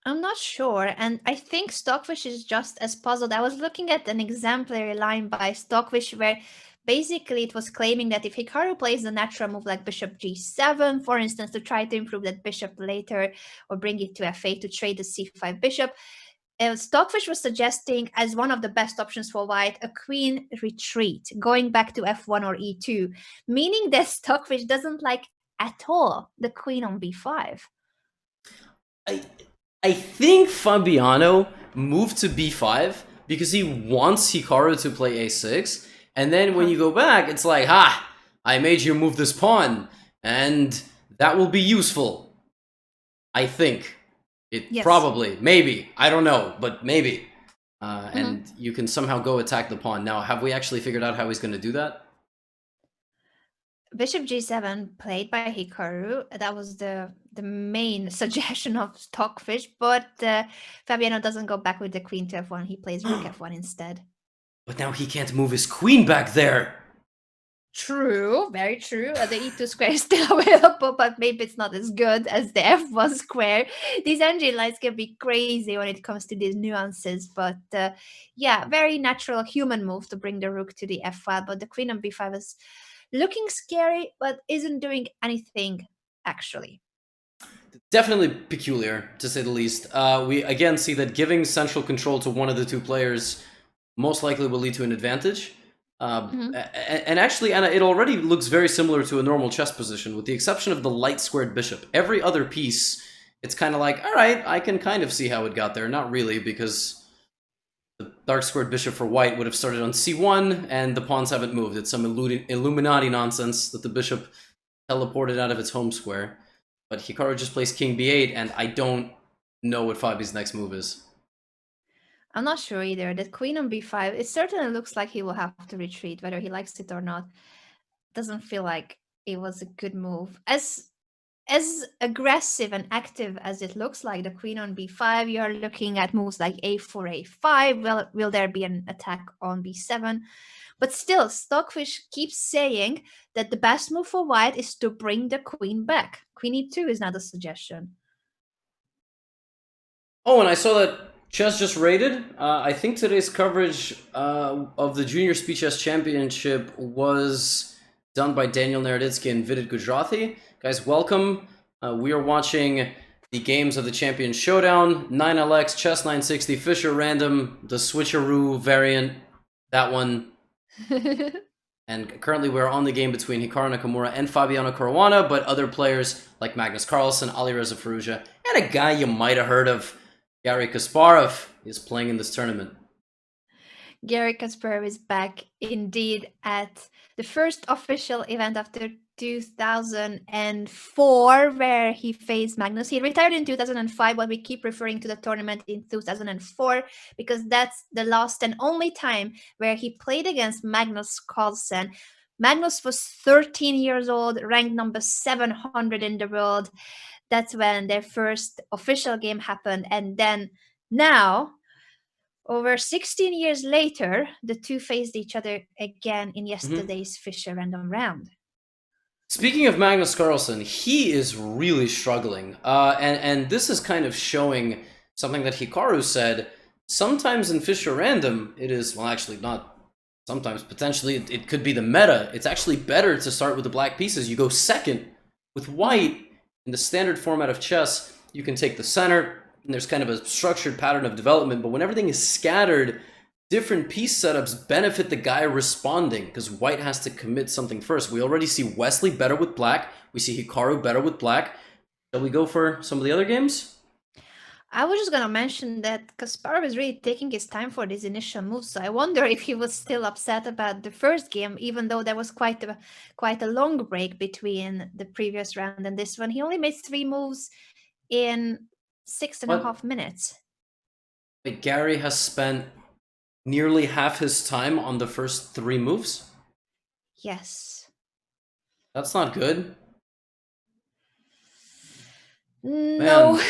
I'm not sure, and I think Stockfish is just as puzzled. I was looking at an exemplary line by Stockfish where basically it was claiming that if Hikaru plays the natural move like bishop g7, for instance, to try to improve that bishop later or bring it to f8 to trade the c5 bishop, Stockfish was suggesting as one of the best options for white a queen retreat, going back to f1 or e2, meaning that Stockfish doesn't like at all the queen on b5. I think Fabiano moved to b5 because he wants Hikaru to play a6, and then when you go back, it's like, ha! I made you move this pawn, and that will be useful. I think. Probably. Maybe. I don't know, but maybe. And you can somehow go attack the pawn. Now, have we actually figured out how he's going to do that? Bishop g7 played by Hikaru. That was the main suggestion of Stockfish, but Fabiano doesn't go back with the queen to f1. He plays rook f1 instead. But now he can't move his queen back there. True, very true. The e2 square is still available, but maybe it's not as good as the f1 square. These engine lines can be crazy when it comes to these nuances, but yeah, very natural human move to bring the rook to the f file. But the queen on b5 is looking scary, but isn't doing anything actually. Definitely peculiar, to say the least. We again see that giving central control to one of the two players most likely will lead to an advantage. And actually, Anna, it already looks very similar to a normal chess position, with the exception of the light squared bishop. Every other piece, it's kind of like, all right, I can kind of see how it got there. Not really, because the dark squared bishop for white would have started on c1, and the pawns haven't moved. It's some Illuminati nonsense that the bishop teleported out of its home square. But Hikaru just plays king b8, and I don't know what Fabi's next move is. I'm not sure either. The queen on b5, it certainly looks like he will have to retreat, whether he likes it or not. Doesn't feel like it was a good move. As aggressive and active as it looks like, the queen on b5, you're looking at moves like a4, a5. Will there be an attack on b7? But still, Stockfish keeps saying that the best move for white is to bring the queen back. Queen e2 is not a suggestion. Oh, and I saw that Chess just rated. I think today's coverage of the Junior Speed Chess Championship was done by Daniel Naroditsky and Vidit Gujarati. Guys, welcome. We are watching the games of the Champions Showdown, 9LX, Chess 960, Fischer Random, the Switcheroo variant, that one. And currently we're on the game between Hikaru Nakamura and Fabiano Caruana, but other players like Magnus Carlsen, Alireza Firouzja, and a guy you might have heard of, Garry Kasparov, is playing in this tournament. Garry Kasparov is back indeed at the first official event after 2004, where he faced Magnus. He retired in 2005, but we keep referring to the tournament in 2004 because that's the last and only time where he played against Magnus Carlsen. Magnus was 13 years old, ranked number 700 in the world. That's when their first official game happened. And then now, over 16 years later, the two faced each other again in yesterday's Fischer Random round. Speaking of Magnus Carlsen, he is really struggling. And this is kind of showing something that Hikaru said. Sometimes in Fischer Random, it is, well, actually not sometimes, potentially, it could be the meta. It's actually better to start with the black pieces. You go second. With white, in the standard format of chess, you can take the center, and there's kind of a structured pattern of development, but when everything is scattered, different piece setups benefit the guy responding, because white has to commit something first. We already see Wesley better with black. We see Hikaru better with black. Shall we go for some of the other games? I was just going to mention that Kasparov is really taking his time for these initial moves, so I wonder if he was still upset about the first game, even though there was quite a long break between the previous round and this one. He only made 3 moves in 6.5 minutes. Wait, Garry has spent nearly half his time on the first 3 moves? Yes. That's not good. No.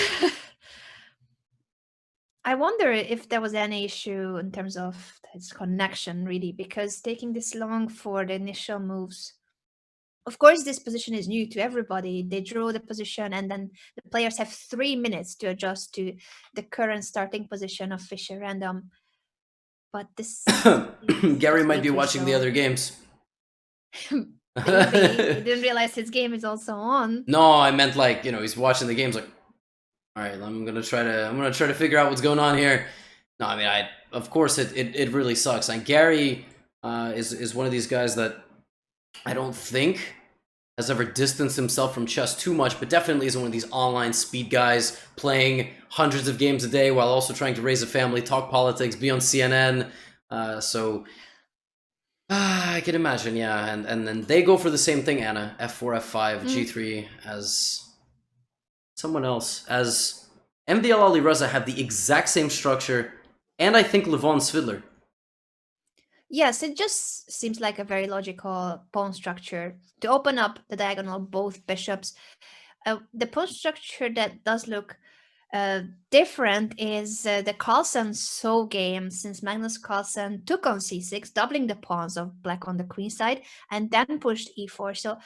I wonder if there was any issue in terms of his connection, really, because taking this long for the initial moves. Of course, this position is new to everybody. They draw the position, and then the players have 3 minutes to adjust to the current starting position of Fischer Random. But this Garry might be watching the other games. Maybe. He didn't realize his game is also on. No, I meant like, he's watching the games like, all right, I'm gonna try to figure out what's going on here. No, I mean, of course it really sucks. And Garry is one of these guys that I don't think has ever distanced himself from chess too much, but definitely is one of these online speed guys playing hundreds of games a day while also trying to raise a family, talk politics, be on CNN. So I can imagine, yeah. And then they go for the same thing, Anna. F4, F5, G3 as someone else. As MDL Alireza have the exact same structure, and I think Levon Svidler. Yes, it just seems like a very logical pawn structure to open up the diagonal both bishops. The pawn structure that does look different is the Carlsen So game, since Magnus Carlsen took on c6, doubling the pawns of black on the queen side, and then pushed e4. So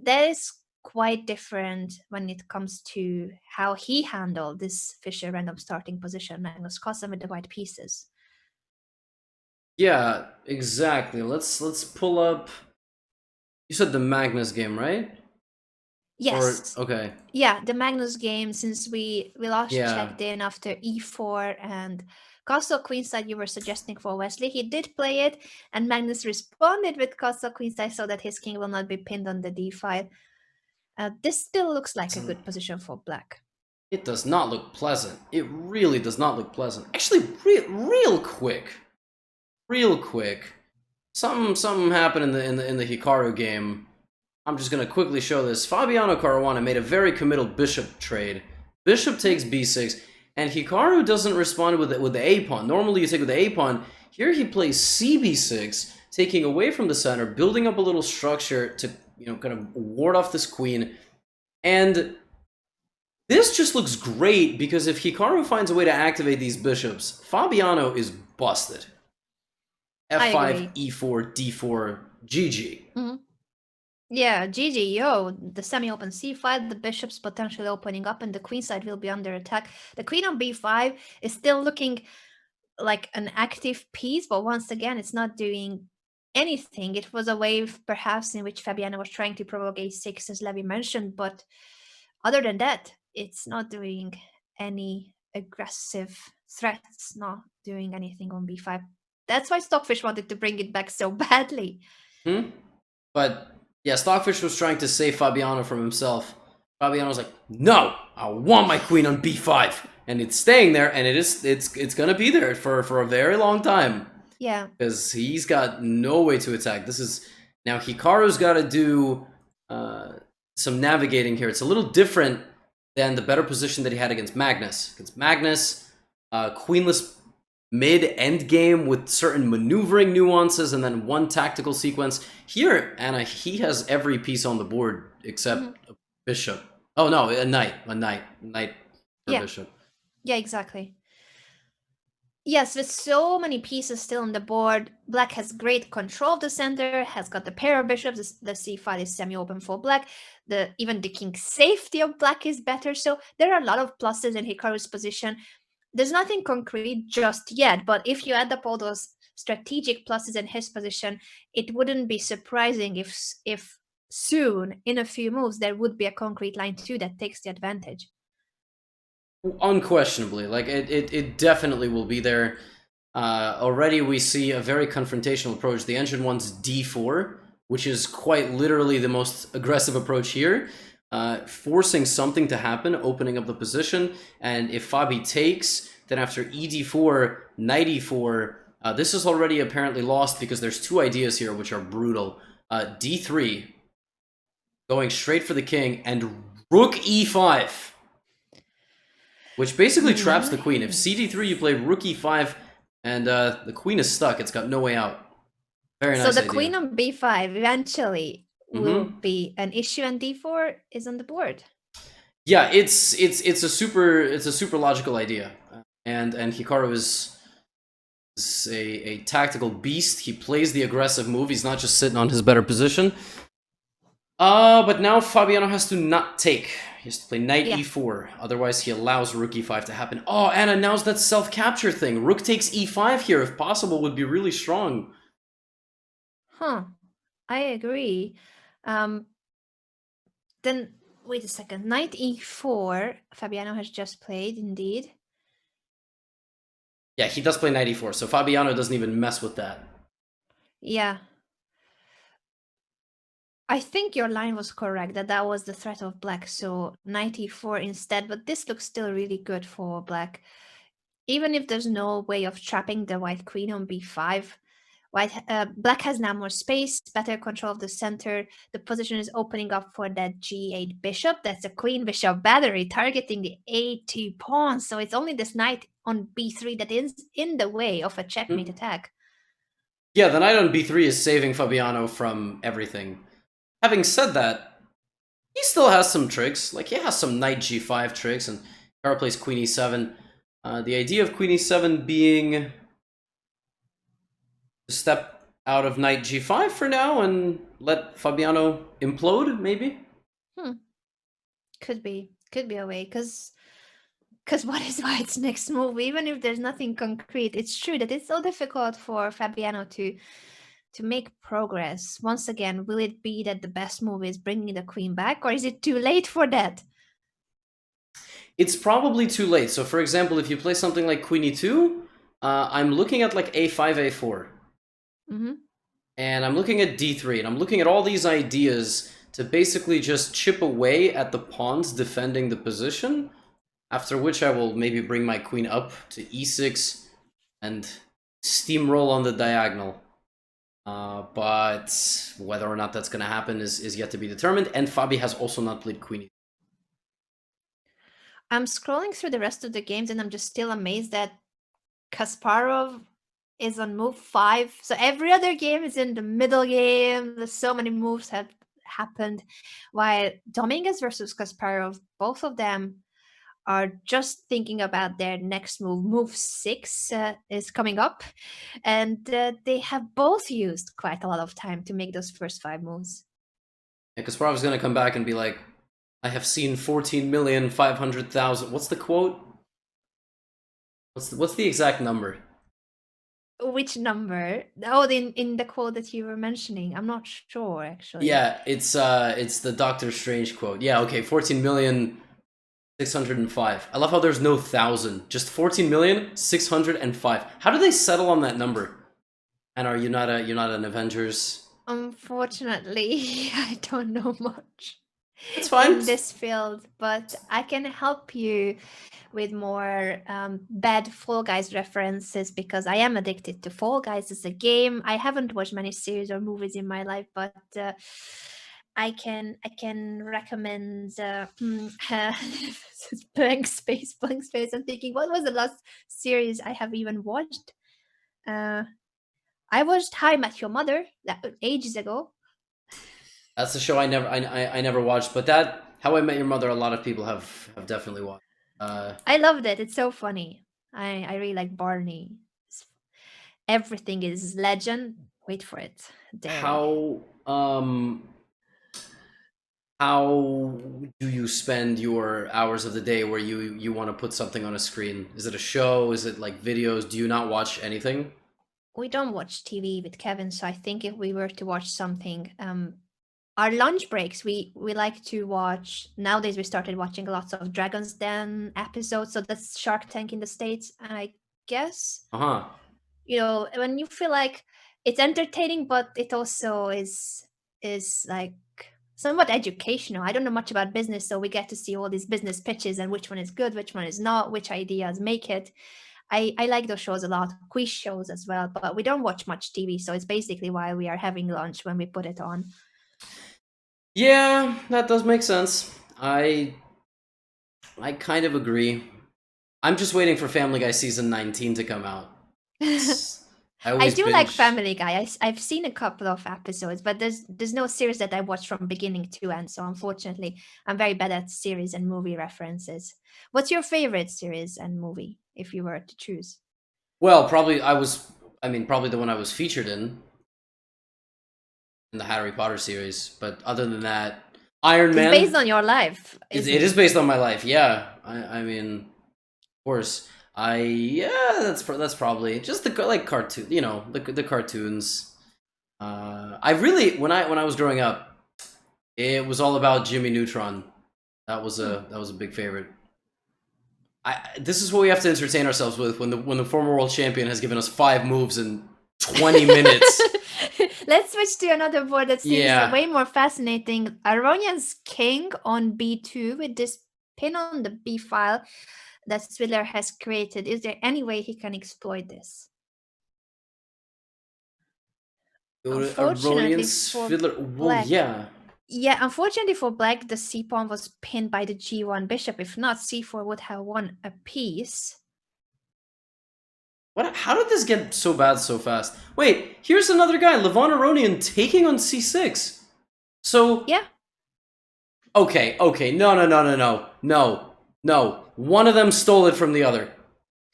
that is quite different when it comes to how he handled this Fischer Random starting position, Magnus Carlsen with the white pieces. Yeah, exactly. Let's pull up. You said the Magnus game, right? Yes. Or, okay. Yeah, the Magnus game, since we last checked in after e4 and castle queenside you were suggesting for Wesley. He did play it, and Magnus responded with castle queenside so that his king will not be pinned on the d file. This still looks like a good position for black. It does not look pleasant. It really does not look pleasant. Actually, real quick. Something happened in the Hikaru game. I'm just gonna quickly show this. Fabiano Caruana made a very committal bishop trade. Bishop takes b6, and Hikaru doesn't respond with the a pawn. Normally you take with the a pawn. Here he plays cb6, taking away from the center, building up a little structure to kind of ward off this queen. And this just looks great because if Hikaru finds a way to activate these bishops, Fabiano is busted. F5, E4, D4, GG. Mm-hmm. Yeah, GG, yo, the semi-open c5, the bishop's potentially opening up, and the queen side will be under attack. The queen on b5 is still looking like an active piece, but once again, it's not doing anything. It was a wave perhaps in which Fabiano was trying to provoke a6, as Levi mentioned, but other than that, it's not doing any aggressive threats, not doing anything on b5. That's why Stockfish wanted to bring it back so badly. But yeah, Stockfish was trying to save Fabiano from himself. Fabiano was like, "No, I want my queen on b5," and it's staying there, and it's gonna be there for a very long time. Yeah. Because he's got no way to attack. This is now Hikaru's got to do some navigating here. It's a little different than the better position that he had against Magnus. Against Magnus, queenless mid-end game with certain maneuvering nuances and then one tactical sequence. Here, Anna, he has every piece on the board except a bishop. Oh no, a knight for bishop. Yeah, exactly. Yes, with so many pieces still on the board, Black has great control of the center, has got the pair of bishops, the c5 is semi-open for Black, even the king safety of Black is better, so there are a lot of pluses in Hikaru's position. There's nothing concrete just yet, but if you add up all those strategic pluses in his position, it wouldn't be surprising if soon, in a few moves, there would be a concrete line 2 that takes the advantage. Unquestionably, like it definitely will be there. Already we see a very confrontational approach. The engine wants d4, which is quite literally the most aggressive approach here, forcing something to happen, opening up the position. And if Fabi takes, then after ed4, knight e4, this is already apparently lost because there's two ideas here which are brutal. d3, going straight for the king, and rook e5. Which basically traps the queen. If cd3, you play rook e5, and the queen is stuck. It's got no way out. Very nice. So the idea. queen on b5 eventually will be an issue, and d4 is on the board. Yeah, it's a super logical idea, and Hikaru is a tactical beast. He plays the aggressive move. He's not just sitting on his better position. But now Fabiano has to not take. He has to play knight e4. Otherwise, he allows rook e5 to happen. Oh, Anna, now's that self-capture thing. Rook takes e5 here, if possible, would be really strong. Huh. I agree. Then, wait a second. Knight e4, Fabiano has just played, indeed. Yeah, he does play knight e4, so Fabiano doesn't even mess with that. Yeah. I think your line was correct, that was the threat of Black, so knight e4 instead, but this looks still really good for Black. Even if there's no way of trapping the white queen on b5, Black has now more space, better control of the center, the position is opening up for that g8 bishop, that's a queen bishop battery targeting the a2 pawn, so it's only this knight on b3 that is in the way of a checkmate attack. Yeah, the knight on b3 is saving Fabiano from everything. Having said that, he still has some tricks. Like, he has some knight g5 tricks, and Hikaru plays queen e7. The idea of queen e7 being to step out of knight g5 for now and let Fabiano implode, maybe? Could be a way, because what is White's next move? Even if there's nothing concrete, it's true that it's so difficult for Fabiano to make progress. Once again, will it be that the best move is bringing the queen back, or is it too late for that? It's probably too late. So, for example, if you play something like queen e2, I'm looking at like a5, a4. And I'm looking at d3, and I'm looking at all these ideas to basically just chip away at the pawns defending the position, after which I will maybe bring my queen up to e6 and steamroll on the diagonal. But whether or not that's going to happen is yet to be determined, and Fabi has also not played queen. I'm scrolling through the rest of the games, and I'm just still amazed that Kasparov is on move 5. So every other game is in the middle game. There's so many moves have happened, while Dominguez versus Kasparov, both of them are just thinking about their next move. Move 6 is coming up, and they have both used quite a lot of time to make those first 5 moves. And Kasparov is going to come back and be like, I have seen 14,500,000. What's the quote? What's the exact number? Which number? Oh, in the quote that you were mentioning. I'm not sure actually. Yeah, it's the Doctor Strange quote. Yeah, okay, 14,605,000. I love how there's no thousand, just 14,605,000. How do they settle on that number? And are you're not an Avengers? Unfortunately, I don't know much It's fine. in this field, but I can help you with more bad Fall Guys references because I am addicted to Fall Guys as a game. I haven't watched many series or movies in my life, but I can recommend blank space. I'm thinking, what was the last series I have even watched? I watched How I Met Your Mother ages ago. That's the show I never watched, but that How I Met Your Mother, a lot of people have definitely watched. I loved it. It's so funny. I really like Barney. Everything is legend. Wait for it. How do you spend your hours of the day where you want to put something on a screen? Is it a show? Is it like videos? Do you not watch anything? We don't watch TV with Kevin, so I think if we were to watch something, our lunch breaks, we like to watch. Nowadays, we started watching lots of Dragon's Den episodes, so that's Shark Tank in the States, I guess. You know, when you feel like it's entertaining, but it also is like somewhat educational. I don't know much about business, so we get to see all these business pitches and which one is good, which one is not, which ideas make it. I like those shows a lot, quiz shows as well, but we don't watch much TV, so it's basically why we are having lunch when we put it on. Yeah, that does make sense. I kind of agree. I'm just waiting for Family Guy season 19 to come out. I do like Family Guy. I've seen a couple of episodes, but there's no series that I watched from beginning to end. So unfortunately, I'm very bad at series and movie references. What's your favorite series and movie, if you were to choose? Well, probably probably the one I was featured in the Harry Potter series. But other than that, Iron Man. It's based on your life. It is based on my life. Yeah, I mean, of course. That's probably just the like cartoon, you know, the cartoons. I really when I was growing up, it was all about Jimmy Neutron. That was a big favorite. This is what we have to entertain ourselves with when the former world champion has given us 5 moves in 20 minutes. Let's switch to another board that seems way more fascinating. Aronian's king on b2 with this pin on the b file that Swidler has created. Is there any way he can exploit this? Unfortunately for Black, unfortunately for Black, the c-pawn was pinned by the g1 bishop. If not, c4 would have won a piece. What? How did this get so bad so fast? Wait, here's another guy, Levon Aronian, taking on c6. So yeah. Okay, no. One of them stole it from the other.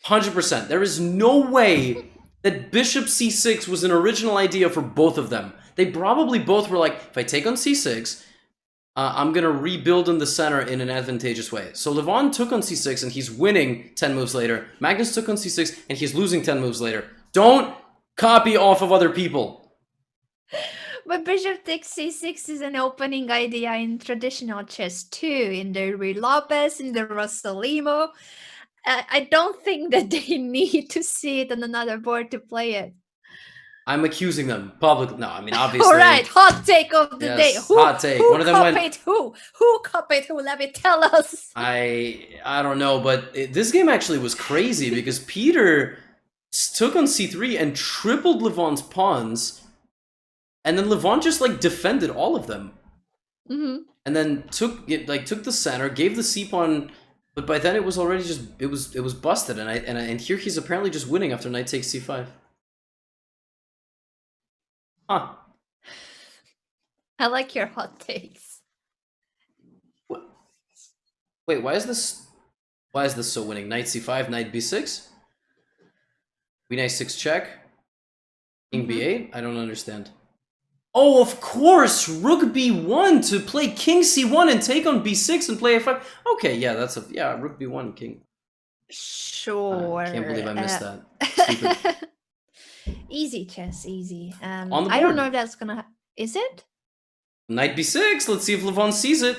100%. There is no way that bishop c6 was an original idea for both of them. They probably both were like, if I take on c6, I'm going to rebuild in the center in an advantageous way. So Levon took on c6 and he's winning 10 moves later. Magnus took on c6 and he's losing 10 moves later. Don't copy off of other people. But bishop takes c6 is an opening idea in traditional chess too, in the Ruy Lopez, in the Rossolimo. I don't think that they need to see it on another board to play it. I'm accusing them publicly. No, I mean, obviously. All right, hot take of the day. Hot take. One of them copied who? Who copied who? Let me tell us. I don't know, but this game actually was crazy because Peter took on c3 and tripled Levon's pawns. And then Levon just like defended all of them, and then took the center, gave the c-pawn, but by then it was already just it was busted, and here he's apparently just winning after knight takes c5. Huh? I like your hot takes. Wait, why is this so winning? Knight c5, knight b6, knight 6 check, king b8. I don't understand. Oh, of course, rook b1 to play king c1 and take on b6 and play a5. Okay, yeah, rook b1, king. Sure. I can't believe I missed that. Stupid. Easy chess, easy. On the I don't board. know if that's gonna. Is it? Knight b6. Let's see if Levon sees it.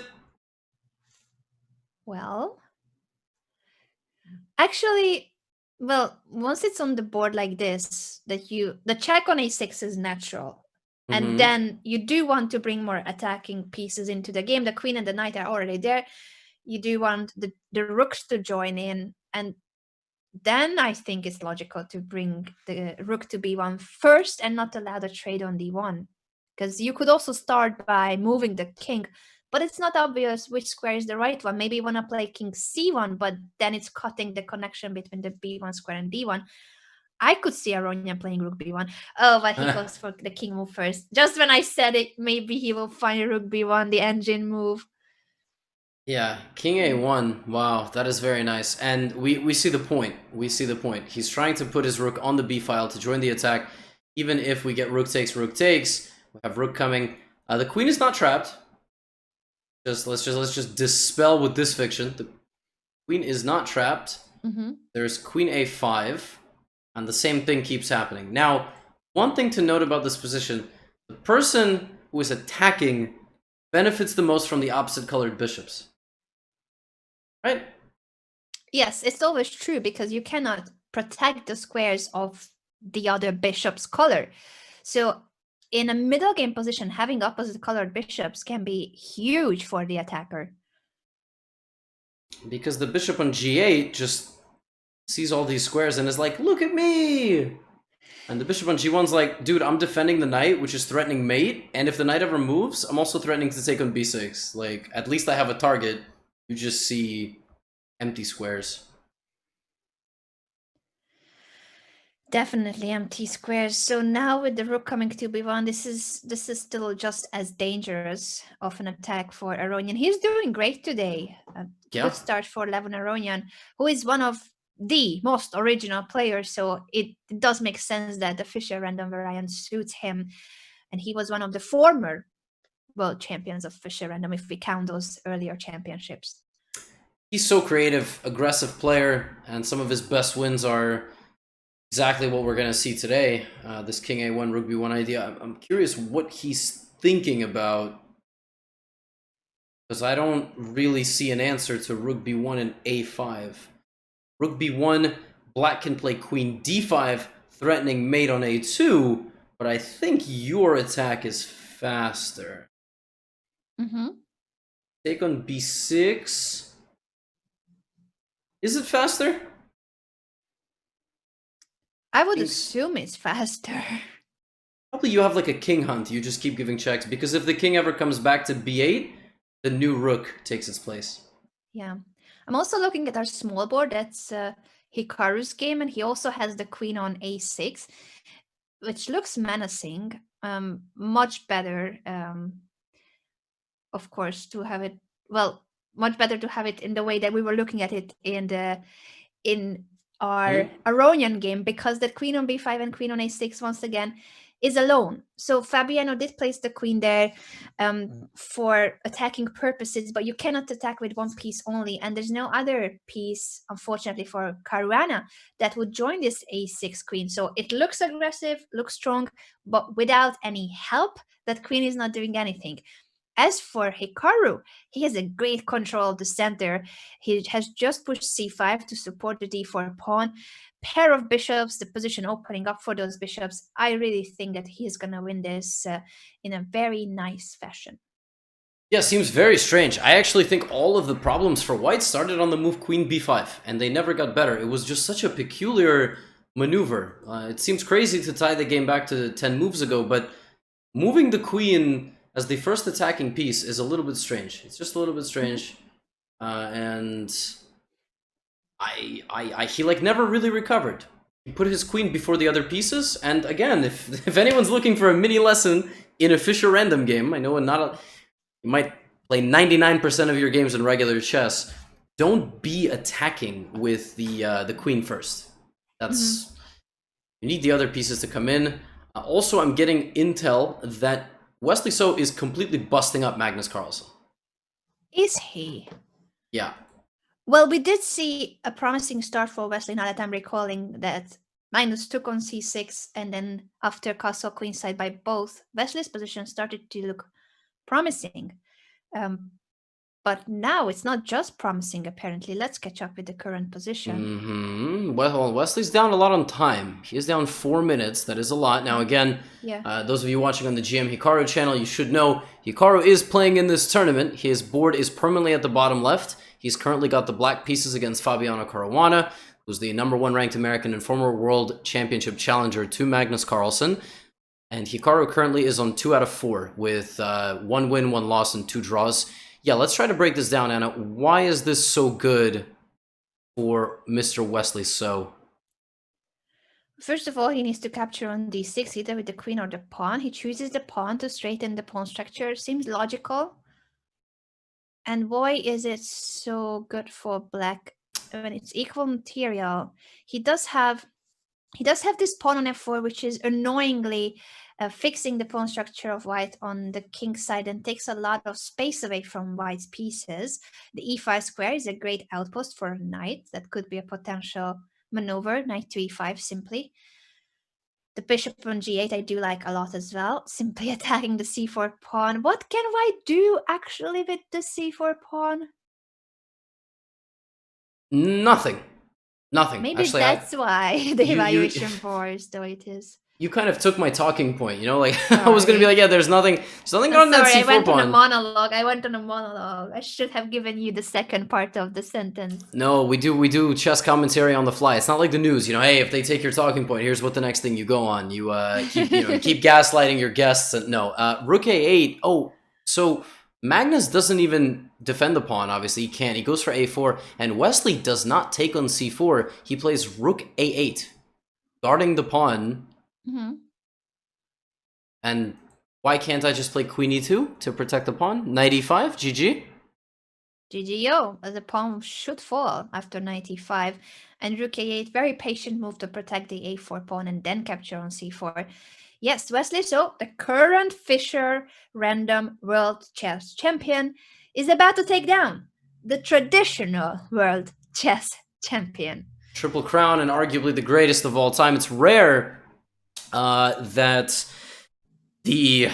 Well, actually, well, once it's on the board like this, the check on a6 is natural. And then you do want to bring more attacking pieces into the game. The queen and the knight are already there. You do want the rooks to join in. And then I think it's logical to bring the rook to b1 first and not allow the trade on d1. Because you could also start by moving the king, but it's not obvious which square is the right one. Maybe you want to play king c1, but then it's cutting the connection between the b1 square and d1. I could see Aronian playing rook b1. Oh, but he goes for the king move first. Just when I said it, maybe he will find rook b1, the engine move. Yeah, king a1. Wow, that is very nice. And we see the point. We see the point. He's trying to put his rook on the b file to join the attack. Even if we get rook takes, we have rook coming. The queen is not trapped. Let's just dispel with this fiction. The queen is not trapped. There's queen a5. And the same thing keeps happening. Now, one thing to note about this position, the person who is attacking benefits the most from the opposite colored bishops. Right? Yes, it's always true because you cannot protect the squares of the other bishop's color. So in a middle game position, having opposite colored bishops can be huge for the attacker. Because the bishop on g8 just sees all these squares and is like, look at me! And the bishop on g1's like, dude, I'm defending the knight, which is threatening mate, and if the knight ever moves, I'm also threatening to take on b6. Like, at least I have a target. You just see empty squares. Definitely empty squares. So now with the rook coming to b1, this is still just as dangerous of an attack for Aronian. He's doing great today. Good start for Levon Aronian, who is one of the most original players. So it does make sense that the Fischer random variant suits him. And he was one of the former world champions of Fischer random, if we count those earlier championships. He's so creative, aggressive player, and some of his best wins are exactly what we're going to see today. This king a1, rook b1 idea. I'm curious what he's thinking about, because I don't really see an answer to rook b1 and a5. Rook b1, black can play queen d5, threatening mate on a2, but I think your attack is faster. Take on b6. Is it faster? I would assume it's faster. Probably you have like a king hunt. You just keep giving checks, because if the king ever comes back to b8, the new rook takes its place. Yeah. I'm also looking at our small board. That's Hikaru's game, and he also has the queen on a6, which looks menacing. Much better, of course, to have it. Well, much better to have it in the way that we were looking at it in our Aronian game, because the queen on b5 and queen on a6 once again is alone. So Fabiano did place the queen there for attacking purposes, but you cannot attack with one piece only, and there's no other piece, unfortunately, for Caruana that would join this a6 queen. So it looks aggressive, looks strong, but without any help, that queen is not doing anything. As for Hikaru, he has a great control of the center. He has just pushed c5 to support the d4 pawn. Pair of bishops, the position opening up for those bishops. I really think that he is going to win this in a very nice fashion. Yeah, seems very strange. I actually think all of the problems for white started on the move queen b5, and they never got better. It was just such a peculiar maneuver. It seems crazy to tie the game back to 10 moves ago, but moving the queen as the first attacking piece is a little bit strange. It's just a little bit strange. And he like never really recovered. He put his queen before the other pieces, and again, if anyone's looking for a mini lesson in a Fischer random game, I know you might play 99% of your games in regular chess. Don't be attacking with the queen first. That's you need the other pieces to come in. Also, I'm getting intel that Wesley So is completely busting up Magnus Carlsen. Is he? Yeah. Well, we did see a promising start for Wesley, now that I'm recalling that Magnus took on c6, and then after castle queenside by both, Wesley's position started to look promising. But now it's not just promising, apparently. Let's catch up with the current position. Well, Wesley's down a lot on time. He is down 4 minutes. That is a lot. Now, again, those of you watching on the GM Hikaru channel, you should know Hikaru is playing in this tournament. His board is permanently at the bottom left. He's currently got the black pieces against Fabiano Caruana, who's the #1 ranked American and former World Championship challenger to Magnus Carlsen. And Hikaru currently is on 2 out of 4 with 1 win, 1 loss, and 2 draws. Yeah, let's try to break this down, Anna. Why is this so good for Mr. Wesley So? First of all, he needs to capture on d6, either with the queen or the pawn. He chooses the pawn to straighten the pawn structure. Seems logical. And why is it so good for black when it's equal material? He does have this pawn on f4, which is annoyingly fixing the pawn structure of white on the king side and takes a lot of space away from white's pieces. The e5 square is a great outpost for a knight. That could be a potential maneuver, knight to e5 simply. The bishop on g8 I do like a lot as well, simply attacking the c4 pawn. What can white do actually with the c4 pawn? Nothing. Maybe actually, that's why the evaluation board is the way it is. You kind of took my talking point, you know, like I was gonna be like, yeah, there's nothing going on that c4 I went pawn. on a monologue. I should have given you the second part of the sentence. No, we do chess commentary on the fly. It's not like the news, you know. Hey, if they take your talking point, here's what the next thing you go on. You keep gaslighting your guests. And no, rook a8. Oh, so Magnus doesn't even defend the pawn. Obviously, he can't. He goes for a4, and Wesley does not take on c4. He plays rook a8, guarding the pawn. And why can't I just play queen e2 to protect the pawn? Knight e5, GG. GGO, as the pawn should fall after knight e5. And rook a8, very patient move to protect the a4 pawn and then capture on c4. Yes, Wesley So, the current Fischer Random World Chess Champion, is about to take down the traditional World Chess Champion. Triple crown and arguably the greatest of all time. It's rare that the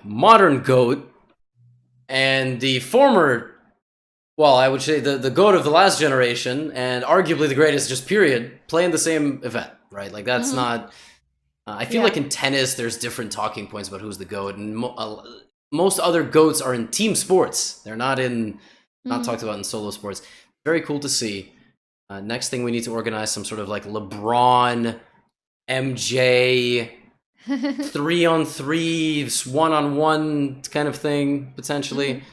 modern GOAT and the former, well, I would say the GOAT of the last generation and arguably the greatest, just period, play in the same event, right? Like that's not... I feel like in tennis, there's different talking points about who's the GOAT, and most other GOATs are in team sports. They're not talked about in solo sports. Very cool to see. Next thing, we need to organize some sort of like LeBron, MJ, 3-on-3, 1-on-1 kind of thing, potentially.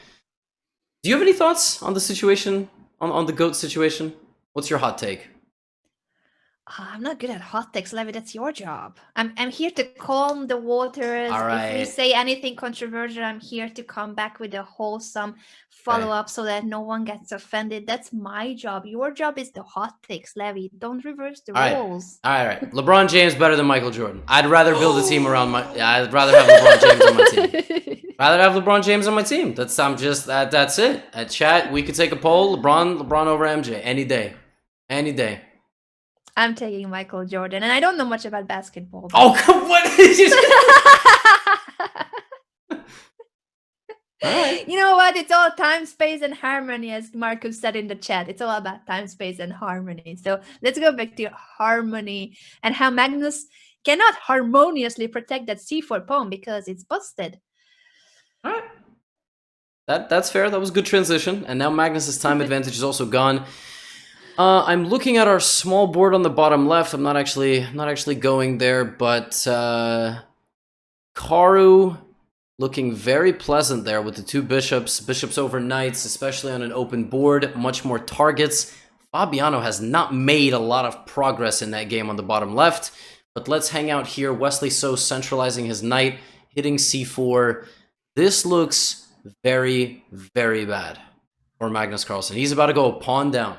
Do you have any thoughts on the situation, on the GOAT situation? What's your hot take? I'm not good at hot takes, Levi. That's your job. I'm here to calm the waters. All right. If we say anything controversial, I'm here to come back with a wholesome follow-up so that no one gets offended. That's my job. Your job is the hot takes, Levi. Don't reverse the roles. All right. LeBron James better than Michael Jordan. I'd rather build a team around I'd rather have LeBron James on my team. Rather have LeBron James on my team. That's it. At chat, we could take a poll. LeBron over MJ any day. Any day. I'm taking Michael Jordan, and I don't know much about basketball. Oh, what? Right. You know what? It's all time, space, and harmony, as Marcus said in the chat. It's all about time, space, and harmony. So let's go back to harmony and how Magnus cannot harmoniously protect that c4 pawn because it's busted. All right. That's fair. That was a good transition. And now Magnus's time advantage is also gone. I'm looking at our small board on the bottom left. I'm not actually going there, but Karu looking very pleasant there with the 2 bishops over knights, especially on an open board, much more targets. Fabiano has not made a lot of progress in that game on the bottom left, but let's hang out here. Wesley So centralizing his knight, hitting c4. This looks very, very bad for Magnus Carlsen. He's about to go pawn down.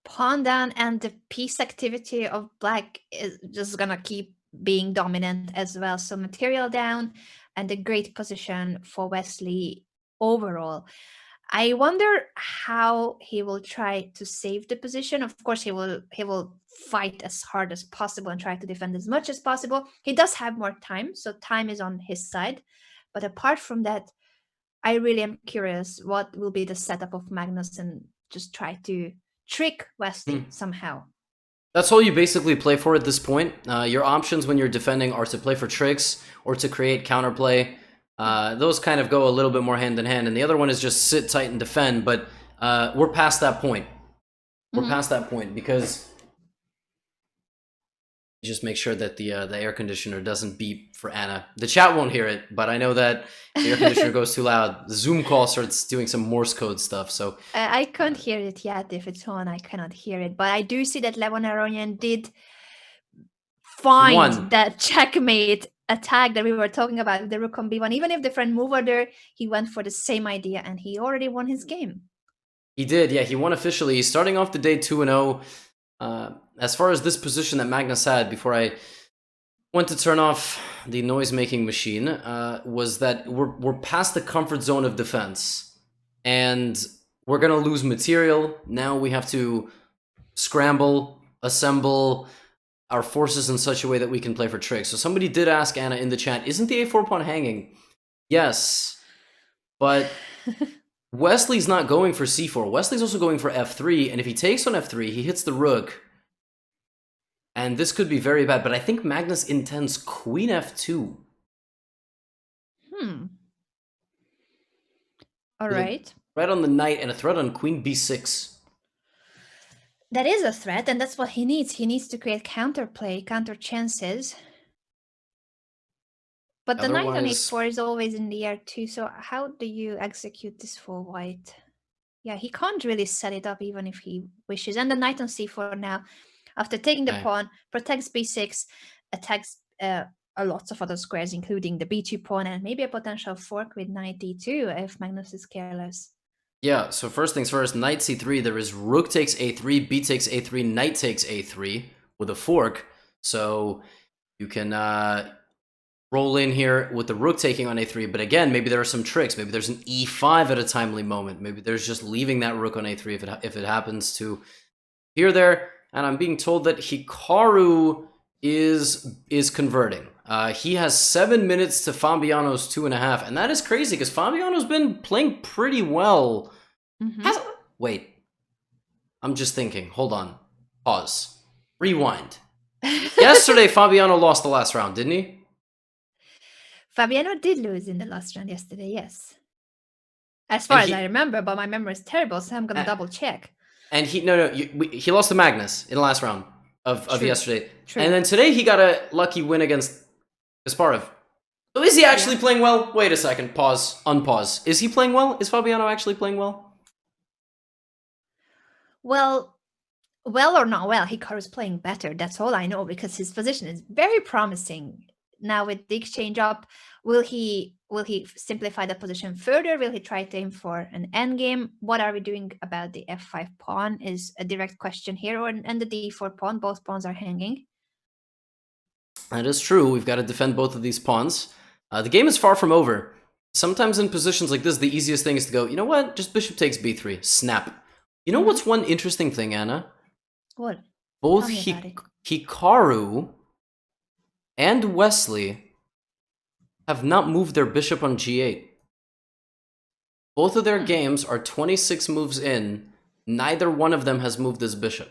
Pawn down, and the piece activity of black is just gonna keep being dominant as well. So material down and a great position for Wesley overall. I wonder how he will try to save the position. Of course, he will fight as hard as possible and try to defend as much as possible. He does have more time, so time is on his side. But apart from that, I really am curious what will be the setup of Magnus and just try to trick Wesley somehow. That's all you basically play for at this point. Your options when you're defending are to play for tricks or to create counterplay. Those kind of go a little bit more hand in hand, and the other one is just sit tight and defend. But we're past that point. We're past that point because just make sure that the air conditioner doesn't beep for Anna. The chat won't hear it, but I know that the air conditioner goes too loud. The Zoom call starts doing some Morse code stuff. So I can't hear it yet. If it's on, I cannot hear it. But I do see that Levon Aronian did find that checkmate attack that we were talking about, the rook on b1. Even if the friend move order, he went for the same idea, and he already won his game. He did, yeah. He won officially. He's starting off the day 2-0. As far as this position that Magnus had before I went to turn off the noise-making machine, was that we're past the comfort zone of defense, and we're gonna lose material. Now we have to scramble, assemble our forces in such a way that we can play for tricks. So somebody did ask Anna in the chat, isn't the a4 pawn hanging? Yes, but Wesley's not going for c4. Wesley's also going for f3, and if he takes on f3, he hits the rook, and this could be very bad, but I think Magnus intends queen f2. All right. Right on the knight and a threat on queen b6. That is a threat, and that's what he needs. He needs to create counterplay, counter chances. But the knight on h4 is always in the air too, so how do you execute this for white? Yeah, he can't really set it up even if he wishes. And the knight on c4 now, after taking the pawn, protects b6, attacks a lots of other squares, including the b2 pawn, and maybe a potential fork with knight d2 if Magnus is careless. Yeah, so first things first, knight c3, there is rook takes a3, b takes a3, knight takes a3 with a fork. So you can roll in here with the rook taking on a3, but again, maybe there are some tricks. Maybe there's an e5 at a timely moment. Maybe there's just leaving that rook on a3 if it happens to appear there. And I'm being told that Hikaru is converting. He has 7 minutes to Fabiano's 2.5, and that is crazy because Fabiano's been playing pretty well. Wait, I'm just thinking. Hold on. Pause. Rewind. Yesterday, Fabiano lost the last round, didn't he? Fabiano did lose in the last round yesterday, yes. As far as I remember, but my memory is terrible, so I'm gonna double check. And he lost to Magnus in the last round of yesterday. True. And then today he got a lucky win against Kasparov. So is he actually playing well? Wait a second. Pause. Unpause. Is he playing well? Is Fabiano actually playing well? Well or not well, Hikaru's playing better. That's all I know because his position is very promising. Now with the exchange up, will he simplify the position further? Will he try to aim for an endgame? What are we doing about the f5 pawn is a direct question here, and the d4 pawn. Both pawns are hanging. That is true. We've got to defend both of these pawns. The game is far from over. Sometimes in positions like this, the easiest thing is to go, you know what? Just bishop takes b3. Snap. You know what's one interesting thing, Anna? What? Both Hikaru and Wesley have not moved their bishop on g8. Both of their games are 26 moves in. Neither one of them has moved this bishop.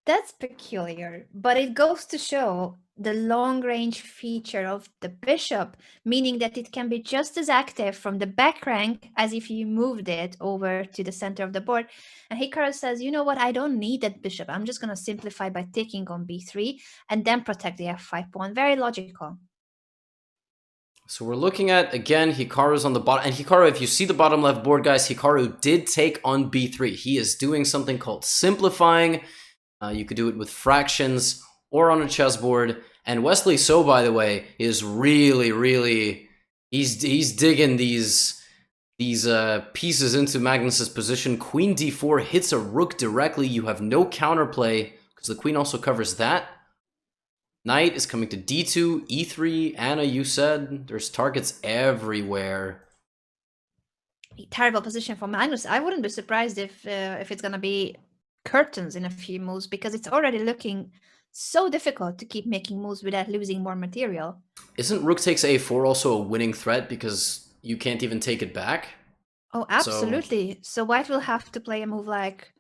That's peculiar, but it goes to show the long-range feature of the bishop, meaning that it can be just as active from the back rank as if you moved it over to the center of the board. And Hikaru says, you know what, I don't need that bishop. I'm just going to simplify by taking on b3 and then protect the f5 pawn. Very logical. So we're looking at, again, Hikaru's on the bottom. And Hikaru, if you see the bottom left board, guys, Hikaru did take on b3. He is doing something called simplifying. You could do it with fractions or on a chessboard. And Wesley So, by the way, is really, he's digging these pieces into Magnus's position. Queen d4 hits a rook directly. You have no counterplay because the queen also covers that. Knight is coming to d2, e3. Anna, you said there's targets everywhere. Terrible position for Magnus. I wouldn't be surprised if it's gonna be curtains in a few moves, because it's already looking so difficult to keep making moves without losing more material. Isn't rook takes a4 also a winning threat because you can't even take it back? Oh, absolutely. So White will have to play a move like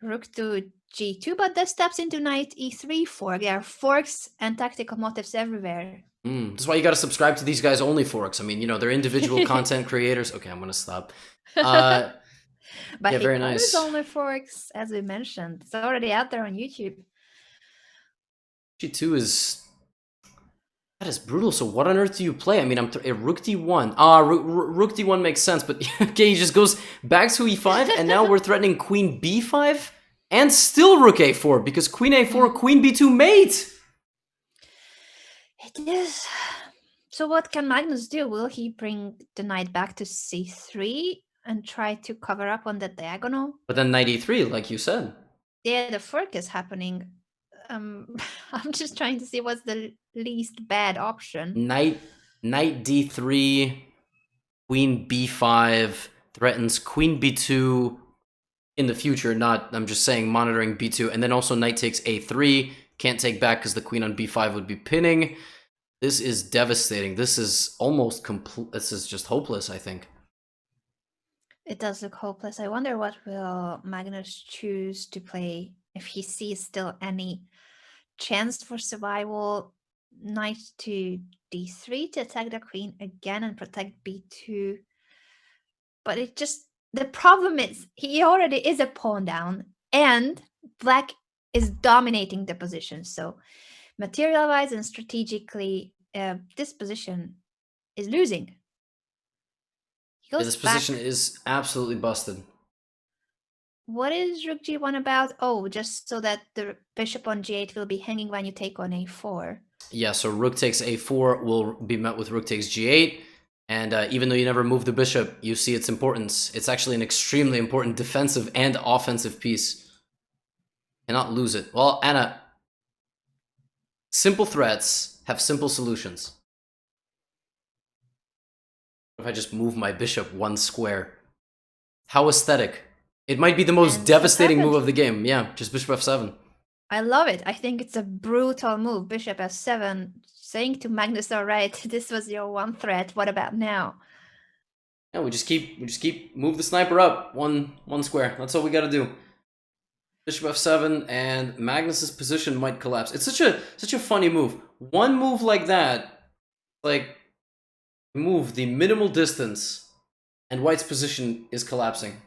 rook to g2, but that steps into knight e3 fork. There are forks and tactical motifs everywhere. That's why you got to subscribe to these guys only forks. I mean, you know, they're individual content creators. Okay, I'm gonna stop. But Yeah, very Hikaru's nice. only forks, as we mentioned. It's already out there on YouTube. G2 is that is brutal. So what on earth do you play? I mean, rook d1. Rook d1 makes sense, but okay, he just goes back to e5, and now we're threatening queen b5 and still rook a4 because queen a4, queen b2 mate. It is. So what can Magnus do? Will he bring the knight back to c3 and try to cover up on the diagonal? But then knight e3, like you said. Yeah, the fork is happening. I'm just trying to see what's the least bad option. Knight d3, queen b5 threatens queen b2 in the future. I'm just saying monitoring b2, and then also knight takes a3. Can't take back because the queen on b5 would be pinning. This is devastating. This is almost complete. This is just hopeless, I think. It does look hopeless. I wonder what will Magnus choose to play if he sees still any chance for survival. Knight to d3 to attack the queen again and protect b2. But the problem is he already is a pawn down and black is dominating the position. So material-wise and strategically, this position is losing. This position is absolutely busted. What is rook g1 about? Oh, just so that the bishop on g8 will be hanging when you take on a4. Yeah, so rook takes a4 will be met with rook takes g8. And even though you never move the bishop, you see its importance. It's actually an extremely important defensive and offensive piece. Cannot lose it. Well, Anna, simple threats have simple solutions. If I just move my bishop one square, how aesthetic. It might be the most devastating move of the game. Yeah, just bishop f7. I love it. I think it's a brutal move. Bishop f7, saying to Magnus, all right, this was your one threat. What about now? Yeah, we just keep move the sniper up one square. That's all we got to do. Bishop f7, and Magnus's position might collapse. It's such a funny move. One move like that, like move the minimal distance, and White's position is collapsing.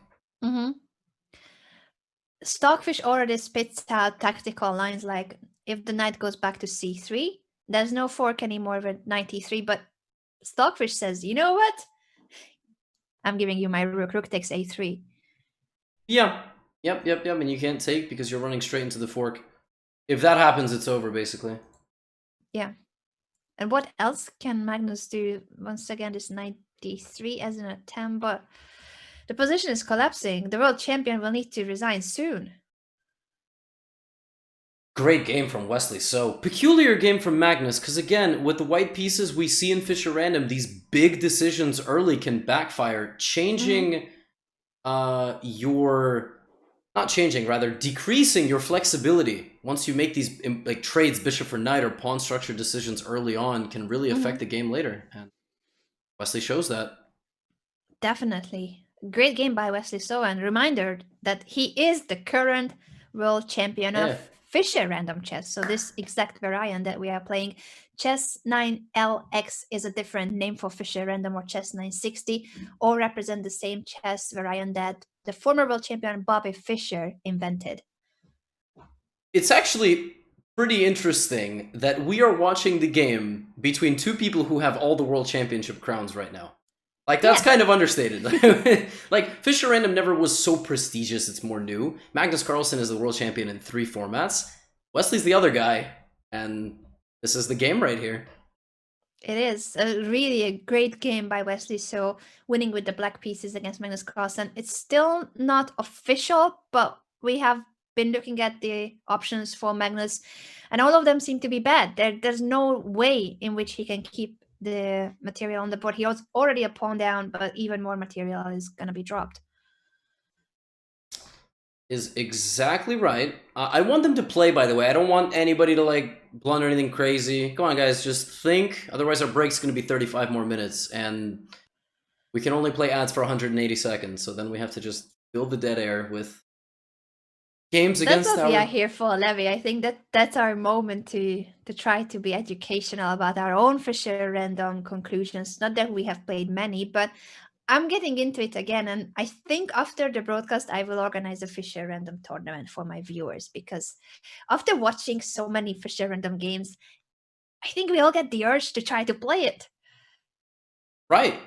Stockfish already spits out tactical lines like if the knight goes back to c3, there's no fork anymore with knight e3, but Stockfish says, you know what? I'm giving you my rook. Rook takes a3. Yeah. Yep. And you can't take because you're running straight into the fork. If that happens, it's over, basically. Yeah. And what else can Magnus do? Once again, this knight d3 as an attempt, but the position is collapsing. The world champion will need to resign soon. Great game from Wesley. So, peculiar game from Magnus, because again, with the white pieces we see in Fischer Random, these big decisions early can backfire, changing decreasing your flexibility. Once you make these like trades, bishop for knight or pawn structure decisions early on, can really affect the game later. And Wesley shows that. Definitely. Great game by Wesley So, and reminder that he is the current world champion of Fischer Random Chess. So this exact variant that we are playing, Chess 9LX, is a different name for Fischer Random or Chess 960, all represent the same chess variant that the former world champion Bobby Fischer invented. It's actually pretty interesting that we are watching the game between two people who have all the world championship crowns right now. Like, that's kind of understated. Like, Fischer Random never was so prestigious, it's more new. Magnus Carlsen is the world champion in 3 formats. Wesley's the other guy, and this is the game right here. It is really a great game by Wesley So, winning with the black pieces against Magnus Carlsen. It's still not official, but we have been looking at the options for Magnus, and all of them seem to be bad. There's no way in which he can keep the material on the board. He was already a pawn down, but even more material is going to be dropped. Is exactly right. I want them to play, by the way. I don't want anybody to, like, blunder anything crazy. Come on, guys, just think. Otherwise, our break's going to be 35 more minutes, and we can only play ads for 180 seconds, so then we have to just fill the dead air with games against That's what we are here for, Levi. I think that's our moment to try to be educational about our own Fischer random conclusions. Not that we have played many, but I'm getting into it again, and I think after the broadcast I will organize a Fischer random tournament for my viewers, because after watching so many Fischer random games, I think we all get the urge to try to play it. Right.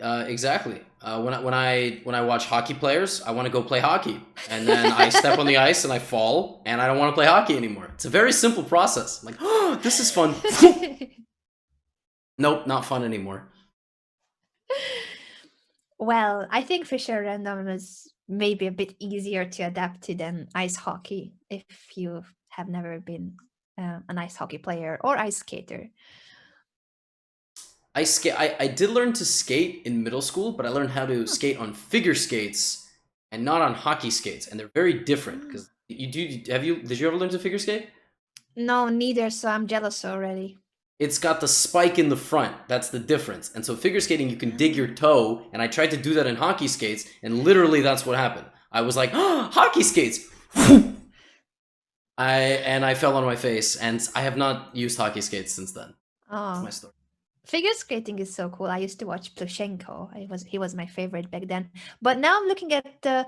Exactly. When I watch hockey players, I want to go play hockey, and then I step on the ice and I fall, and I don't want to play hockey anymore. It's a very simple process. I'm like, oh, this is fun. Nope, not fun anymore. Well, I think Fischer random is maybe a bit easier to adapt to than ice hockey if you have never been an ice hockey player or ice skater. I did learn to skate in middle school, but I learned how to skate on figure skates and not on hockey skates, and they're very different. Because did you ever learn to figure skate? No, neither. So I'm jealous already. It's got the spike in the front. That's the difference. And so figure skating, you can dig your toe, and I tried to do that in hockey skates, and literally that's what happened. I was like, oh, hockey skates! I fell on my face, and I have not used hockey skates since then. Oh. That's my story. Figure skating is so cool. I used to watch Plushenko. He was my favorite back then. But now I'm looking at the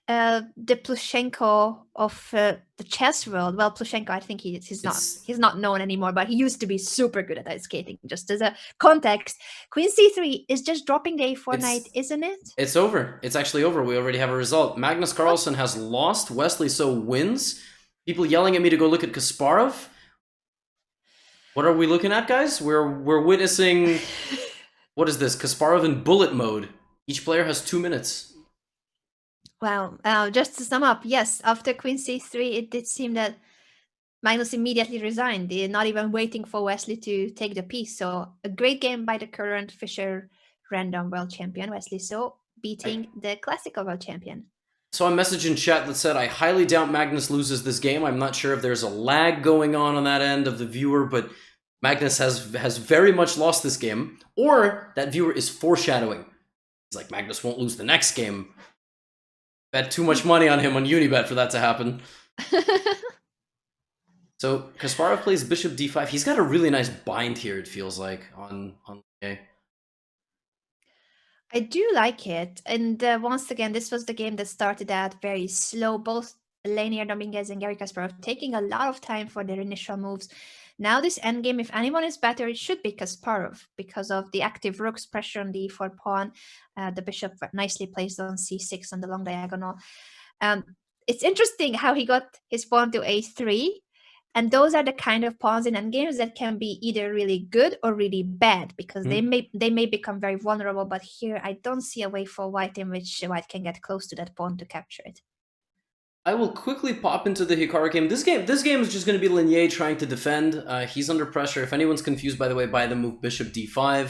Plushenko of the chess world. Well, Plushenko, I think he's not known anymore, but he used to be super good at ice skating. Just as a context, Queen C3 is just dropping the A4 knight, isn't it? It's over. It's actually over. We already have a result. Magnus Carlsen has lost. Wesley So wins. People yelling at me to go look at Kasparov. What are we looking at, guys? We're witnessing, what is this? Kasparov in bullet mode. Each player has 2 minutes. Wow. Just to sum up, yes, after Queen C3, it did seem that Magnus immediately resigned, not even waiting for Wesley to take the piece. So a great game by the current Fischer random world champion, Wesley So, beating the classical world champion. So I messaged in chat that said, I highly doubt Magnus loses this game. I'm not sure if there's a lag going on that end of the viewer, but Magnus has very much lost this game. Or that viewer is foreshadowing. He's like, Magnus won't lose the next game. Bet too much money on him on Unibet for that to happen. So Kasparov plays bishop d5. He's got a really nice bind here, it feels like, on Leinier. I do like it. And once again, this was the game that started out very slow. Both Leinier Dominguez and Garry Kasparov taking a lot of time for their initial moves. Now this endgame, if anyone is better, it should be Kasparov because of the active rook's pressure on the e4 pawn. The bishop nicely placed on c6 on the long diagonal. It's interesting how he got his pawn to a3. And those are the kind of pawns in endgames that can be either really good or really bad, because they may become very vulnerable. But here I don't see a way for white in which white can get close to that pawn to capture it. I will quickly pop into the Hikaru game. This game is just going to be Leinier trying to defend. He's under pressure. If anyone's confused, by the way, by the move bishop d5,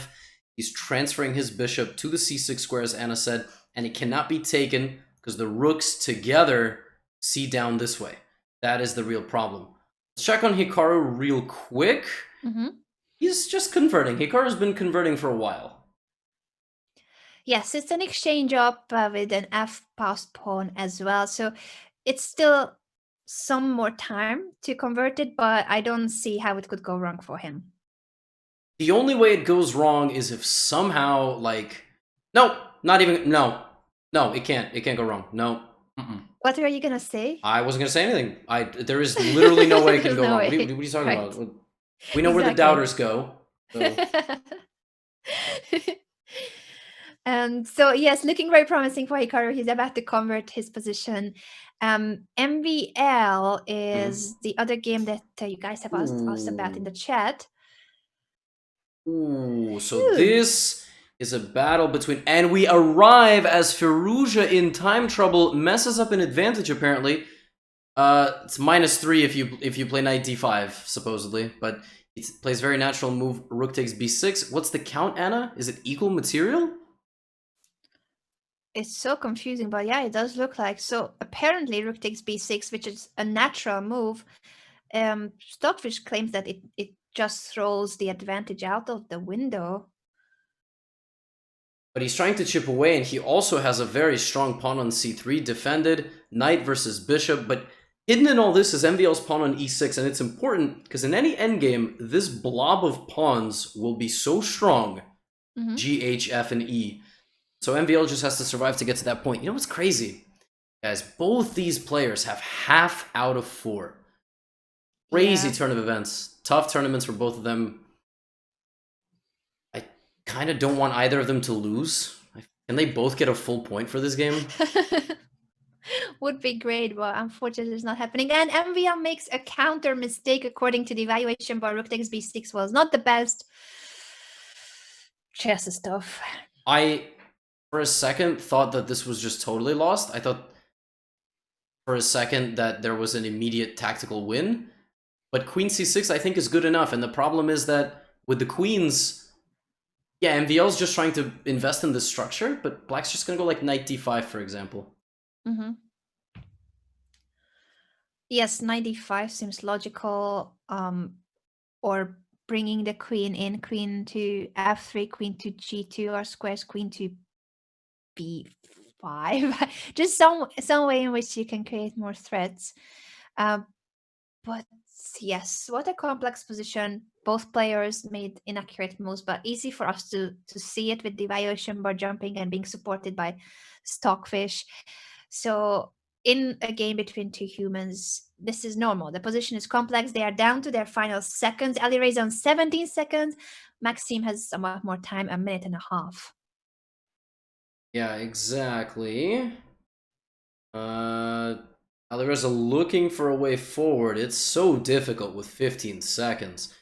he's transferring his bishop to the c6 square, as Anna said, and it cannot be taken because the rooks together see down this way. That is the real problem. Let's check on Hikaru real quick. He's just converting. Hikaru's been converting for a while. Yes, it's an exchange up with an f-passed pawn as well. So it's still some more time to convert it, but I don't see how it could go wrong for him. The only way it goes wrong is if somehow, like... No, not even... No, it can't. It can't go wrong. No. What were you going to say? I wasn't going to say anything. There is literally no way it can go wrong. What are you talking about? We know where the doubters go. So. So yes, looking very promising for Hikaru. He's about to convert his position. MVL is the other game that you guys have asked about in the chat. Ooh, so this is a battle between... And we arrive as Firouzja in time trouble messes up an advantage, apparently. It's -3 if you play knight d5, supposedly. But He plays very natural move, rook takes b6. What's the count, Anna? Is it equal material? It's so confusing, but yeah, it does look like. So apparently rook takes b6, which is a natural move. Stockfish claims that it just throws the advantage out of the window. But he's trying to chip away, and he also has a very strong pawn on c3, defended, knight versus bishop, but hidden in all this is MVL's pawn on e6, and it's important, because in any endgame, this blob of pawns will be so strong, G, H, F, and E. So MVL just has to survive to get to that point. You know what's crazy? Guys, both these players have half out of 4. Crazy turn of events. Tough tournaments for both of them. I kind of don't want either of them to lose. Can they both get a full point for this game? Would be great, but unfortunately it's not happening. And MVL makes a counter mistake according to the evaluation bar. Rook takes b6 was not the best. Chess stuff. I, for a second, thought that this was just totally lost. I thought for a second that there was an immediate tactical win. But queen c6 I think is good enough. And the problem is that with the queens, yeah, MVL's just trying to invest in this structure, but black's just going to go like knight d5, for example. Yes, knight d5 seems logical. Or bringing the queen in, queen to f3, queen to g2, or squares queen to b5. Just some way in which you can create more threats. But yes, what a complex position. Both players made inaccurate moves, but easy for us to see it with the evaluation bar jumping and being supported by Stockfish. So in a game between two humans, this is normal. The position is complex. They are down to their final seconds. Alireza on 17 seconds. Maxime has somewhat more time, a minute and a half. Yeah, exactly. Alireza looking for a way forward. It's so difficult with 15 seconds.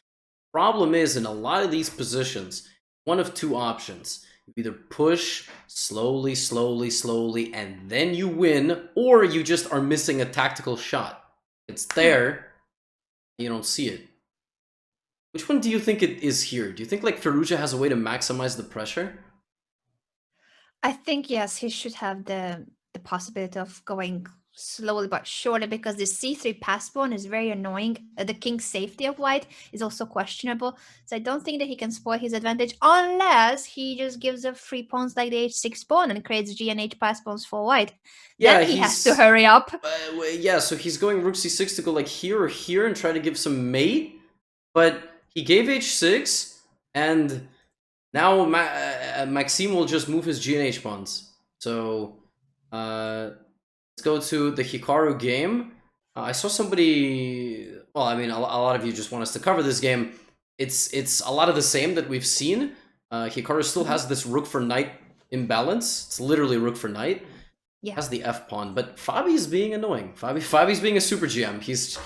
Problem is, in a lot of these positions, one of two options. You either push slowly, slowly, slowly, and then you win, or you just are missing a tactical shot. It's there, you don't see it. Which one do you think it is here? Do you think like Firouzja has a way to maximize the pressure? I think yes, he should have the possibility of going slowly but surely, because the c3 pass pawn is very annoying. The king's safety of white is also questionable, so I don't think that he can spoil his advantage unless he just gives up free pawns like the h6 pawn and creates g and h pass pawns for white. Yeah, then he has to hurry up. Yeah, so he's going rook c6 to go like here or here and try to give some mate, but he gave h6, and now Maxime will just move his g and h pawns. So let's go to the Hikaru game. I saw somebody, well, I mean, a lot of you just want us to cover this game. It's a lot of the same that we've seen. Hikaru still has this rook for knight imbalance. It's literally rook for knight. Yeah. Has the f pawn, but Fabi's being annoying. Fabi's being a super GM. He's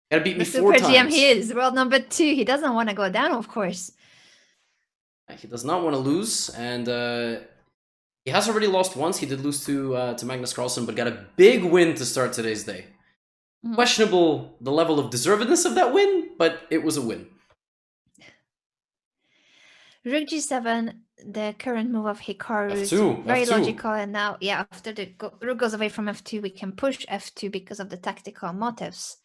gotta beat me 4 times. Super GM he is. World number 2. He doesn't want to go down, of course. He does not want to lose, and he has already lost once. He did lose to Magnus Carlsen, but got a big win to start today's day. Questionable the level of deservedness of that win, but it was a win. Rook g7, the current move of Hikaru is F2, very F2. logical, and now, yeah, after the rook goes away from f2, we can push f2 because of the tactical motives.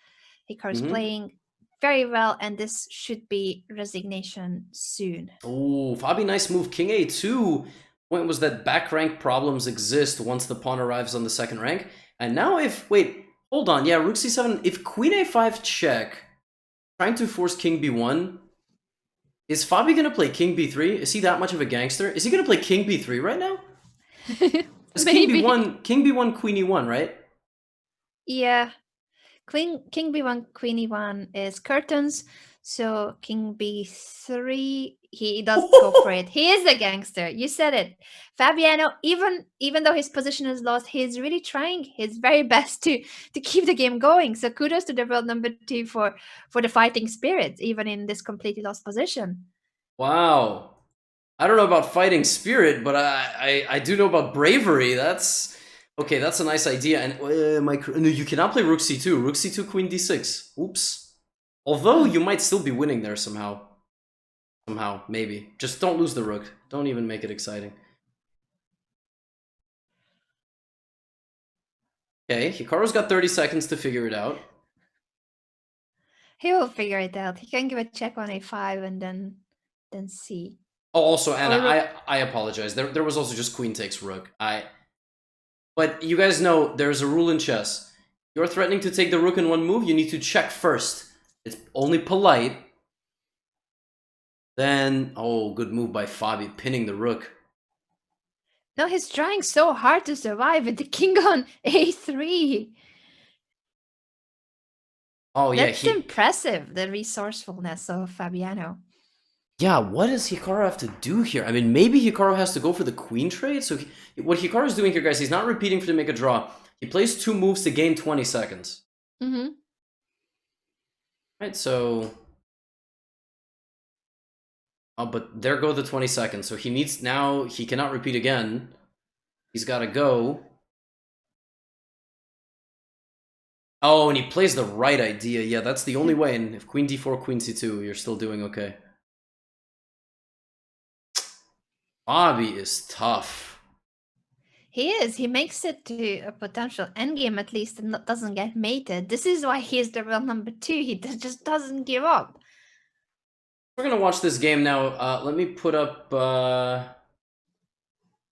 Hikaru is playing very well, and this should be resignation soon. Oh, Fabi, nice move. King a2. Point was that back rank problems exist once the pawn arrives on the second rank. And now if, wait, hold on. Yeah, rook c7. If queen a5 check, trying to force king b1, is Fabi going to play king b3? Is he that much of a gangster? Is he going to play king b3 right now? It's king b1, queen e1, right? Yeah. King b1, queen e1 is curtains. So king b3, he does go for it. He is a gangster. You said it. Fabiano, even though his position is lost, he's really trying his very best to keep the game going. So kudos to the world number 2 for the fighting spirit, even in this completely lost position. Wow. I don't know about fighting spirit, but I do know about bravery. That's okay. That's a nice idea. And no, you cannot play rook c2. Rook c2, queen d6. Oops. Although you might still be winning there somehow. Somehow, maybe. Just don't lose the rook. Don't even make it exciting. Okay, Hikaru's got 30 seconds to figure it out. He will figure it out. He can give a check on a5 and then see. Oh, also, Anna, I apologize. There was also just queen takes rook. But you guys know there's a rule in chess. You're threatening to take the rook in one move, you need to check first. It's only polite. Then, oh, good move by Fabi, pinning the rook. No, he's trying so hard to survive with the king on a3. Oh, yeah. That's impressive, the resourcefulness of Fabiano. Yeah, what does Hikaru have to do here? I mean, maybe Hikaru has to go for the queen trade? So what Hikaru's doing here, guys, he's not repeating for to make a draw. He plays 2 moves to gain 20 seconds. Mm-hmm. Right, so... Oh, but there go the 20 seconds. So he needs... Now, he cannot repeat again. He's got to go. Oh, and he plays the right idea. Yeah, that's the only way. And if queen d4, queen c2, you're still doing okay. Bobby is tough. He is. He makes it to a potential endgame at least and doesn't get mated. This is why he's the real number 2. He just doesn't give up. We're going to watch this game now. Let me put up...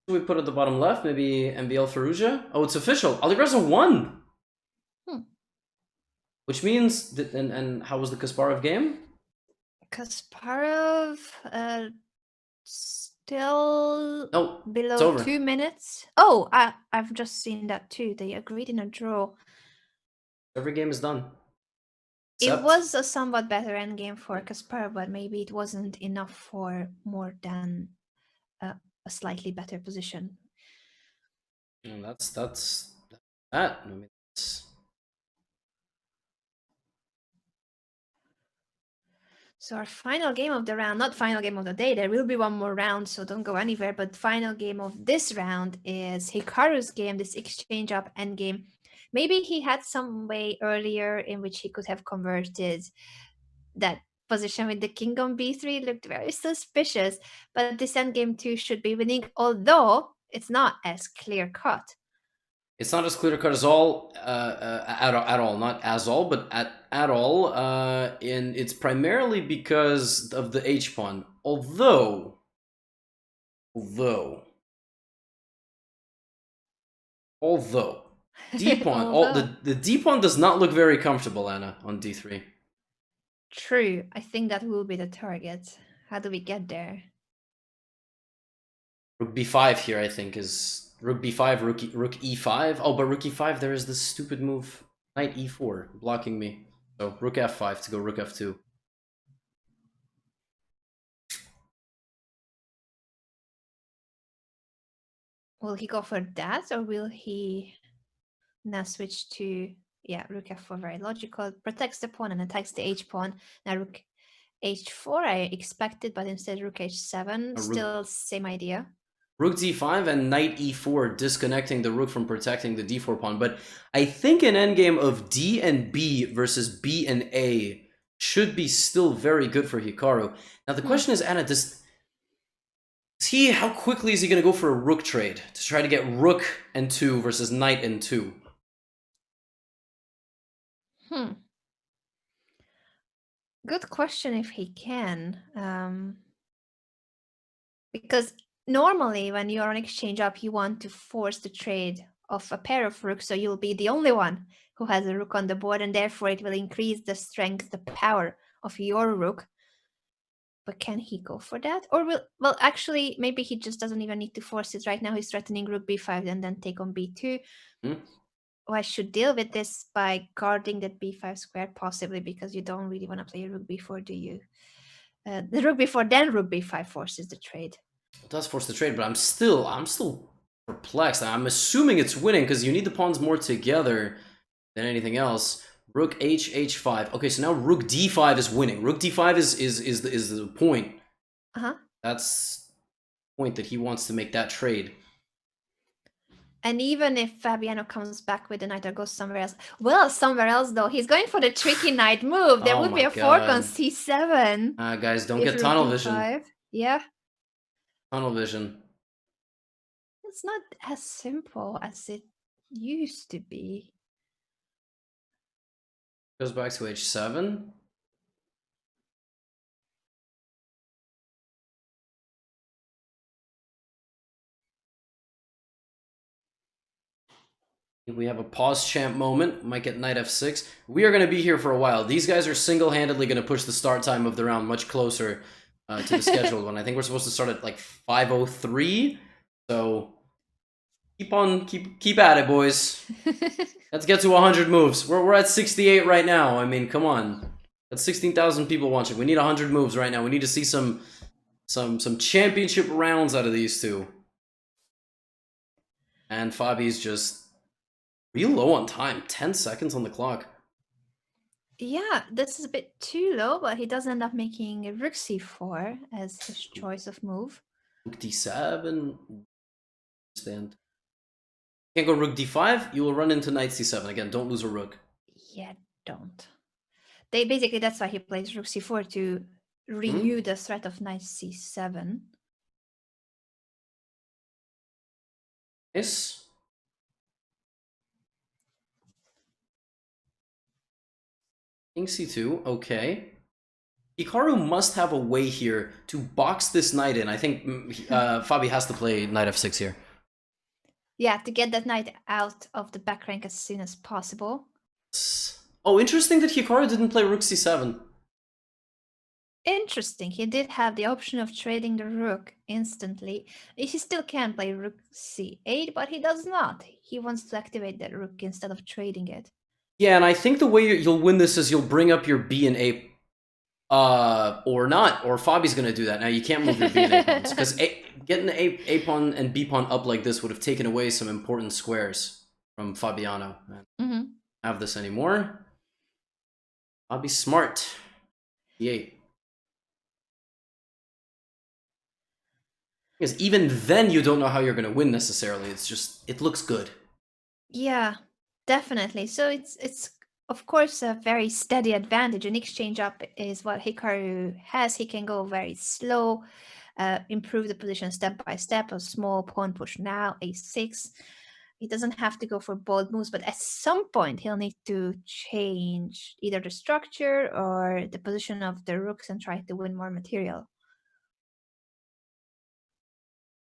we put at the bottom left? Maybe MBL Firouzja? Oh, it's official. Alireza won! Which means... That, and how was the Kasparov game? Kasparov... Still below 2 minutes. Oh, I've just seen that too. They agreed in a draw. Every game is done. It was a somewhat better endgame for Kasparov, but maybe it wasn't enough for more than a slightly better position. And that's that. I mean, So our final game of the round, not final game of the day, there will be one more round, so don't go anywhere, but final game of this round is Hikaru's game, this exchange up endgame. Maybe he had some way earlier in which he could have converted that position with the king on b3. It looked very suspicious, but this endgame too should be winning, although it's not as clear-cut. It's not as clear cut as all, at all, not as all, but at all. And it's primarily because of the H pawn. Although D pawn, the D pawn does not look very comfortable, Anna, on D3. True. I think that will be the target. How do we get there? Rook B5 here, I think, is Rook B5, Rook E5. Oh, but Rook E5, there is this stupid move, Knight E4, blocking me. So Rook F5 to go Rook F2. Will he go for that, or will he now switch to, yeah, Rook F4, very logical. Protects the pawn and attacks the H pawn. Now Rook H4 I expected, but instead Rook H7, still same idea. Rook D5 and Knight E4, disconnecting the rook from protecting the D4 pawn. But I think an endgame of D and B versus B and A should be still very good for Hikaru. Now the question is, Anna, how quickly is he going to go for a rook trade to try to get Rook and 2 versus Knight and 2? Good question if he can. Because normally when you're on exchange up, you want to force the trade of a pair of rooks, so you'll be the only one who has a rook on the board, and therefore it will increase the strength, the power of your rook. But can he go for that? Or well, actually, maybe he just doesn't even need to force it. Right now he's threatening Rook B5 and then take on B2. Or I should deal with this by guarding that B5 square, possibly, because you don't really want to play Rook B4, do you? The Rook B4, then Rook B5 forces the trade. It does force the trade, but I'm still perplexed. I'm assuming it's winning because you need the pawns more together than anything else. Rook H5. Okay, so now Rook D5 is winning. Rook D5 is the point. That's the point that he wants to make that trade. And even if Fabiano comes back with the knight or goes somewhere else, well, somewhere else though, he's going for the tricky knight move. There Oh would be my a fork on god. c7. Guys, don't If get rook tunnel vision. d5. Yeah, Tunnel vision. it's not as simple as it used to be. Goes back to h7. We have a pause champ moment. Might get knight f6. We are going to be here for a while. These guys are single-handedly going to push the start time of the round much closer to the scheduled one. I think we're supposed to start at like 5:03. So keep at it, boys. Let's get to 100 moves. We're at 68 right now. I mean, come on. That's 16,000 people watching. We need 100 moves right now. We need to see some championship rounds out of these two. And Fabi's just real low on time. 10 seconds on the clock. Yeah, this is a bit too low, but he does end up making rook c4 as his choice of move. Rook d7. Stand. Can't go rook d5. You will run into knight c7 again. Don't lose a rook. Yeah, don't. Basically that's why he plays rook c4 to renew the threat of knight c7. Nice. King c2. Okay. Hikaru must have a way here to box this knight in. I think Fabi has to play knight f6 here. Yeah, to get that knight out of the back rank as soon as possible. Oh, interesting that Hikaru didn't play rook c7. Interesting. He did have the option of trading the rook instantly. He still can play rook c8, but he does not. He wants to activate that rook instead of trading it. Yeah, and I think the way you'll win this is you'll bring up your b and a, or not, or Fabi's gonna do that. Now you can't move your b and a pawns because getting the a pawn and b pawn up like this would have taken away some important squares from Fabiano. Have this anymore. Fabi's smart. E8. Because even then you don't know how you're gonna win necessarily. It's just it looks good. Yeah, definitely. So it's of course a very steady advantage. An exchange up is what Hikaru has. He can go very slow, improve the position step by step, a small pawn push now, a6. He doesn't have to go for bold moves, but at some point he'll need to change either the structure or the position of the rooks and try to win more material.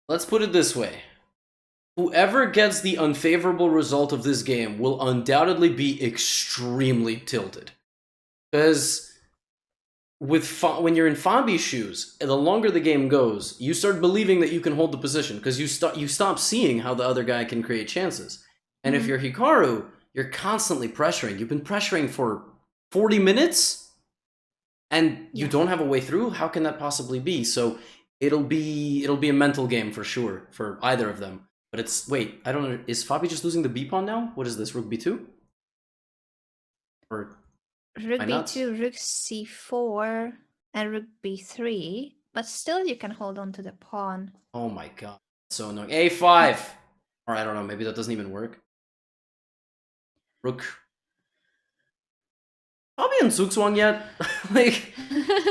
Let's put it this way. Whoever gets the unfavorable result of this game will undoubtedly be extremely tilted. Because when you're in Fabi's shoes, the longer the game goes, you start believing that you can hold the position because you stop seeing how the other guy can create chances. And if you're Hikaru, you're constantly pressuring. You've been pressuring for 40 minutes and you don't have a way through. How can that possibly be? So it'll be a mental game for sure for either of them. But it's wait, I don't know. Is Fabi just losing the b pawn now? What is this? Rook b2? Or rook b2, rook c4, and rook b3. But still, you can hold on to the pawn. Oh my god, so annoying. a5. Or I don't know. Maybe that doesn't even work. Rook. Fabi and Zugzwang yet? Like,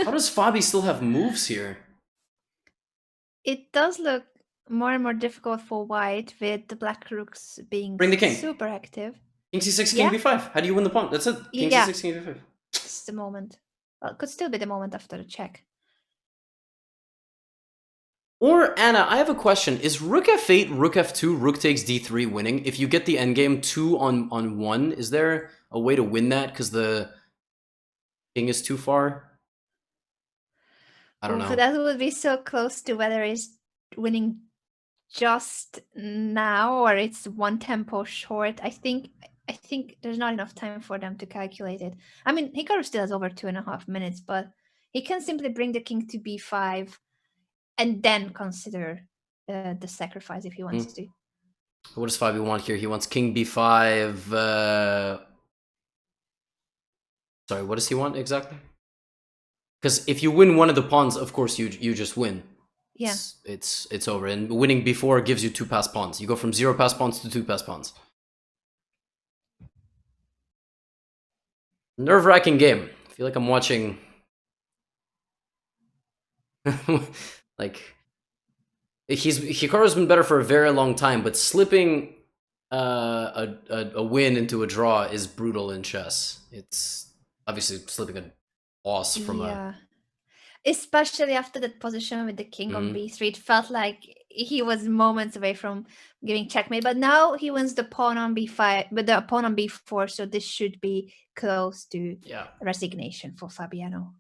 how does Fabi still have moves here? It does look more and more difficult for white with the black rooks being Bring the king. Super active. King c6, king b5. How do you win the pawn? That's it. King c6, king b5. It's the moment. Well, it could still be the moment after the check. Or, Anna, I have a question. Is rook f8, rook f2, rook takes d3 winning? If you get the endgame 2 on 1, is there a way to win that because the king is too far? I don't know. So that would be so close to whether it's winning just now or it's one tempo short. I think there's not enough time for them to calculate it. I mean, Hikaru still has over 2.5 minutes, but he can simply bring the king to b5 and then consider the sacrifice if he wants to. What does Fabi want here? He wants king b5. Sorry, what does he want exactly? Because if you win one of the pawns, of course you just win. Yeah. it's over. And winning before gives you 2 pass pawns. You go from 0 pass pawns to 2 pass pawns. Nerve-wracking game. I feel like I'm watching like Hikaru's been better for a very long time, but slipping a win into a draw is brutal in chess. It's obviously slipping a loss from Yeah. Especially after that position with the king on Mhm. b3, it felt like he was moments away from giving checkmate. But now he wins the pawn on b5 with the pawn on b4, so this should be close to Yeah. resignation for Fabiano.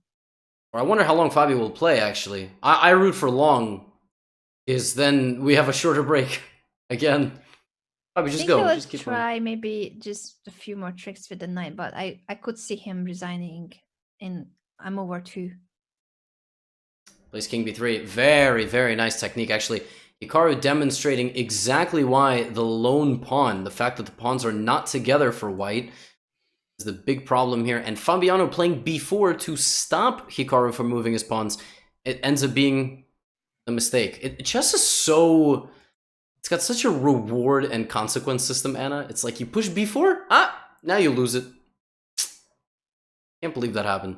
Or I wonder how long Fabio will play. Actually, I root for long, is then we have a shorter break again. Fabio, I just think he go. will Just keep try maybe just a few more tricks with the knight, but I could see him resigning in a move or two. Plays king b3. Very, very nice technique, actually. Hikaru demonstrating exactly why the lone pawn, the fact that the pawns are not together for white, is the big problem here. And Fabiano playing b4 to stop Hikaru from moving his pawns. It ends up being a mistake. Chess is so... It's got such a reward and consequence system, Anna. It's like you push b4, now you lose it. Can't believe that happened.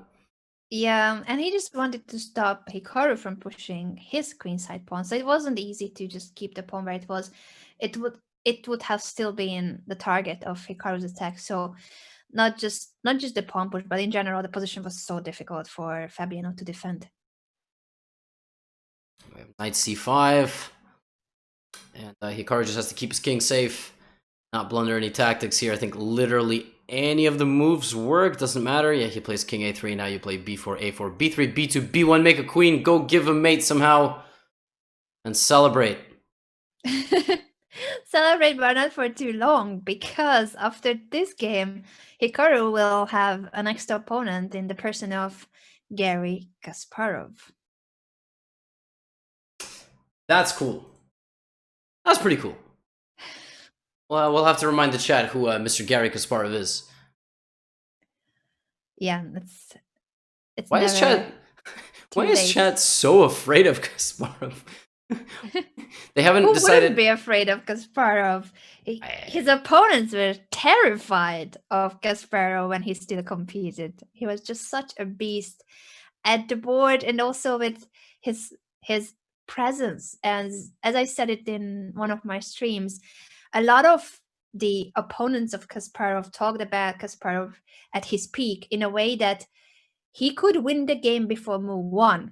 Yeah, and he just wanted to stop Hikaru from pushing his queenside pawn. So it wasn't easy to just keep the pawn where it was. It would have still been the target of Hikaru's attack. So not just the pawn push, but in general, the position was so difficult for Fabiano to defend. Knight c5. And Hikaru just has to keep his king safe. Not blunder any tactics here. I think literally any of the moves work. Doesn't matter. Yeah, he plays king a3. Now you play b4, a4, b3, b2, b1. Make a queen. Go give a mate somehow. And celebrate. Celebrate, but not for too long, because after this game, Hikaru will have a next opponent in the person of Garry Kasparov. That's cool. That's pretty cool. Well, we'll have to remind the chat who Mr. Garry Kasparov is. Yeah, it's Why is chat? Why is chat so afraid of Kasparov? They haven't Who decided. wouldn't be afraid of Kasparov? His opponents were terrified of Kasparov when he still competed. He was just such a beast at the board, and also with his presence. As I said it in one of my streams, a lot of the opponents of Kasparov talked about Kasparov at his peak in a way that he could win the game before move 1.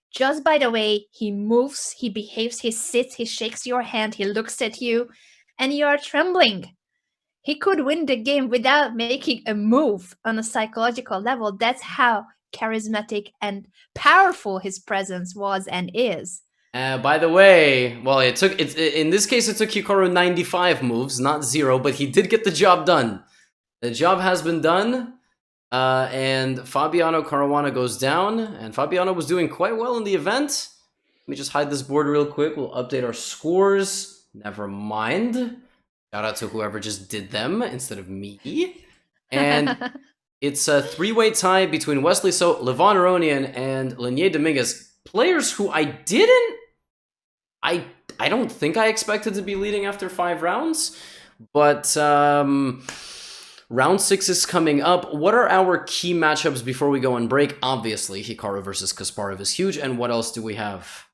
Just by the way he moves, he behaves, he sits, he shakes your hand, he looks at you, and you are trembling. He could win the game without making a move on a psychological level. That's how charismatic and powerful his presence was and is. By the way, well, in this case it took Hikaru 95 moves, not 0, but he did get the job done. The job has been done. And Fabiano Caruana goes down, and Fabiano was doing quite well in the event. Let me just hide this board real quick. We'll update our scores. Never mind. Shout out to whoever just did them instead of me. And it's a 3-way tie between Wesley So, Levon Aronian, and Leinier Dominguez. Players who I don't think I expected to be leading after 5 rounds, but round 6 is coming up. What are our key matchups before we go on break? Obviously, Hikaru versus Kasparov is huge. And what else do we have?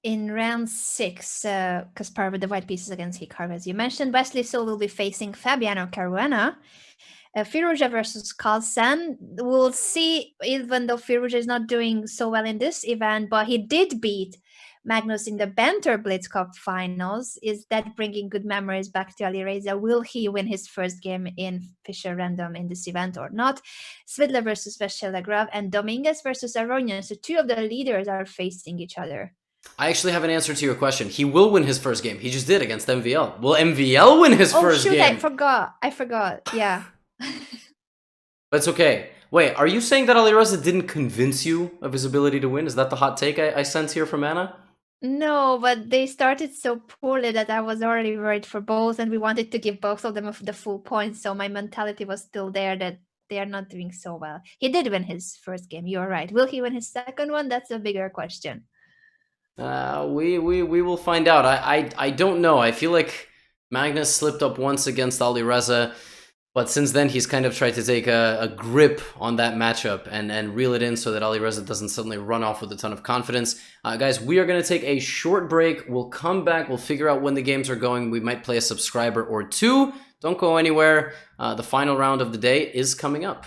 In round 6, Kasparov with the white pieces against Hikaru, as you mentioned. Wesley So will be facing Fabiano Caruana. Firouzja versus Carlsen. We'll see, even though Firouzja is not doing so well in this event, but he did beat Magnus in the Banter Blitz Cup finals. Is that bringing good memories back to Alireza? Will he win his first game in Fischer Random in this event or not? Svidler versus Veselagrov and Dominguez versus Aronian. So 2 of the leaders are facing each other. I actually have an answer to your question. He will win his first game. He just did against MVL. Will MVL win his first game? I forgot. Yeah. But it's okay. Wait, are you saying that Alireza didn't convince you of his ability to win? Is that the hot take I sense here from Anna? No, but they started so poorly that I was already worried for both, and we wanted to give both of them the full points, so my mentality was still there that they are not doing so well. He did win his first game, you're right. Will he win his second one? That's a bigger question. We will find out. I don't know. I feel like Magnus slipped up once against Alireza, but since then he's kind of tried to take a grip on that matchup and reel it in so that Alireza doesn't suddenly run off with a ton of confidence. Guys, we are going to take a short break. We'll come back. We'll figure out when the games are going. We might play a subscriber or two. Don't go anywhere. The final round of the day is coming up.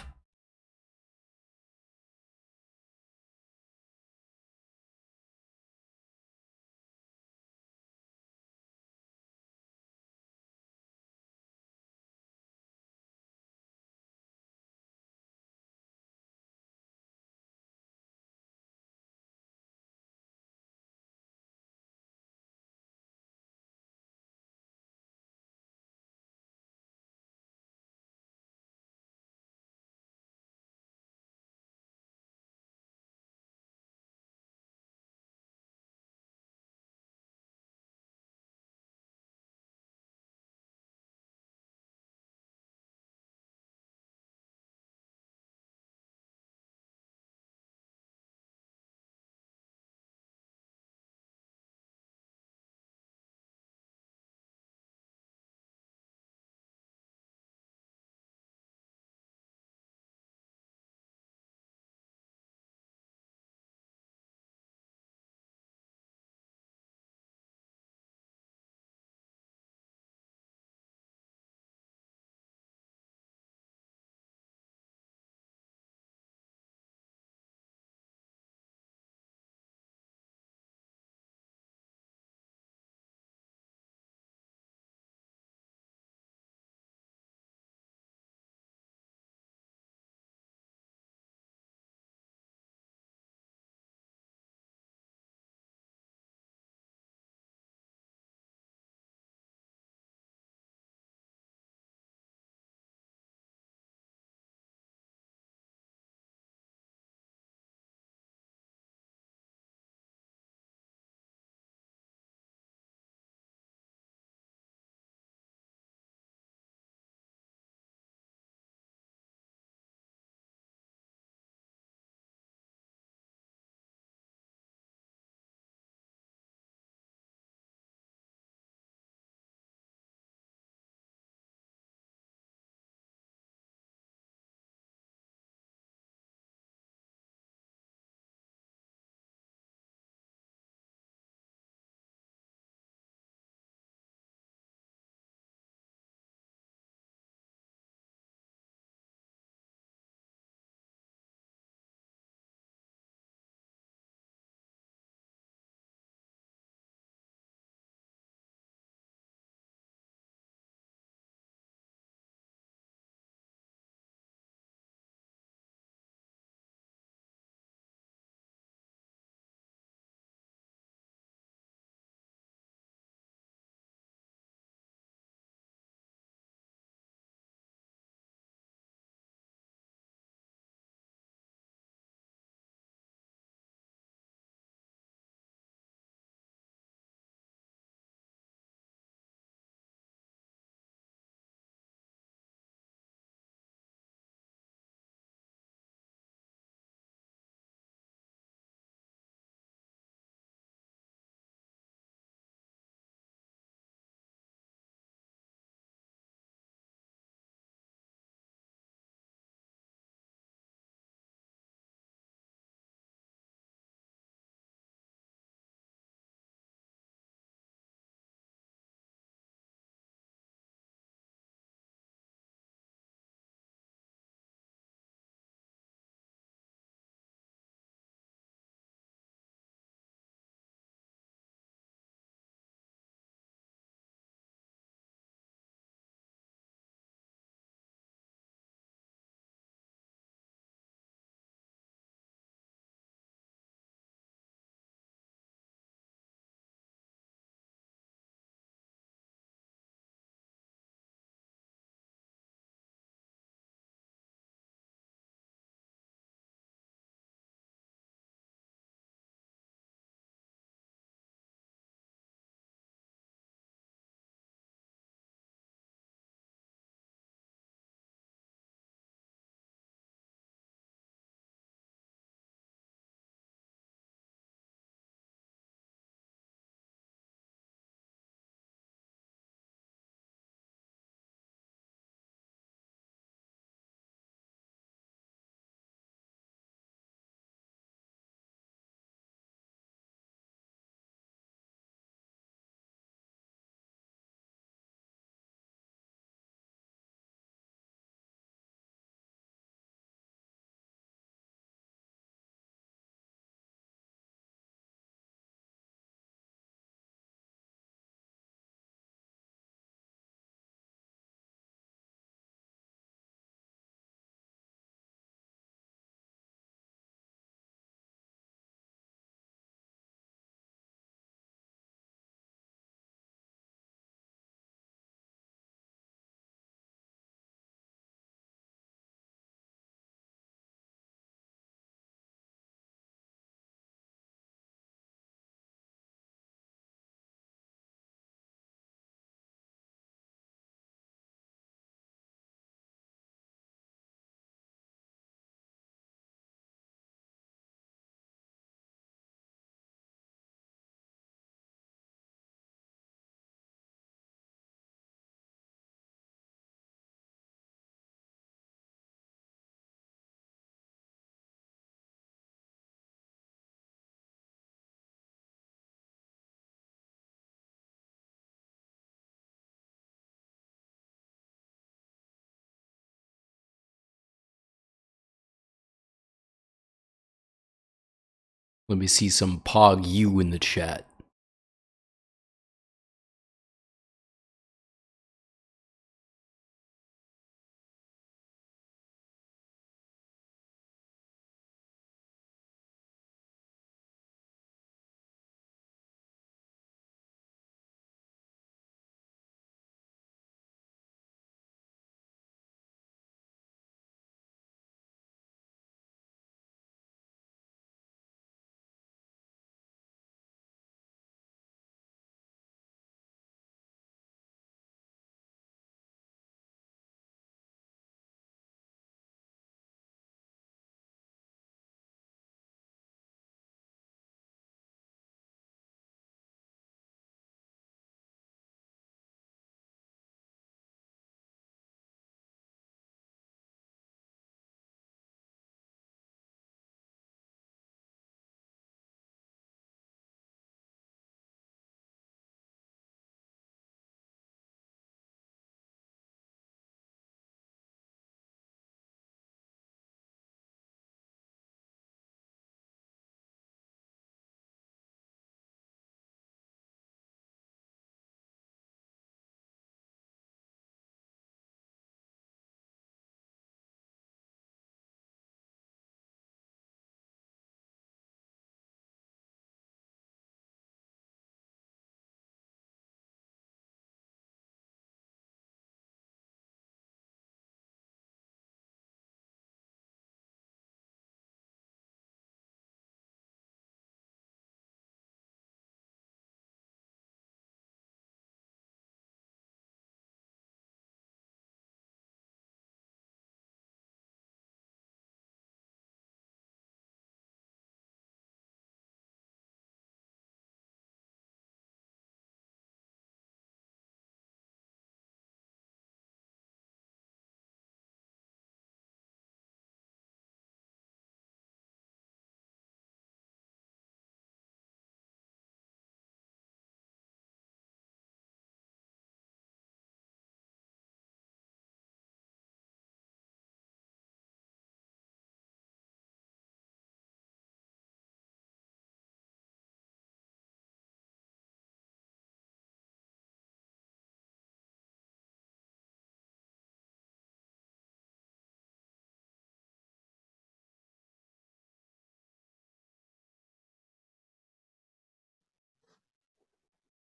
Let me see some Pog U in the chat.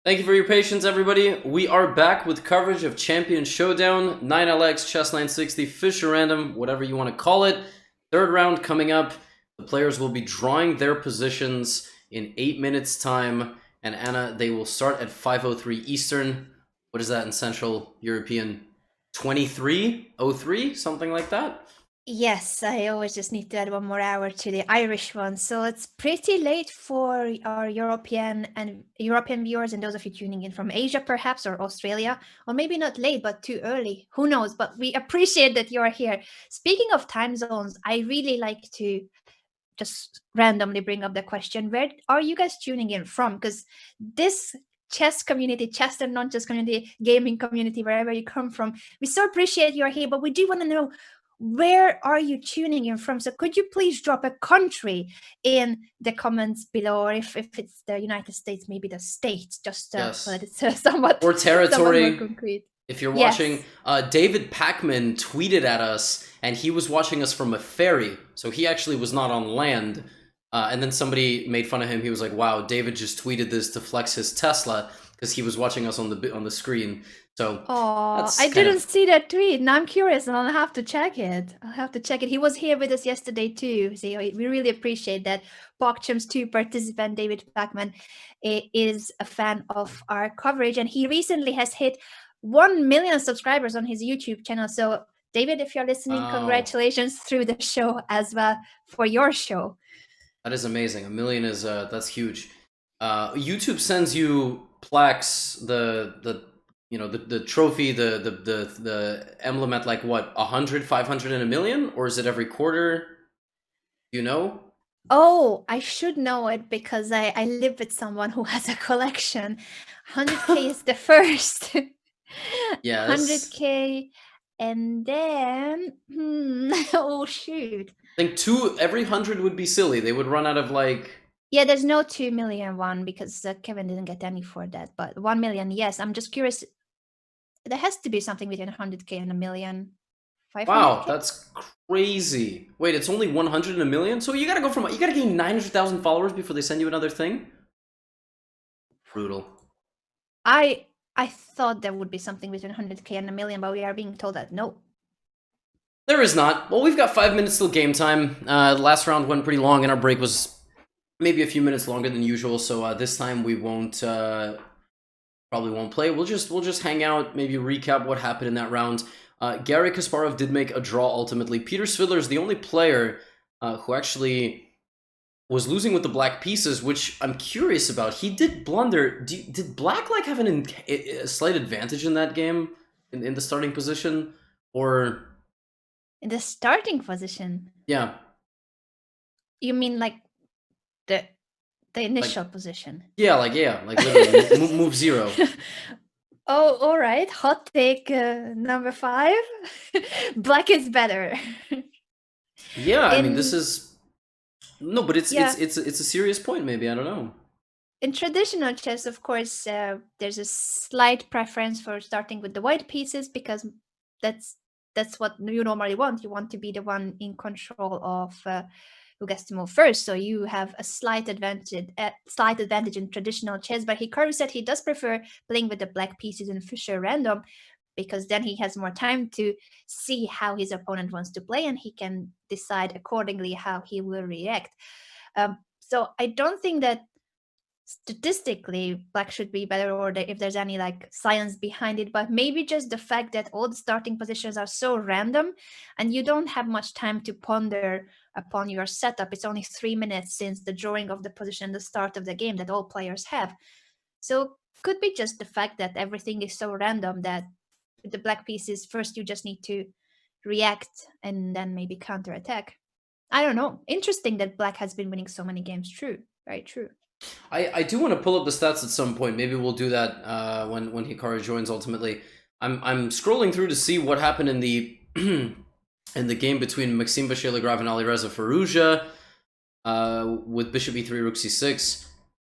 Thank you for your patience, everybody. We are back with coverage of Champion Showdown, 9LX, Chess 960, Fisher Random, whatever you want to call it. Third round coming up. The players will be drawing their positions in 8 minutes' time. And Anna, they will start at 5:03 Eastern. What is that in Central European? 23:03, something like that? Yes, I always just need to add 1 more hour to the Irish one. So it's pretty late for our European viewers and those of you tuning in from Asia, perhaps, or Australia, or maybe not late, but too early. Who knows? But we appreciate that you are here. Speaking of time zones, I really like to just randomly bring up the question: where are you guys tuning in from? Because this chess community, chess and non-chess community, gaming community, wherever you come from, we so appreciate you're here, but we do want to know, where are you tuning in from? So could you please drop a country in the comments below, or if it's the United States, maybe the state, just Yes. so that it's somewhat Or territory. somewhat more concrete. If you're Yes. watching, David Pacman tweeted at us, and he was watching us from a ferry, so he actually was not on land. And then somebody made fun of him. He was like, "Wow, David just tweeted this to flex his Tesla because he was watching us on the screen." So, Oh, that's I kind didn't of- see that tweet. Now I'm curious, and I'll have to check it. He was here with us yesterday too. So we really appreciate that. PogChamps 2 participant David Pacman is a fan of our coverage, and he recently has hit 1 million subscribers on his YouTube channel. So, David, if you're listening, Wow. congratulations through the show as well for your show. That is amazing. 1 million is that's huge. YouTube sends you plaques, the you know the trophy, the emblem at like what, 100, 500, and 1 million, or is it every quarter? Do you know? Oh, I should know it because I live with someone who has a collection. 100K is the first. Yes. 100K, and then oh shoot. I think every 100 would be silly. They would run out of like Yeah, there's no 2 million one because Kevin didn't get any for that. But 1 million, yes. I'm just curious. There has to be something between 100K and a million. Wow, 500K? that's crazy. Wait, it's only 100 in a million? So you gotta go from you gotta gain 900,000 followers before they send you another thing? Brutal. I thought there would be something between 100K and a million, but we are being told that no. There is not. Well, we've got 5 minutes till game time. The last round went pretty long, and our break was maybe a few minutes longer than usual. So this time we won't probably won't play. We'll just hang out, maybe recap what happened in that round. Garry Kasparov did make a draw ultimately. Peter Svidler is the only player who actually was losing with the black pieces, which I'm curious about. He did blunder. Did black like have a slight advantage in that game in the starting position, or In the starting position? yeah? You mean like the initial position? Yeah, like literally move zero. Oh, all right. Hot take number 5. Black is better. Yeah, I mean this is no, but it's Yeah. it's a serious point. Maybe I don't know. In traditional chess, of course, there's a slight preference for starting with the white pieces because that's what you normally want. You want to be the one in control of who gets to move first. So you have a slight advantage in traditional chess. But Hikaru said he does prefer playing with the black pieces in Fischer random because then he has more time to see how his opponent wants to play and he can decide accordingly how he will react. So I don't think that statistically black should be better or if there's any like science behind it, but maybe just the fact that all the starting positions are so random and you don't have much time to ponder upon your setup. It's only 3 minutes since the drawing of the position and the start of the game that all players have. So could be just the fact that everything is so random that with the black pieces first you just need to react and then maybe counter attack. I don't know. Interesting that black has been winning so many games. True. Very true. I do want to pull up the stats at some point. Maybe we'll do that when Hikaru joins. Ultimately, I'm scrolling through to see what happened in the in the game between Maxime Vachier-Lagrave and Alireza Firouzja with Bishop E3 Rook C6,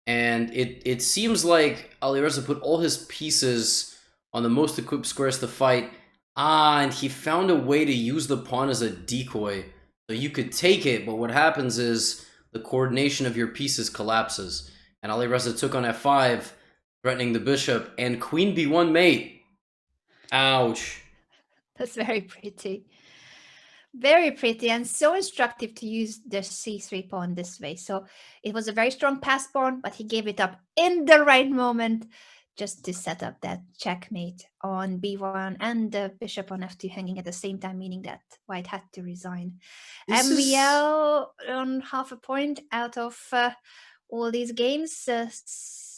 and it seems like Alireza put all his pieces on the most equipped squares to fight. And he found a way to use the pawn as a decoy, so you could take it. But what happens is the coordination of your pieces collapses. And Alireza took on f5, threatening the bishop, and queen b1 mate. Ouch. That's very pretty. Very pretty and so instructive to use the c3 pawn this way. So it was a very strong pass pawn, but he gave it up in the right moment just to set up that checkmate on b1 and the bishop on f2 hanging at the same time, meaning that white had to resign. MVL on half a point out of all these games.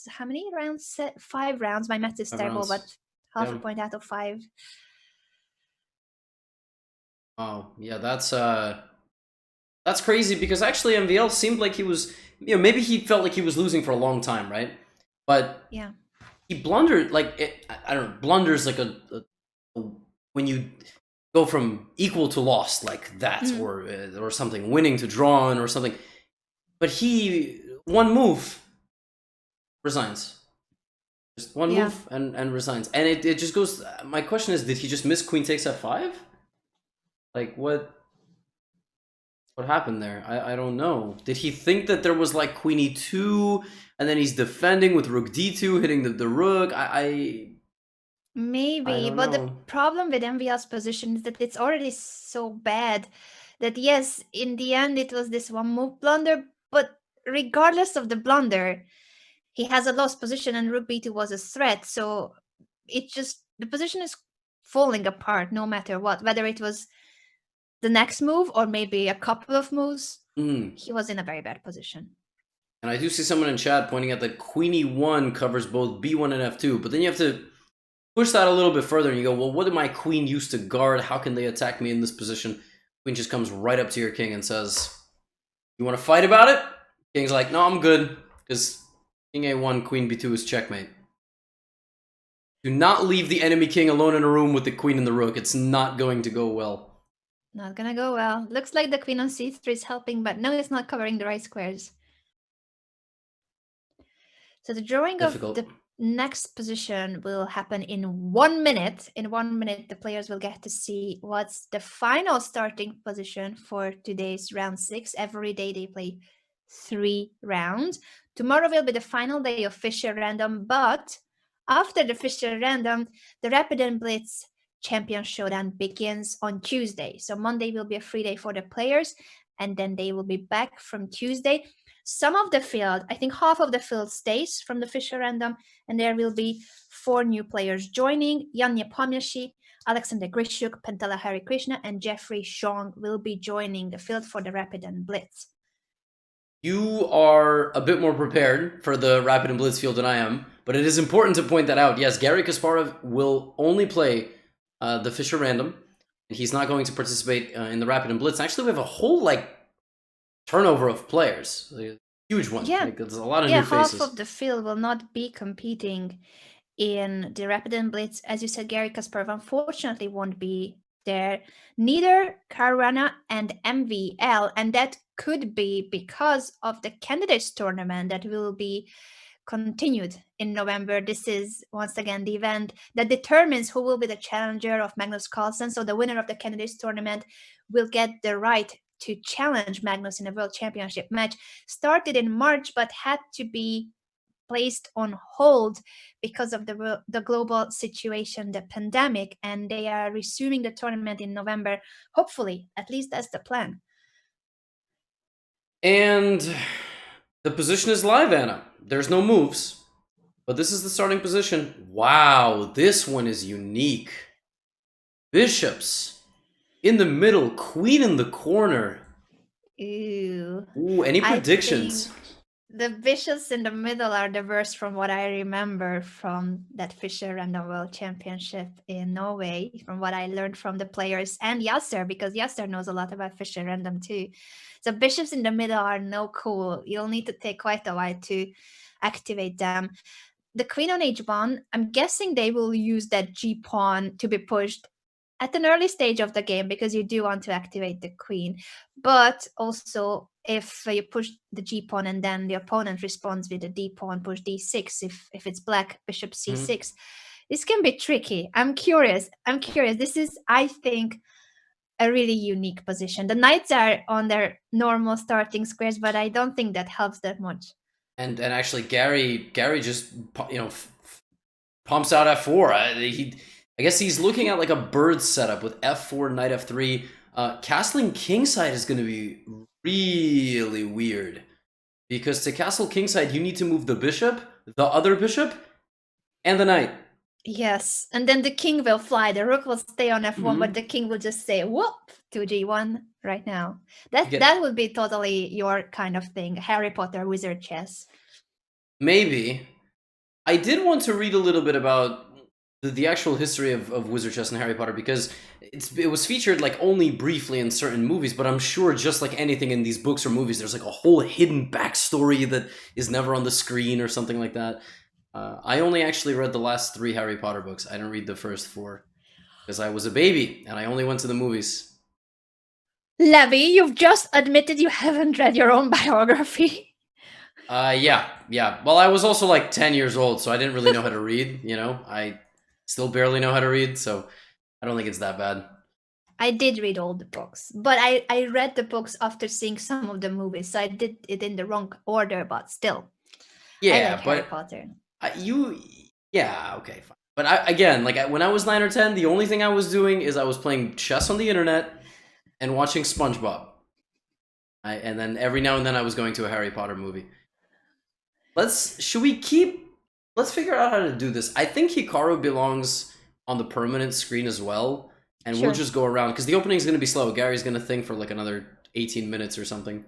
How many rounds? 5 rounds. My math is terrible, but half a point out of 5. Oh, yeah, that's crazy because actually MVL seemed like he was, maybe he felt like he was losing for a long time, right? But yeah, he blundered I don't know, blunders like a when you go from equal to lost like that, or something, winning to drawn or something. But he one move resigns. Just one move and resigns. And it just goes. My question is, did he just miss queen takes f5? Like what happened there? I don't know. Did he think that there was like queen e2 and then he's defending with rook d2 hitting the rook? Maybe, but the problem with MVL's position is that it's already so bad that yes, in the end it was this one move blunder, but regardless of the blunder, he has a lost position and rook b2 was a threat. So it just, the position is falling apart no matter what, whether it was the next move or maybe a couple of moves. He was in a very bad position. And I do see someone in chat pointing out that queen e1 covers both b1 and f2, but then you have to push that a little bit further and you go, well, what did my queen use to guard? How can they attack me in this position? Queen just comes right up to your king and says, you want to fight about it? King's like, no, I'm good, because king a1, queen b2 is checkmate. Do not leave the enemy king alone in a room with the queen and the rook. It's not going to go well. Not gonna go well. Looks like the queen on c3 is helping, but no, it's not covering the right squares. So the drawing Difficult. of the next position will happen in 1 minute. In 1 minute, the players will get to see what's the final starting position for today's round 6. Every day they play 3 rounds. Tomorrow will be the final day of Fischer Random, but after the Fischer Random, the Rapid and Blitz Champion Showdown begins on Tuesday. So Monday will be a free day for the players, and then they will be back from Tuesday. Some of the field, I think half of the field stays from the Fischer Random, and there will be 4 new players joining. Jan Nepomniachtchi, Alexander Grishuk, Pentala Hari Krishna, and Jeffrey Chong will be joining the field for the Rapid and Blitz. You are a bit more prepared for the Rapid and Blitz field than I am, but it is important to point that out. Yes, Garry Kasparov will only play the Fischer Random. He's not going to participate in the Rapid and Blitz. Actually, we have a whole turnover of players, a huge one. Yeah, there's a lot of new faces. Half of the field will not be competing in the Rapid and Blitz. As you said, Garry Kasparov unfortunately won't be there. Neither Caruana and MVL, and that could be because of the candidates tournament that will be continued in November. This is once again the event that determines who will be the challenger of Magnus Carlsen. So the winner of the candidates tournament will get the right to challenge Magnus in a world championship match. Started in March, but had to be placed on hold because of the global situation, the pandemic, and they are resuming the tournament in November. Hopefully, at least that's the plan. And the position is live, Anna. There's no moves, but this is the starting position. Wow, this one is unique. Bishops in the middle, queen in the corner. Ooh, any predictions? The bishops in the middle are the worst from what I remember from that Fischer Random World Championship in Norway, from what I learned from the players and Yasser, because Yasser knows a lot about Fischer Random too. So bishops in the middle are no cool. You'll need to take quite a while to activate them. The queen on h1, I'm guessing they will use that g-pawn to be pushed at an early stage of the game because you do want to activate the queen. But also, if you push the g-pawn and then the opponent responds with a d-pawn, push d6, if it's black, bishop c6, this can be tricky. I'm curious. This is, I think, a really unique position. The knights are on their normal starting squares, but I don't think that helps that much. And actually, Garry just pumps out f4. I guess he's looking at a bird setup with f4, knight f3. Castling kingside is going to be really weird, because to castle kingside you need to move the bishop, the other bishop, and the knight. Yes, and then the king will fly. The rook will stay on f1, but the king will just say whoop to g1 right now. That would be totally your kind of thing, Harry Potter wizard chess. Maybe. I did want to read a little bit about the actual history of wizard chess and Harry Potter, because it was featured only briefly in certain movies, but I'm sure just like anything in these books or movies, there's a whole hidden backstory that is never on the screen or something like that. I only actually read the last 3 Harry Potter books. I didn't read the first 4 because I was a baby and I only went to the movies. Levy, you've just admitted you haven't read your own biography. Yeah. Well, I was also 10 years old, so I didn't really know how to read, I still barely know how to read, so I don't think it's that bad. I did read all the books, but I read the books after seeing some of the movies, so I did it in the wrong order, but still. Yeah, I like Harry Potter. Yeah, okay, fine. But when I was 9 or 10, the only thing I was doing is I was playing chess on the internet and watching SpongeBob. And then every now and then I was going to a Harry Potter movie. Let's figure out how to do this. I think Hikaru belongs on the permanent screen as well, and we'll just go around, because the opening is going to be slow. Gary's going to think for another 18 minutes or something.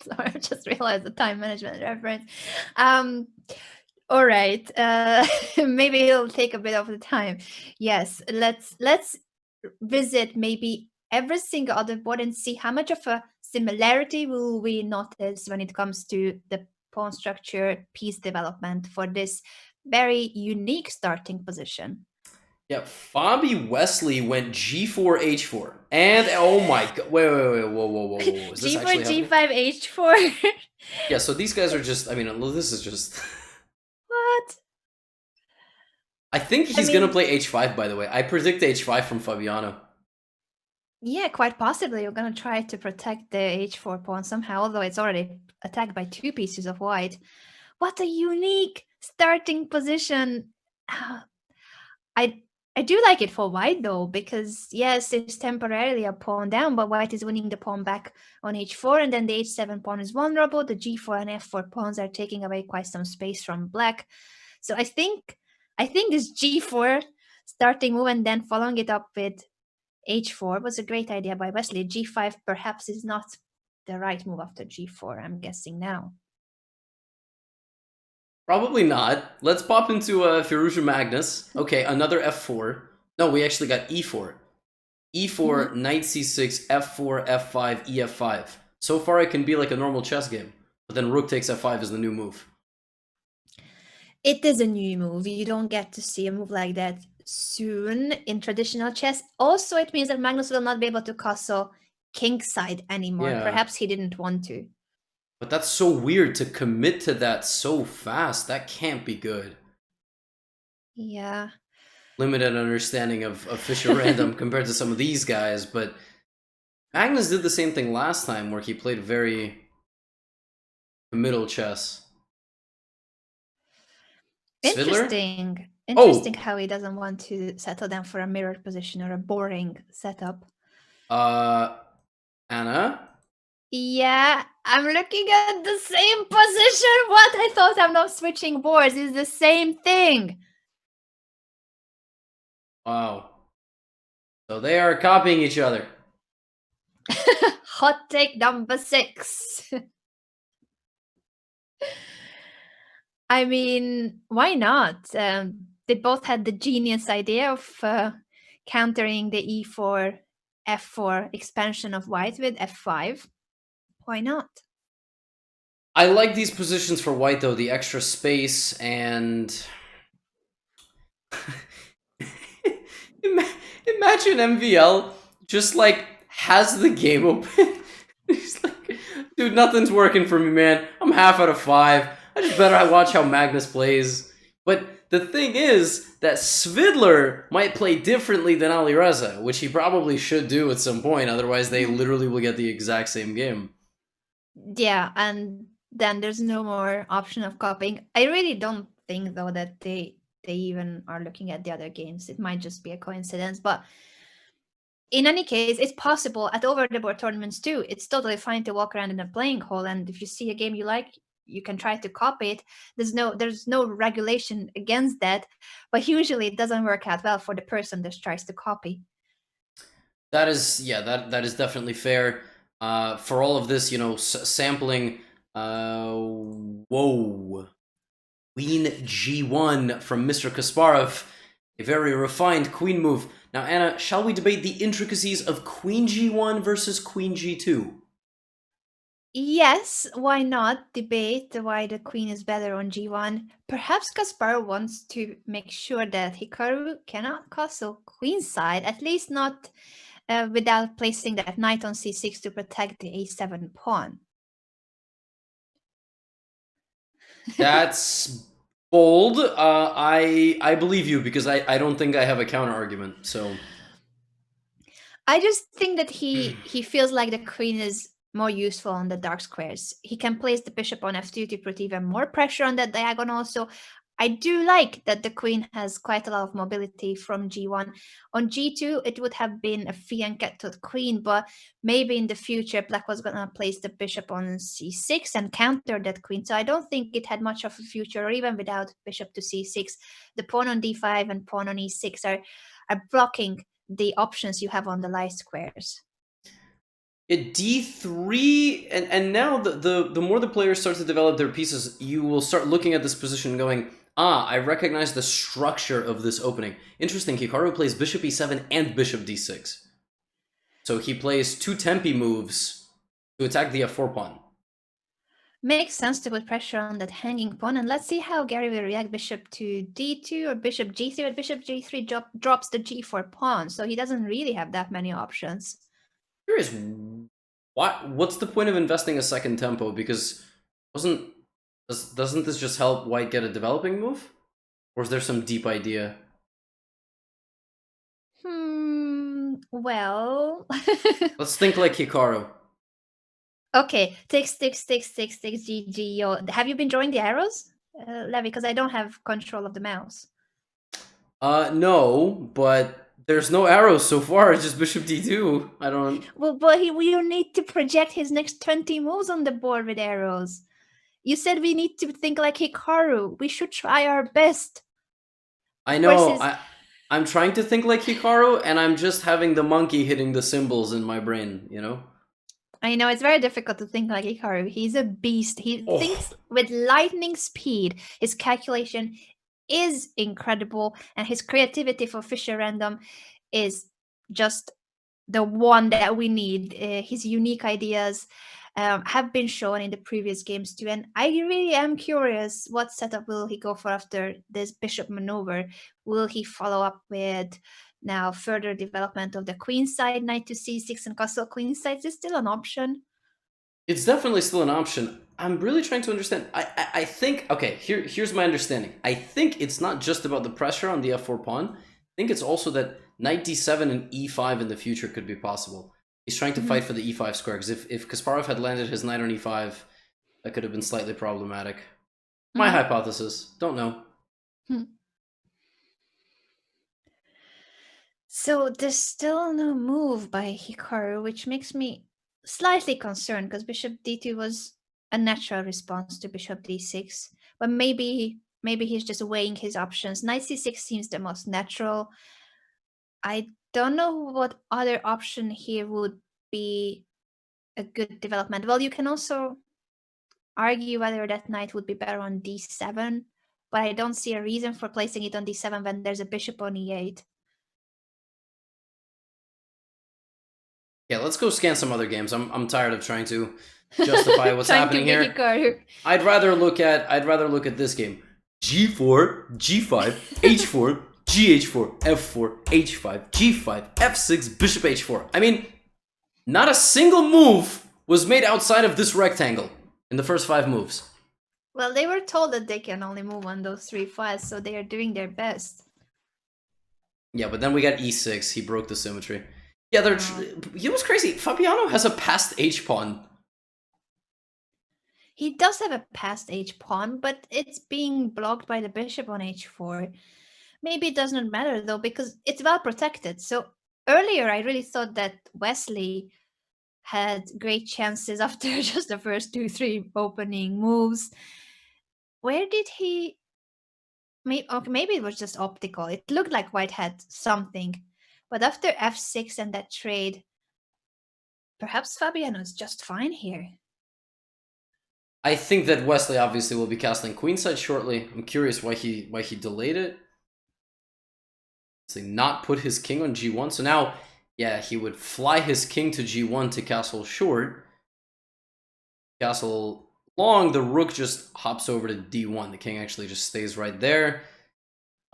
Sorry, I just realized the time management reference. All right. Maybe it'll take a bit of the time. Yes, let's visit maybe every single other board and see how much of a similarity will we notice when it comes to the pawn structure, piece development for this very unique starting position. Yeah, Fabi Wesley went G4, H4. And, oh my god, wait, whoa. Is this G4, actually happening? G5, H4. Yeah, so these guys are just, I mean, this is just... What? I think I he's gonna mean, play H5, by the way. I predict H5 from Fabiano. yeah, quite possibly you're gonna try to protect the H4 pawn somehow, although it's already attacked by 2 pieces of white. What a unique starting position. Ah, I I do like it for white though, because yes, it's temporarily a pawn down, but white is winning the pawn back on h4, and then the h7 pawn is vulnerable. The g4 and f4 pawns are taking away quite some space from black. So I think this g4 starting move and then following it up with h4 was a great idea by Wesley. G5 perhaps is not the right move after g4, I'm guessing now. Probably not. Let's pop into Firouzja Magnus. Okay, another f4. No, we actually got e4. E4, knight c6, f4, f5, ef5. So far it can be like a normal chess game. But then rook takes f5 is the new move. It is a new move. You don't get to see a move like that soon in traditional chess. Also, it means that Magnus will not be able to castle kingside anymore. Yeah. Perhaps he didn't want to. But that's so weird to commit to that so fast. That can't be good. Yeah. Limited understanding of Fischer Random compared to some of these guys, but Magnus did the same thing last time where he played very committal chess. Svidler? Interesting. Oh! Interesting how he doesn't want to settle down for a mirror position or a boring setup. Anna? Yeah, I'm looking at the same position. What? I thought I'm not switching boards. It's the same thing. Wow. So they are copying each other. Hot take number 6. I mean, why not? They both had the genius idea of countering the e4, f4 expansion of white with f5. Why not? I like these positions for white though, the extra space and... Imagine MVL just like has the game open. He's like, dude, nothing's working for me, man. I'm half out of 5. I just better watch how Magnus plays. But the thing is that Svidler might play differently than Alireza, which he probably should do at some point. Otherwise, they literally will get the exact same game. Yeah, and then there's no more option of copying. I really don't think though that they even are looking at the other games. It might just be a coincidence, but in any case, it's possible at over the board tournaments too. It's totally fine to walk around in a playing hall, and if you see a game you like, you can try to copy it. There's no regulation against that, but usually it doesn't work out well for the person that tries to copy. That is, yeah, that is definitely fair. For all of this, you know, sampling. Whoa. Queen G1 from Mr. Kasparov. A very refined queen move. Now, Anna, shall we debate the intricacies of Queen G1 versus Queen G2? Yes, why not debate why the queen is better on g1? Perhaps Kasparov wants to make sure that Hikaru cannot castle queenside, at least not without placing that knight on c6 to protect the a7 pawn. That's bold. I believe you because I don't think I have a counter argument. So I just think that he feels like the queen is more useful on the dark squares. He can place the bishop on f2 to put even more pressure on that diagonal. So I do like that the queen has quite a lot of mobility from g1. On g2, it would have been a fianchet to the queen, but maybe in the future, black was going to place the bishop on c6 and counter that queen. So I don't think it had much of a future, or even without bishop to c6. The pawn on d5 and pawn on e6 are blocking the options you have on the light squares. at d3, and now the more the players start to develop their pieces, you will start looking at this position and going, ah, I recognize the structure of this opening. Interesting, Hikaru plays bishop e7 and bishop d6. So he plays two tempi moves to attack the f4 pawn. Makes sense to put pressure on that hanging pawn, and let's see how Garry will react. Bishop to d2 or bishop g3, but bishop g3 drops the g4 pawn, so he doesn't really have that many options. Curious, what's the point of investing a second tempo? Because doesn't this just help white get a developing move? Or is there some deep idea? Well... Let's think like Hikaru. Okay, takes, GG. Yo. Have you been drawing the arrows, Levi? Because I don't have control of the mouse. No, but there's no arrows so far. It's just bishop d2. I don't... Well, but we need to project his next 20 moves on the board with arrows. You said we need to think like Hikaru. We should try our best. I know. I'm trying to think like Hikaru, and I'm just having the monkey hitting the symbols in my brain, you know? I know, it's very difficult to think like Hikaru. He's a beast. He thinks with lightning speed. His calculation is incredible, and his creativity for Fischer Random is just the one that we need. His unique ideas have been shown in the previous games too, and I really am curious what setup will he go for after this bishop maneuver. Will he follow up with now further development of the queen side, knight to c6 and castle queen side? Is still an option? It's definitely still an option. I'm really trying to understand. I think, okay, here's my understanding. I think it's not just about the pressure on the f4 pawn. I think it's also that knight d7 and e5 in the future could be possible. He's trying to fight for the e5 square, because if Kasparov had landed his knight on e5, that could have been slightly problematic. My hypothesis. Don't know. So there's still no move by Hikaru, which makes me slightly concerned, because bishop d2 was a natural response to bishop d6. But maybe he's just weighing his options. Knight c6 seems the most natural. I don't know what other option here would be a good development. Well, you can also argue whether that knight would be better on d7, but I don't see a reason for placing it on d7 when there's a bishop on e8. Yeah, let's go scan some other games. I'm tired of trying to justify what's happening here. Hikaru. I'd rather look at this game. G4, G5, H4, GH4, F4, H5, G5, F6, Bishop H4. I mean, not a single move was made outside of this rectangle in the first 5 moves. Well, they were told that they can only move on those 3 files, so they are doing their best. Yeah, but then we got E6. He broke the symmetry. Yeah, it was crazy. Fabiano has a passed H-pawn. He does have a passed H-pawn, but it's being blocked by the bishop on H4. Maybe it does not matter, though, because it's well protected. So earlier, I really thought that Wesley had great chances after just the first 2-3 opening moves. Where did he... Maybe it was just optical. It looked like white had something. But after f6 and that trade, perhaps Fabiano is just fine here. I think that Wesley obviously will be castling queenside shortly. I'm curious why he delayed it. So not put his king on g1. So now, yeah, he would fly his king to g1 to castle short. Castle long, the rook just hops over to d1. The king actually just stays right there.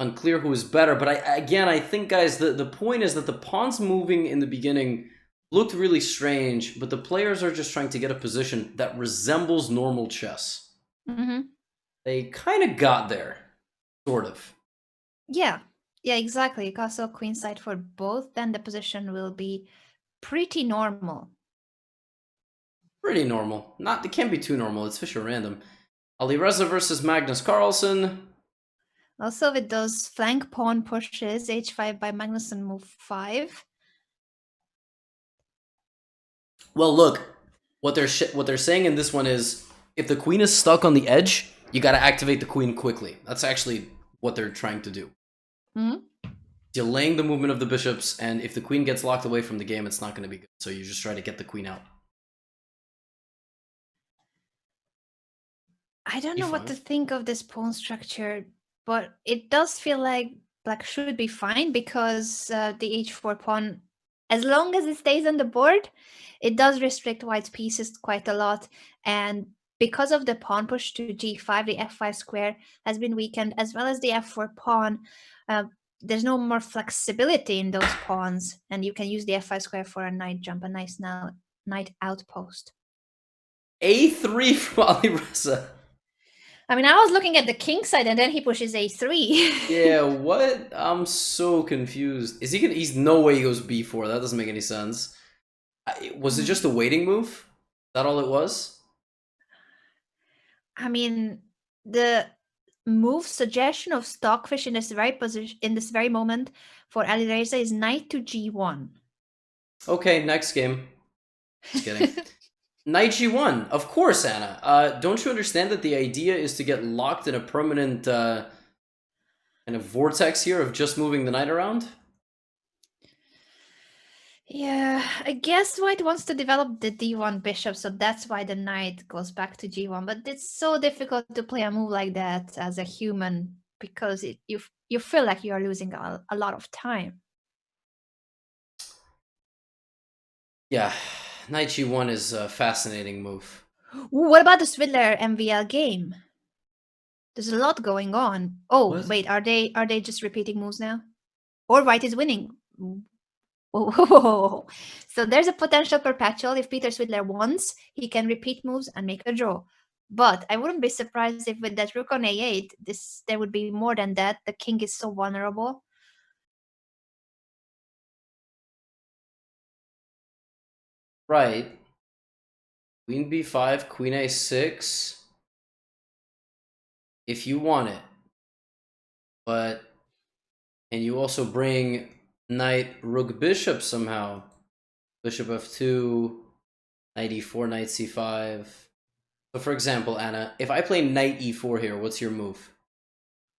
Unclear who is better, but I think, guys, the point is that the pawns moving in the beginning looked really strange, but the players are just trying to get a position that resembles normal chess. They kind of got there, sort of. Yeah, exactly. Castle queenside for both, then the position will be pretty normal. Pretty normal. It can't be too normal. It's Fischer Random. Alireza versus Magnus Carlsen. Also, with those flank pawn pushes, h5 by Magnus and move 5. Well, look, what they're saying in this one is, if the queen is stuck on the edge, you got to activate the queen quickly. That's actually what they're trying to do. Delaying the movement of the bishops, and if the queen gets locked away from the game, it's not going to be good. So you just try to get the queen out. I don't know what to think of this pawn structure, but it does feel like black should be fine, because the h4 pawn, as long as it stays on the board, it does restrict white's pieces quite a lot. And because of the pawn push to g5, the f5 square has been weakened, as well as the f4 pawn. There's no more flexibility in those pawns, and you can use the f5 square for a knight jump, a nice now knight outpost. A3 from Alireza. I mean, I was looking at the king side, and then he pushes a3. Yeah, what? I'm so confused. Is he gonna? He's no way he goes b4. That doesn't make any sense. Was it just a waiting move? Is that all it was? I mean, the move suggestion of Stockfish in this very position, in this very moment, for Alireza is knight to g1. Okay, next game. Just kidding. Knight g1, of course, Anna. Don't you understand that the idea is to get locked in a permanent kind of vortex here of just moving the knight around? Yeah, I guess White wants to develop the d1 bishop, so that's why the knight goes back to g1. But it's so difficult to play a move like that as a human because you feel like you are losing a lot of time. Yeah, knight g1 is a fascinating move. Ooh, what about the Swidler MVL game? There's a lot going on. Oh, What? wait, are they just repeating moves now? Or White is winning. Whoa. So there's a potential perpetual. If Peter Swidler wants, he can repeat moves and make a draw. But I wouldn't be surprised if with that rook on a8, there would be more than that. The king is so vulnerable. Right. Queen b5, queen a6. If you want it. But and you also bring knight rook bishop somehow. Bishop f2, knight e4, knight c5. So for example, Anna, if I play knight e4 here, what's your move?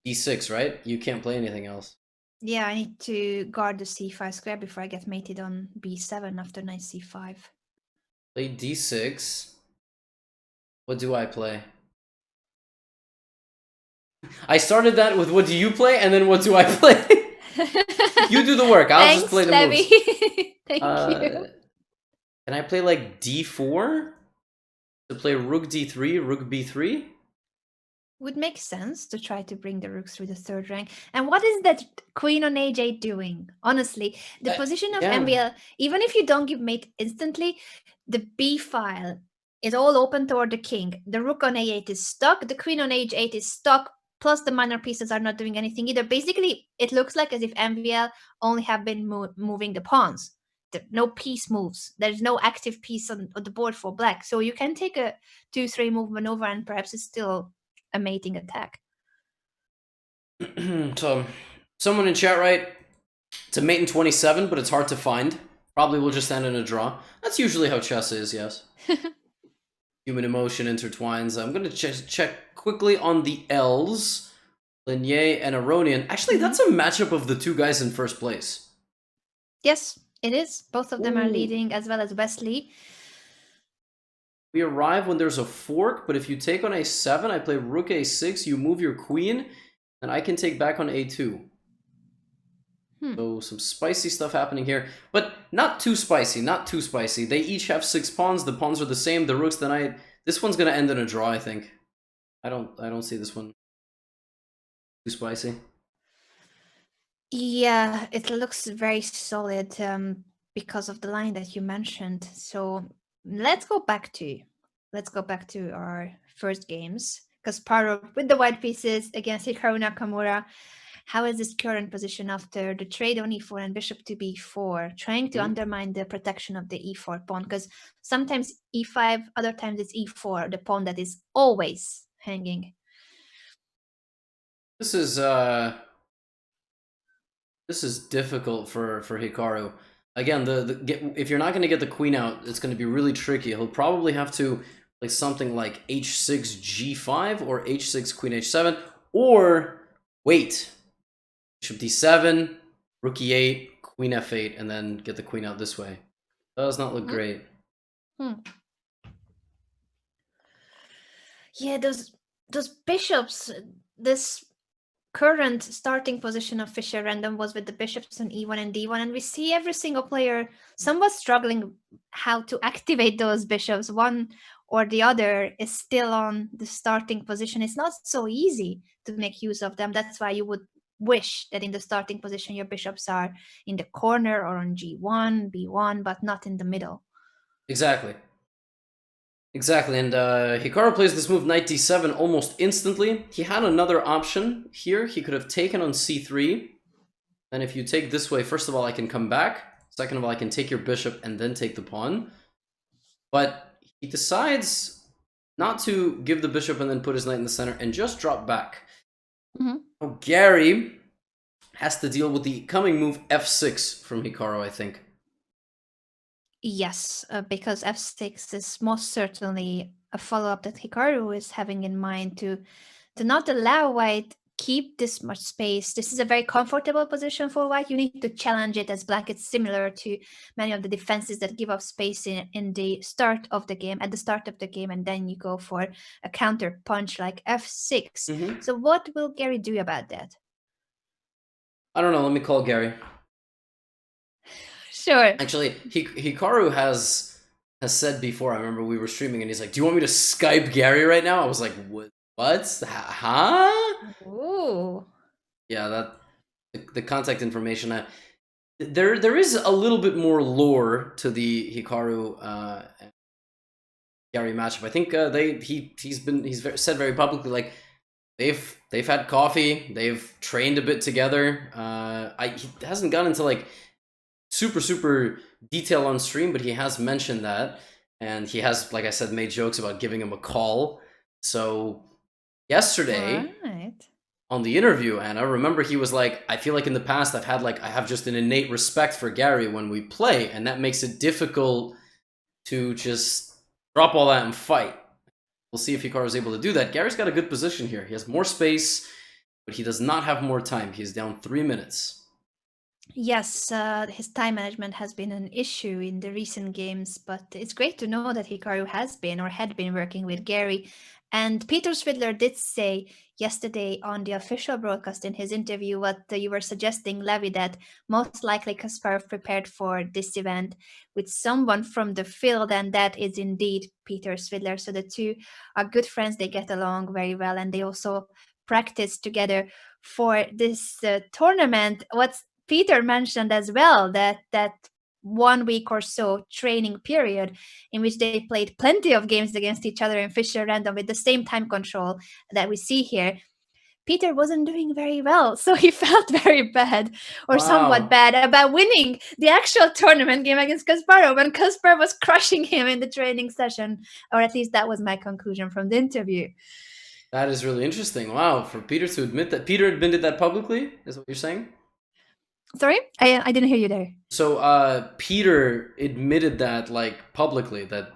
d6, right? You can't play anything else. Yeah, I need to guard the c5 square before I get mated on b7 after knight c5. Play d6. What do I play? I started that with what do you play, and then what do I play? You do the work. I'll just play the Levy. moves. Thank you. Can I play like d4? To play rook d3, rook b3? Would make sense to try to bring the rooks through the third rank. And what is that queen on aj doing? Honestly, the position of yeah. MVL, even if you don't give mate instantly, the b file is all open toward the king. The rook on a8 is stuck. The queen on h8 is stuck. Plus, the minor pieces are not doing anything either. Basically, it looks like as if MVL only have been moving the pawns. No piece moves. There's no active piece on the board for black. So you can take a 2-3 move maneuver and perhaps it's still a mating attack. So, someone in chat, right? It's a mate in 27, but it's hard to find. Probably will just end in a draw. That's usually how chess is, yes. Human emotion intertwines. I'm going to check quickly on the L's. Leinier and Aronian. Actually, that's a matchup of the two guys in first place. Yes, it is. Both of them are leading, as well as Wesley. We arrive when there's a fork, but if you take on a7, I play rook a6, you move your queen, and I can take back on a2. So some spicy stuff happening here, but not too spicy, not too spicy. They each have 6 pawns, the pawns are the same, the rook's the knight. This one's gonna end in a draw, I think. I don't see this one too spicy. Yeah, it looks very solid because of the line that you mentioned. So let's go back to our first games. Kasparov with the white pieces against Hikaru Nakamura. How is this current position after the trade on e4 and bishop to b4, trying to undermine the protection of the e4 pawn? Because sometimes e5, other times it's e4, the pawn that is always hanging. This is difficult for Hikaru. Again, if you're not going to get the queen out, it's going to be really tricky. He'll probably have to play something like h6 g5 or h6 queen h7, or wait, bishop d7, rook e8, queen f8, and then get the queen out this way. That does not look great. Yeah, those bishops, this current starting position of Fischer Random was with the bishops on e1 and d1, and we see every single player somewhat struggling how to activate those bishops. One or the other is still on the starting position. It's not so easy to make use of them. That's why you would wish that in the starting position your bishops are in the corner or on g1, b1, but not in the middle. Exactly. Exactly, and Hikaru plays this move knight d7 almost instantly. He had another option here. He could have taken on c3. And if you take this way, first of all, I can come back. Second of all, I can take your bishop and then take the pawn. But he decides not to give the bishop and then put his knight in the center and just drop back. Oh, Garry has to deal with the coming move f6 from Hikaru, I think. Yes, because f6 is most certainly a follow-up that Hikaru is having in mind to not allow white keep this much space. This is a very comfortable position for white. You need to challenge it as black. It's similar to many of the defenses that give up space in the start of the game, at the start of the game, and then you go for a counter punch like f6. So what will Garry do about that? I don't know. Let me call Garry. Sure. Actually, Hikaru has said before, I remember we were streaming and he's like, do you want me to Skype Garry right now? I was like, what? Huh? Ooh. Yeah, that the contact information. There is a little bit more lore to the Hikaru Garry matchup. I think he's said very publicly, like they've had coffee, they've trained a bit together. He hasn't gone into like super detail on stream, but he has mentioned that, and he has, like I said, made jokes about giving him a call. So yesterday on the interview, Anna, remember he was like, I feel like in the past I have just an innate respect for Garry when we play, and that makes it difficult to just drop all that and fight. We'll see if Hikaru is able to do that. Garry's got a good position here. He has more space, but he does not have more time. He's down 3 minutes. Yes, his time management has been an issue in the recent games, but it's great to know that Hikaru has been or had been working with Garry. And Peter Svidler did say yesterday on the official broadcast in his interview what you were suggesting, Levi, that most likely Kasparov prepared for this event with someone from the field, and that is indeed Peter Svidler. So the two are good friends, they get along very well, and they also practice together for this tournament. What's Peter mentioned as well that 1 week or so training period in which they played plenty of games against each other in Fischer Random with the same time control that we see here. Peter wasn't doing very well, so he felt very bad or somewhat bad about winning the actual tournament game against Kasparov, and Kasparov was crushing him in the training session, or at least that was my conclusion from the interview. That is really interesting. Wow, for Peter to admit that. Peter admitted that publicly, is what you're saying? Sorry, I didn't hear you there. So Peter admitted that, like, publicly, that...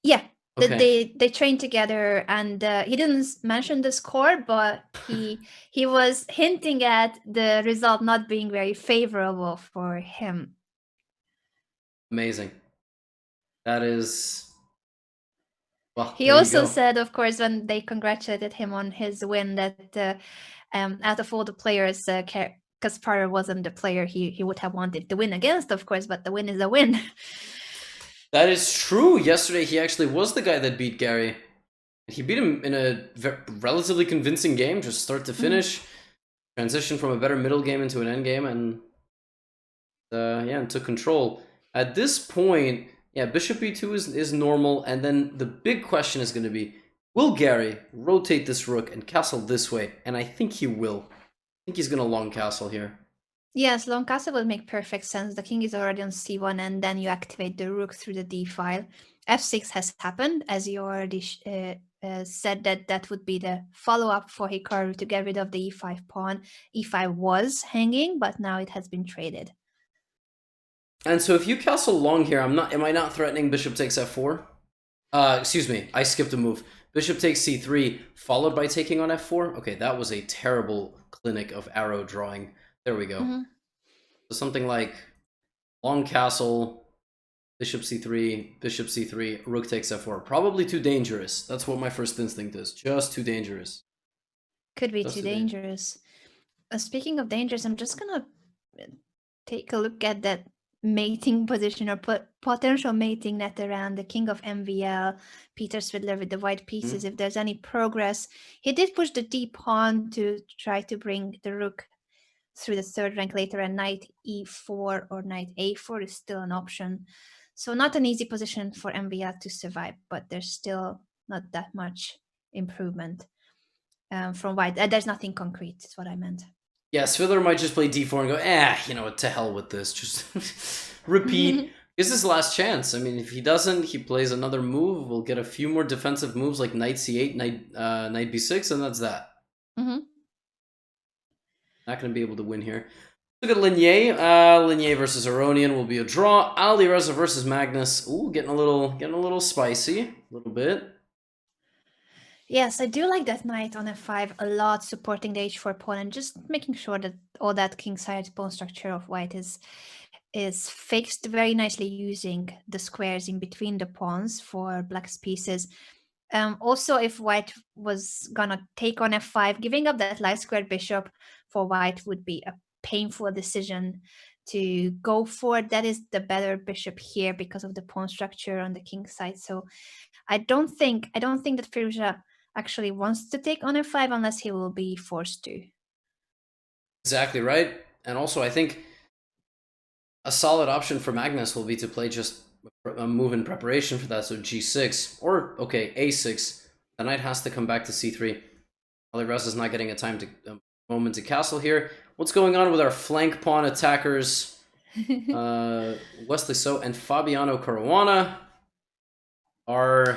Yeah, okay. They trained together, and he didn't mention the score, but he was hinting at the result not being very favorable for him. Amazing. That is... Well, he also said, of course, when they congratulated him on his win, that out of all the players, Kasparov wasn't the player he would have wanted to win against, of course, but the win is a win. That is true. Yesterday, he actually was the guy that beat Garry. He beat him in a relatively convincing game, just start to finish. Transition from a better middle game into an end game, and and took control. At this point, yeah, bishop e2 is normal, and then the big question is going to be, will Garry rotate this rook and castle this way? And I think he will. I think he's going to long castle here. Yes, long castle will make perfect sense. The king is already on c1, and then you activate the rook through the d file. f6 has happened, as you already said, that would be the follow-up for Hikaru to get rid of the e5 pawn. e5 was hanging, but now it has been traded. And so if you castle long here, am I not threatening bishop takes f4? Excuse me, I skipped a move. Bishop takes c3, followed by taking on f4? Okay, that was a terrible clinic of arrow drawing. There we go. So something like long castle, bishop c3, rook takes f4. Probably too dangerous. That's what my first instinct is. Just too dangerous. Could be too dangerous. Speaking of dangers, I'm just gonna take a look at that mating position or potential mating net around the king of MVL, Peter Svidler with the white pieces. If there's any progress, he did push the d pawn to try to bring the rook through the third rank later, and knight e4 or knight a4 is still an option. So not an easy position for MVL to survive, but there's still not that much improvement from white. There's nothing concrete, is what I meant. Yeah, Svidler might just play d4 and go, you know what, to hell with this. Just repeat. This is his last chance. I mean, if he doesn't, he plays another move. We'll get a few more defensive moves like knight c8, knight b6, and that's that. Mm-hmm. Not going to be able to win here. Look at Leinier. Leinier versus Aronian will be a draw. Alireza versus Magnus. Ooh, getting a little spicy. A little bit. Yes, I do like that knight on f5 a lot, supporting the h4 pawn and just making sure that all that kingside pawn structure of white is fixed very nicely, using the squares in between the pawns for black's pieces. Also, if white was gonna take on f5, giving up that light squared bishop for white would be a painful decision to go for. That is the better bishop here because of the pawn structure on the king side. So I don't think that Firouzja actually wants to take on f5 unless he will be forced to. Exactly right. And also, I think a solid option for Magnus will be to play just a move in preparation for that. So g6 or, okay, a6. The knight has to come back to c3. Alireza is not getting a moment to castle here. What's going on with our flank pawn attackers? Wesley So and Fabiano Caruana are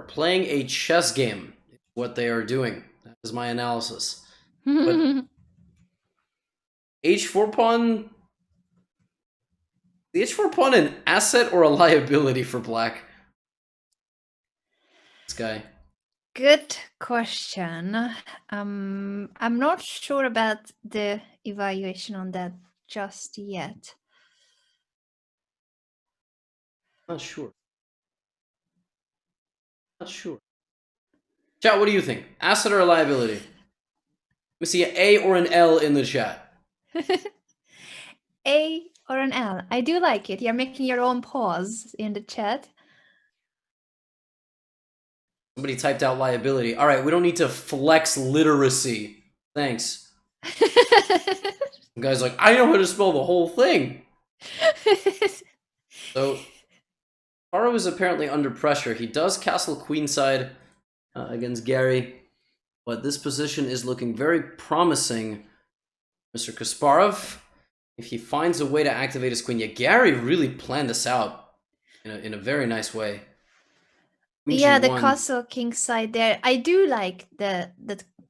playing a chess game. What they are doing. That is my analysis. But h4 pawn. The h4 pawn an asset or a liability for black? This guy. Good question. I'm not sure about the evaluation on that just yet. Not sure. Not sure. Chat, what do you think? Asset or a liability? Let me see an A or an L in the chat. A or an L. I do like it. You're making your own pause in the chat. Somebody typed out liability. All right, we don't need to flex literacy. Thanks. The guy's like, I know how to spell the whole thing. So, Hikaru is apparently under pressure. He does castle queenside against Garry, but this position is looking very promising. Mr. Kasparov, if he finds a way to activate his queen, yeah, Garry really planned this out in a very nice way. Yeah, the castle king side there. I do like the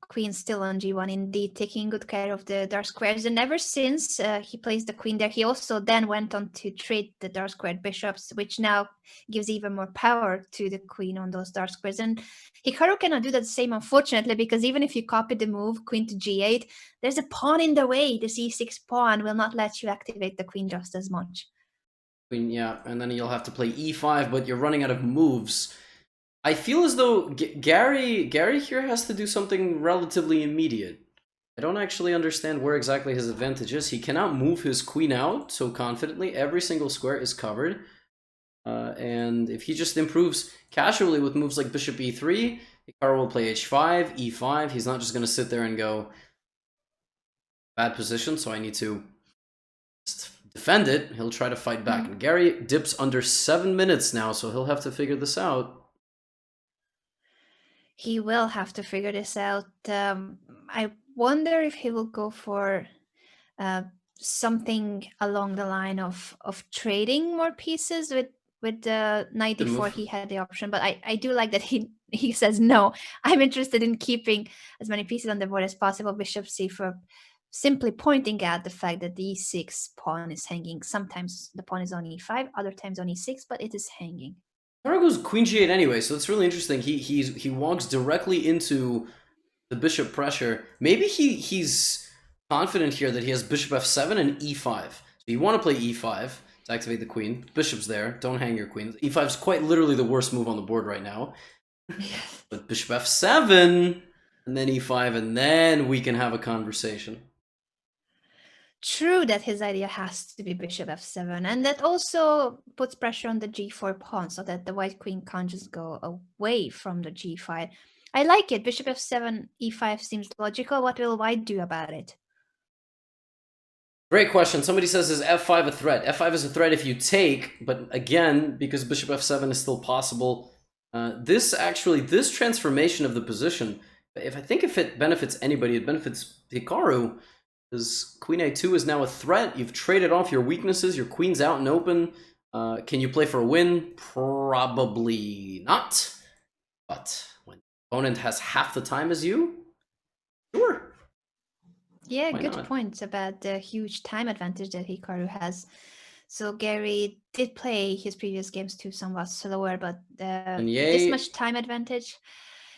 queen still on g1, indeed, taking good care of the dark squares. And ever since he placed the queen there, he also then went on to trade the dark squared bishops, which now gives even more power to the queen on those dark squares. And Hikaru cannot do that same, unfortunately, because even if you copy the move queen to g8, there's a pawn in the way. The c6 pawn will not let you activate the queen just as much. Queen, yeah, and then you'll have to play e5, but you're running out of moves. I feel as though Garry here has to do something relatively immediate. I don't actually understand where exactly his advantage is. He cannot move his queen out so confidently. Every single square is covered. And if he just improves casually with moves like bishop e3, Hikaru will play h5, e5. He's not just going to sit there and go, bad position, so I need to just defend it. He'll try to fight back. And Garry dips under 7 minutes now, so he'll have to figure this out. He will have to figure this out. I wonder if he will go for something along the line of trading more pieces with the knight d4. He had the option, but I do like that he says no. I'm interested in keeping as many pieces on the board as possible. Bishop c4, simply pointing out the fact that the e6 pawn is hanging. Sometimes the pawn is on e5, other times on e6, but it is hanging. Hikaru goes queen g8 anyway, so it's really interesting. He walks directly into the bishop pressure. Maybe he's confident here that he has bishop f7 and e5. So you want to play e5 to activate the queen. Bishop's there. Don't hang your queen. E5 is quite literally the worst move on the board right now. But bishop f7. and then e5, and then we can have a conversation. True that his idea has to be bishop f7, and that also puts pressure on the g4 pawn so that the white queen can't just go away from the g file. I like it. Bishop f7, e5 seems logical. What will white do about it? Great question. Somebody says, is f5 a threat? f5 is a threat if you take, but again, because bishop f7 is still possible, this transformation of the position, if it benefits anybody, it benefits Hikaru, because queen a2 is now a threat. You've traded off your weaknesses. Your queen's out and open. Can you play for a win? Probably not. But when the opponent has half the time as you, sure. Yeah, Why good not? points about the huge time advantage that Hikaru has. So Garry did play his previous games too somewhat slower, but this much time advantage,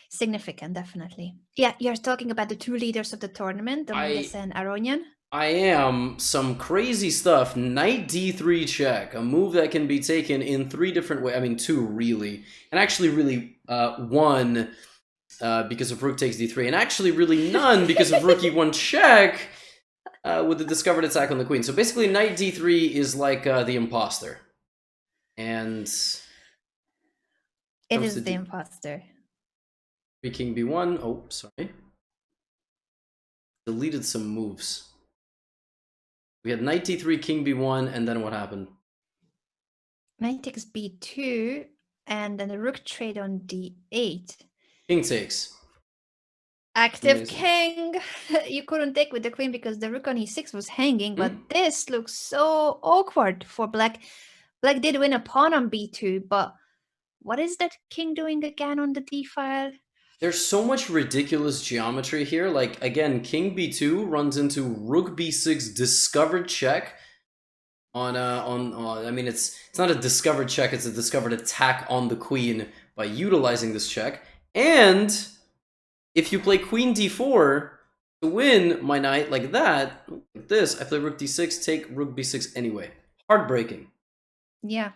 significant, definitely. Yeah, you're talking about the two leaders of the tournament, Dominguez and Aronian. I am. Some crazy stuff. Knight d3 check, a move that can be taken in 3 different ways. I mean, 2 really, and actually really 1 because of rook takes d3, and actually really none because of rook e1 check with the discovered attack on the queen. So basically, knight d3 is like the imposter, and it is the imposter. King b1. Oh, sorry. Deleted some moves. We had knight d3, king b1, and then what happened? Knight takes b2, and then the rook trade on d8. King takes. Active Amazing. King! You couldn't take with the queen because the rook on e6 was hanging, but this looks so awkward for black. Black did win a pawn on b2, but what is that king doing again on the d file? There's so much ridiculous geometry here. Like, again, king b2 runs into rook b6 discovered check on I mean, it's not a discovered check, it's a discovered attack on the queen by utilizing this check. And if you play queen d4 to win my knight like that, like this, I play rook d6, take rook b6 anyway. Heartbreaking. Yeah.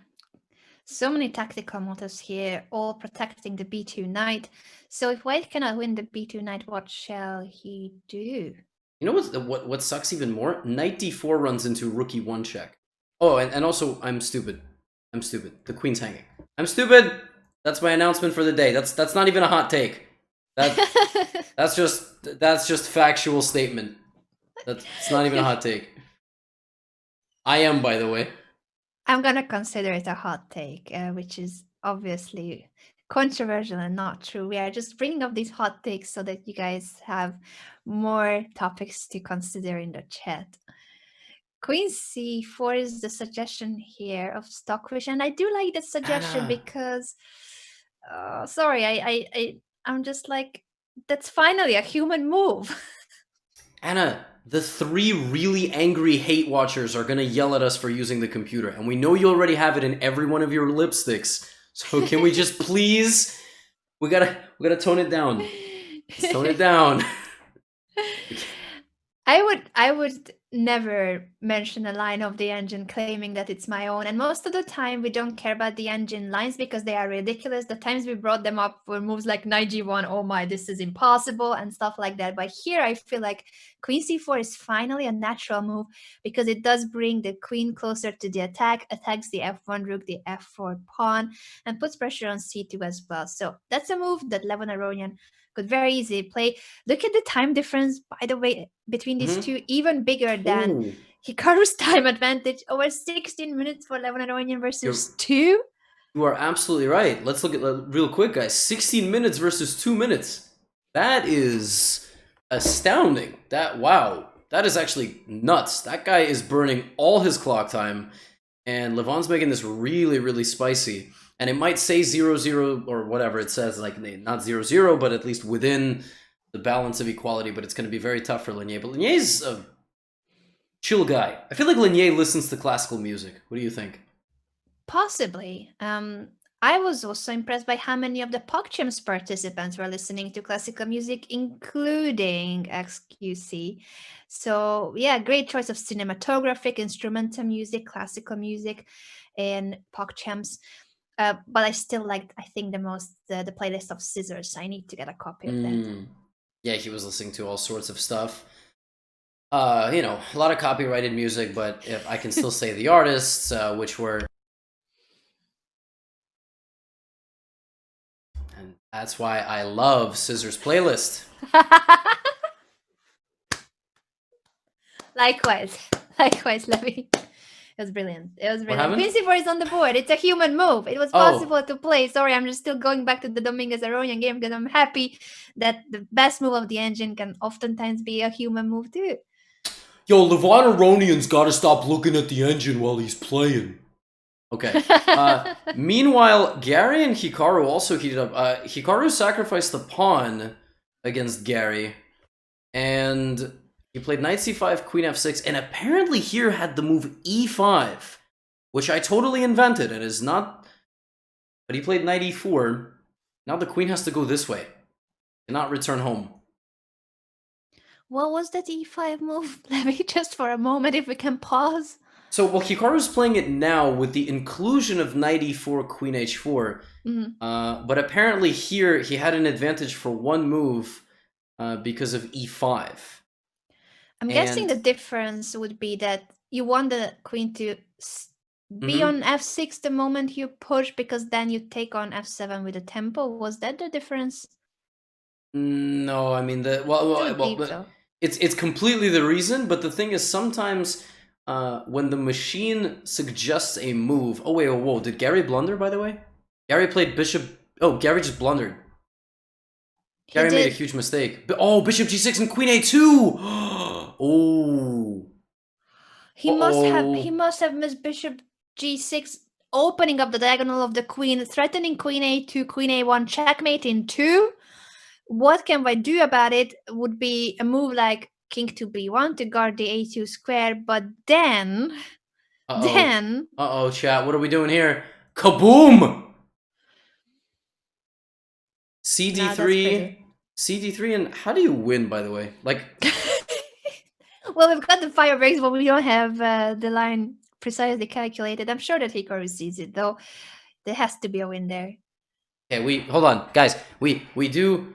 So many tactical motives here, all protecting the b2 knight. So if white cannot win the b2 knight, what shall he do? You know what sucks even more? Knight d4 runs into rook e1 check. Oh, and also, I'm stupid. I'm stupid. The queen's hanging. I'm stupid! That's my announcement for the day. That's not even a hot take. That's just factual statement. It's not even a hot take. I am, by the way. I'm gonna consider it a hot take, which is obviously controversial and not true. We are just bringing up these hot takes so that you guys have more topics to consider in the chat. Queen c4 is the suggestion here of Stockfish, and I do like that suggestion because, sorry, I'm just like, that's finally a human move. Anna, the 3 really angry hate watchers are gonna yell at us for using the computer, and we know you already have it in every one of your lipsticks. So can we just please? We gotta tone it down. Let's tone it down. I would never mention a line of the engine claiming that it's my own, and most of the time we don't care about the engine lines because they are ridiculous. The times we brought them up were moves like knight g1, oh my, this is impossible, and stuff like that. But here I feel like queen c4 is finally a natural move because it does bring the queen closer to the attack, attacks the f1 rook, the f4 pawn, and puts pressure on c2 as well. So that's a move that Levon Aronian could very easily play. Look at the time difference, by the way, between these two, even bigger than Hikaru's time advantage. Over 16 minutes for Levon Aronian versus 2. You are absolutely right. Let's look at real quick, guys. 16 minutes versus 2 minutes. That is astounding. Wow. That is actually nuts. That guy is burning all his clock time, and Levon's making this really, really spicy. And it might say 0-0 or whatever it says, like not 0-0, but at least within the balance of equality. But it's going to be very tough for Leinier. But Leinier's a chill guy. I feel like Leinier listens to classical music. What do you think? Possibly. I was also impressed by how many of the PogChamps participants were listening to classical music, including XQC. So yeah, great choice of cinematographic, instrumental music, classical music, and PogChamps. But I still liked, I think, the most the playlist of Scissors. I need to get a copy of that. Yeah, he was listening to all sorts of stuff. You know, a lot of copyrighted music, but if I can still say the artists, which were, and that's why I love Scissor's playlist. Likewise, likewise, Levy. It was brilliant. It was What brilliant. happened? Queen c4 is on the board. It's a human move. It was Oh. possible to play. Sorry, I'm just still going back to the Dominguez Aronian game because I'm happy that the best move of the engine can oftentimes be a human move too. Yo, Levon Aronian's got to stop looking at the engine while he's playing. Okay. Meanwhile, Garry and Hikaru also heated up. Hikaru sacrificed the pawn against Garry, and he played knight c5, queen f6, and apparently here had the move e5, which I totally invented and is not. But he played knight e4. Now the queen has to go this way, cannot return home. What was that e5 move, Levy? Just for a moment, if we can pause. So, well, Hikaru's playing it now with the inclusion of knight e4, queen h4. But apparently here he had an advantage for one move because of e5. I'm guessing the difference would be that you want the queen to be on f6 the moment you push, because then you take on f7 with the tempo. Was that the difference? No, I mean it's completely the reason. But the thing is, sometimes when the machine suggests a move. Oh wait, whoa! Did Garry blunder, by the way? Garry played bishop. Oh, Garry just blundered. Garry made a huge mistake. Oh, bishop g6 and queen a2. Oh. He must have missed bishop g6, opening up the diagonal of the queen, threatening queen a2, queen a1, checkmate in 2. What can I do about it would be a move like king to b1 to guard the a2 square, but then... Uh-oh, chat, what are we doing here? Kaboom! CD3, CD3, and how do you win, by the way? Like... Well, we've got the fire breaks, but we don't have the line precisely calculated. I'm sure that Hikaru sees it, though. There has to be a win there. Okay, hold on, guys. We do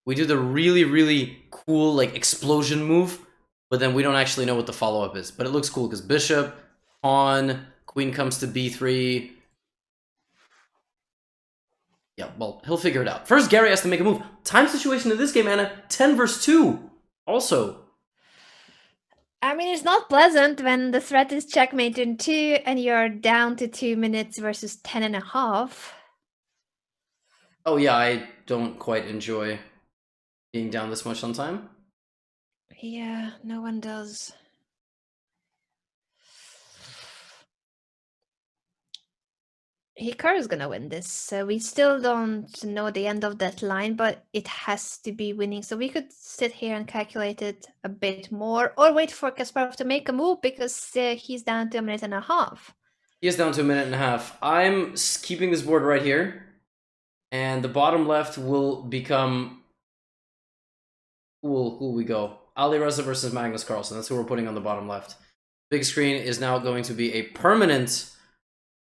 the really, really cool, like, explosion move, but then we don't actually know what the follow-up is. But it looks cool, because bishop, pawn, queen comes to b3. Yeah, well, he'll figure it out. First, Garry has to make a move. Time situation in this game, Anna, 10 versus 2. Also. I mean, it's not pleasant when the threat is checkmate in 2 and you're down to 2 minutes versus 10.5. Oh yeah, I don't quite enjoy being down this much on time. Yeah, no one does. Hikaru's gonna win this, so we still don't know the end of that line, but it has to be winning. So we could sit here and calculate it a bit more, or wait for Kasparov to make a move, because he's down to 1.5 minutes. He is down to 1.5 minutes. I'm keeping this board right here, and the bottom left will become... Who will we go? Alireza versus Magnus Carlsen. That's who we're putting on the bottom left. Big screen is now going to be a permanent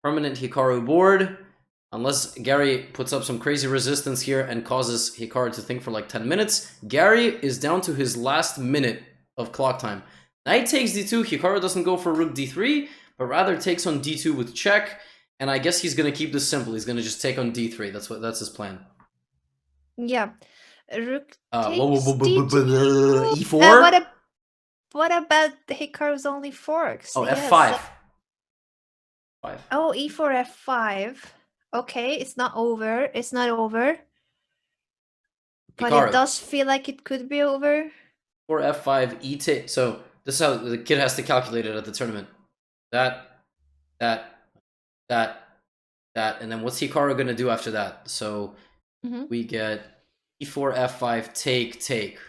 Hikaru board, unless Garry puts up some crazy resistance here and causes Hikaru to think for like 10 minutes. Garry is down to his last minute of clock time. Knight takes d2. Hikaru doesn't go for rook d3, but rather takes on d2 with check. And I guess he's gonna keep this simple. He's gonna just take on d3. That's his plan. Yeah, rook takes e4. What about Hikaru's only forks? Oh, f5. Oh, e4, f5. Okay, it's not over. It's not over. But Hikaru. It does feel like it could be over. Or f5, e take. So this is how the kid has to calculate it at the tournament. That, and then what's Hikaru gonna do after that? So we get e4, f5, take.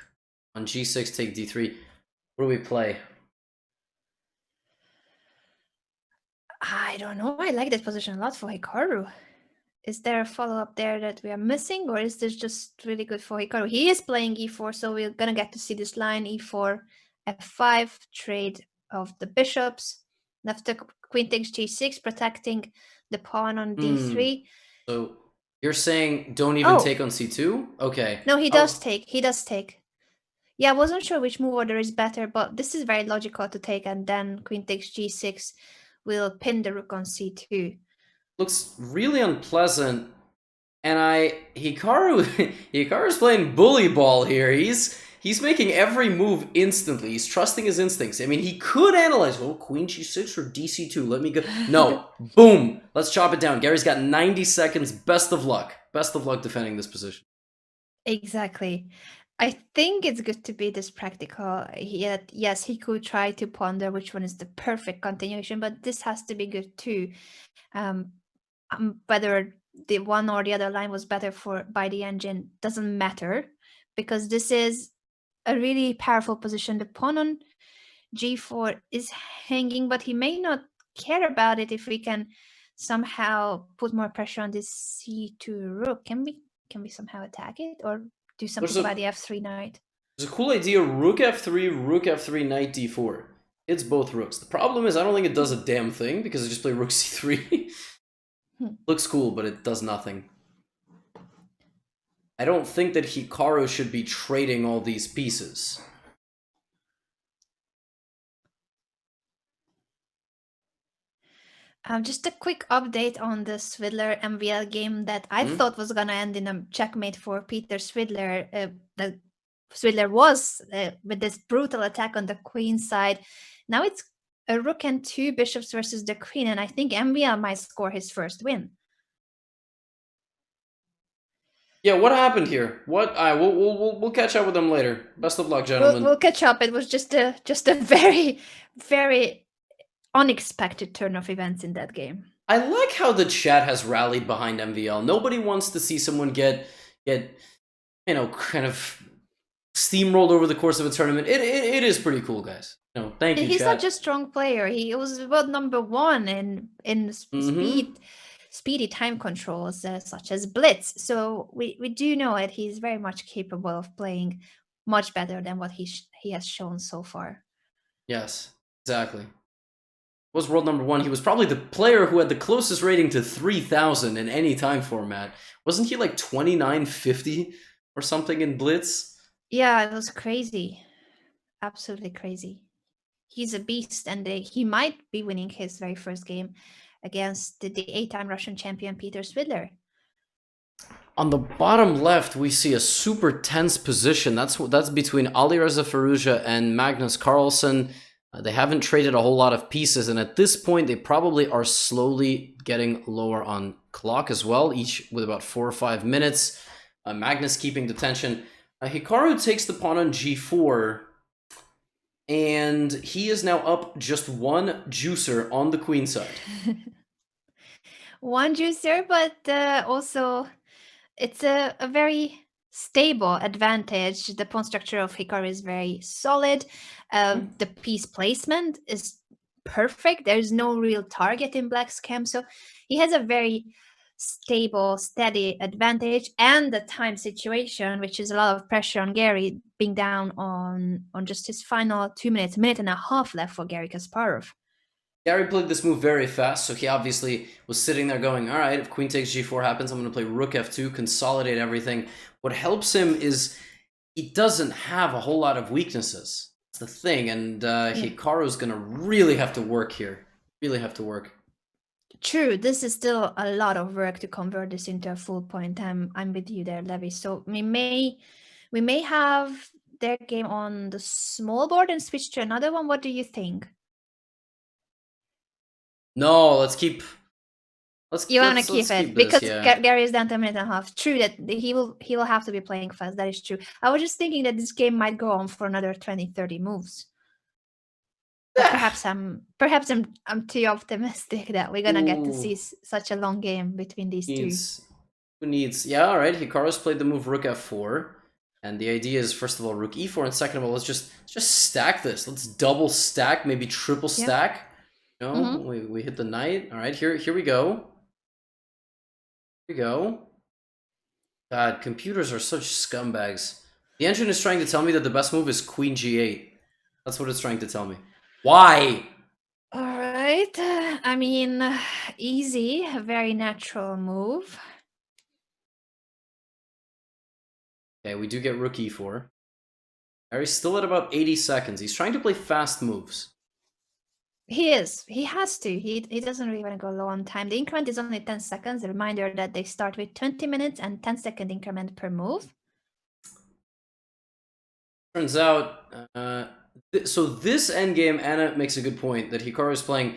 On g6, take d3. What do we play? I don't know. I like that position a lot for Hikaru. Is there a follow-up there that we are missing, or is this just really good for Hikaru? He is playing e4, so we're gonna get to see this line: e4, f5, trade of the bishops. After queen takes g6, protecting the pawn on d3. So you're saying don't even take on c2? Okay. No, he does take. He does take. Yeah, I wasn't sure which move order is better, but this is very logical to take, and then queen takes g6 will pin the rook on c2. Looks really unpleasant. And Hikaru's playing bully ball here. He's making every move instantly. He's trusting his instincts. I mean, he could analyze, oh, queen g6 or dc2. Let me go. No, boom. Let's chop it down. Garry's got 90 seconds. Best of luck. Best of luck defending this position. Exactly. I think it's good to be this practical. Yet, yes, he could try to ponder which one is the perfect continuation, but this has to be good too. Whether the one or the other line was better for by the engine doesn't matter, because this is a really powerful position. The pawn on g4 is hanging, but he may not care about it if we can somehow put more pressure on this c2 rook. Can we somehow attack it or do something about the f3 knight? There's a cool idea. Rook f3, knight d4. It's both rooks. The problem is I don't think it does a damn thing because I just play rook c3. Looks cool, but it does nothing. I don't think that Hikaru should be trading all these pieces. Just a quick update on the Swidler MVL game that I thought was gonna end in a checkmate for Peter Swidler. The Swidler was with this brutal attack on the queen side. Now it's a rook and two bishops versus the queen, and I think MVL might score his first win. Yeah, what happened here? What? We'll catch up with them later. Best of luck, gentlemen. We'll catch up. It was just a very very unexpected turn of events in that game. I like how the chat has rallied behind MVL. Nobody wants to see someone get kind of steamrolled over the course of a tournament. It is pretty cool, guys. No, thank you, He's chat. such a strong player. He was world #1 in speedy time controls such as blitz. So we do know that he's very much capable of playing much better than what he has shown so far. Yes, exactly. Was world #1. He was probably the player who had the closest rating to 3,000 in any time format. Wasn't he like 2950 or something in blitz? Yeah, it was crazy. Absolutely crazy. He's a beast, and he might be winning his very first game against the 8-time Russian champion Peter Swidler. On the bottom left, we see a super tense position. That's between Alireza Firouzja and Magnus Carlsen. They haven't traded a whole lot of pieces, and at this point, they probably are slowly getting lower on clock as well, each with about 4 or 5 minutes. Magnus keeping the tension. Hikaru takes the pawn on g4, and he is now up just one juicer on the queen side. One juicer, but also it's a very stable advantage. The pawn structure of Hikaru is very solid. The piece placement is perfect. There's no real target in Black's camp, so he has a very stable, steady advantage. And the time situation, which is a lot of pressure on Garry, being down on just his final 2 minutes, minute and a half left for Garry Kasparov. Garry played this move very fast, so he obviously was sitting there going, all right, if queen takes g4 happens, I'm going to play rook f2, consolidate everything. What helps him is he doesn't have a whole lot of weaknesses. That's the thing, and Hikaru's going to really have to work here. Really have to work. True, this is still a lot of work to convert this into a full point. I'm with you there, Levi. So we may have their game on the small board and switch to another one. What do you think? No, let's keep. You want to keep it because yeah. Garry is down to a minute and a half. True that he will have to be playing fast. That is true. I was just thinking that this game might go on for another 20-30 moves. But perhaps I'm too optimistic that we're gonna get to see such a long game between these two. Who needs? Yeah, all right. Hikaru's played the move rook f4, and the idea is first of all rook e4, and second of all let's just stack this. Let's double stack, maybe triple stack. You know, we hit the knight. All right, here we go. Here we go. God, computers are such scumbags. The engine is trying to tell me that the best move is queen g8. That's what it's trying to tell me. Why? All right. I mean, easy, a very natural move. Okay, we do get rook e4. Garry's still at about 80 seconds. He's trying to play fast moves. He is. He has to. He doesn't really want to go low on time. The increment is only 10 seconds. A reminder that they start with 20 minutes and 10-second increment per move. Turns out, so this endgame, Anna makes a good point that Hikaru is playing.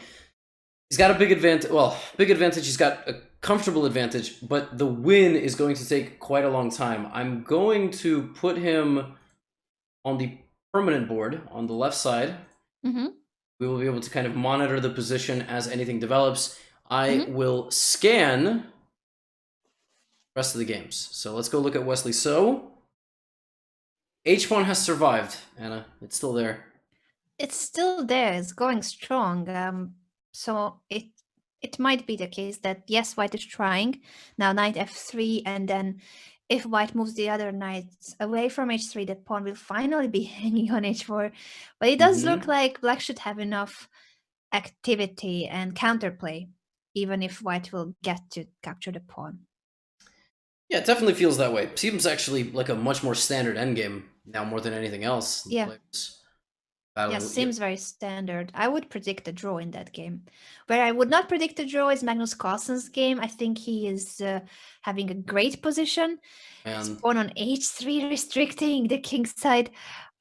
He's got a big advantage. Well, big advantage. He's got a comfortable advantage, but the win is going to take quite a long time. I'm going to put him on the permanent board on the left side. Mm-hmm. We will be able to kind of monitor the position as anything develops. I will scan the rest of the games. So let's go look at Wesley. So H1 has survived, Anna. It's still there. It's still there. It's going strong. So it might be the case that yes, White is trying. Now knight f3, and then if White moves the other knights away from h3, the pawn will finally be hanging on h4. But it does look like Black should have enough activity and counterplay, even if White will get to capture the pawn. Yeah, it definitely feels that way. Seems actually like a much more standard endgame now, more than anything else. Yeah. Yeah, seems very standard. I would predict a draw in that game. Where I would not predict a draw is Magnus Carlsen's game. I think he is having a great position. His pawn on h3, restricting the king side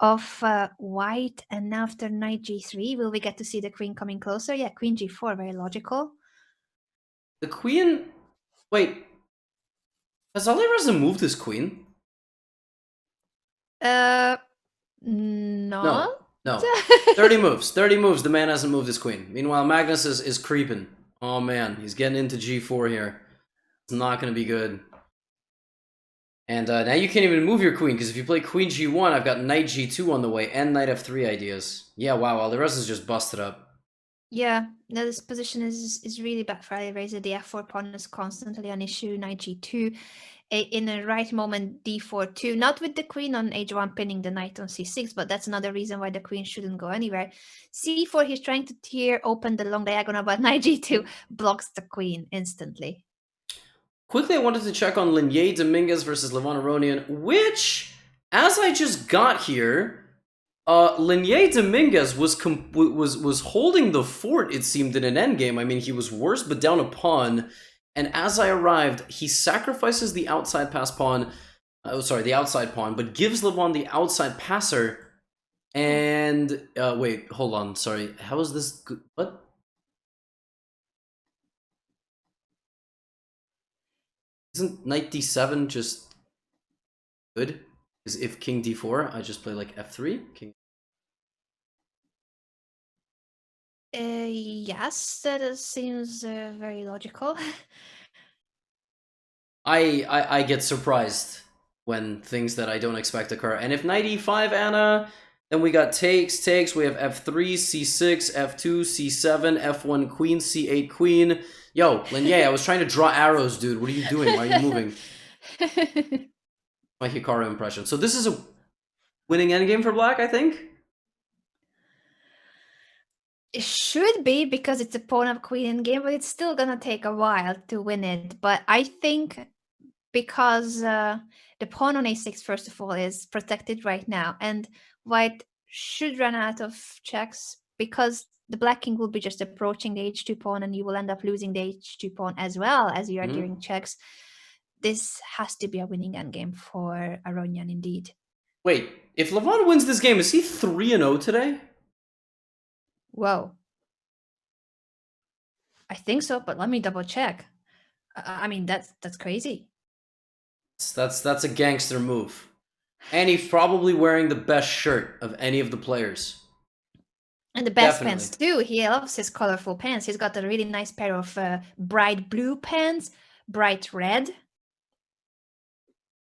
of White. And now after knight g3, will we get to see the queen coming closer? Yeah, queen g4, very logical. The queen... Wait. Has Alireza moved his queen? No. No. 30 moves. 30 moves. The man hasn't moved his queen. Meanwhile, Magnus is creeping. Oh, man. He's getting into g4 here. It's not going to be good. And now you can't even move your queen, because if you play queen g1, I've got knight g2 on the way, and knight f3 ideas. Yeah, wow. Alireza's just busted up. Yeah, no, this position is really bad for Alireza. The f4 pawn is constantly an issue. Knight g2. In the right moment, d4 too. Not with the queen on h1 pinning the knight on c6, but that's another reason why the queen shouldn't go anywhere. c4, he's trying to tear open the long diagonal, but knight g2 blocks the queen instantly. Quickly, I wanted to check on Leinier Dominguez versus Levon Aronian, which, as I just got here, Leinier Dominguez was holding the fort, it seemed, in an endgame. I mean, he was worse, but down a pawn. And as I arrived, he sacrifices the outside pass pawn, the outside pawn, but gives Levon the outside passer. And, wait, hold on, sorry. How is this good? What? Isn't knight d7 just good? Because if king d4, I just play like f3, king. Yes, that seems very logical. I get surprised when things that I don't expect occur. And if knight e5, Anna, then we got takes. We have f3, c6, f2, c7, f1 queen, c8 queen. Yo, Leinier, I was trying to draw arrows, dude. What are you doing? Why are you moving? My Hikaru impression. So this is a winning endgame for Black, I think? It should be, because it's a pawn of queen endgame, but it's still gonna take a while to win it. But I think because the pawn on a6, first of all, is protected right now, and White should run out of checks, because the Black king will be just approaching the h2 pawn, and you will end up losing the h2 pawn as well as you are giving checks. This has to be a winning endgame for Aronian, indeed. Wait, if Levon wins this game, is he 3-0 today? Whoa. I think so, but let me double check. I mean, that's crazy. That's a gangster move. And he's probably wearing the best shirt of any of the players. And the best pants too. He loves his colorful pants. He's got a really nice pair of bright blue pants, bright red.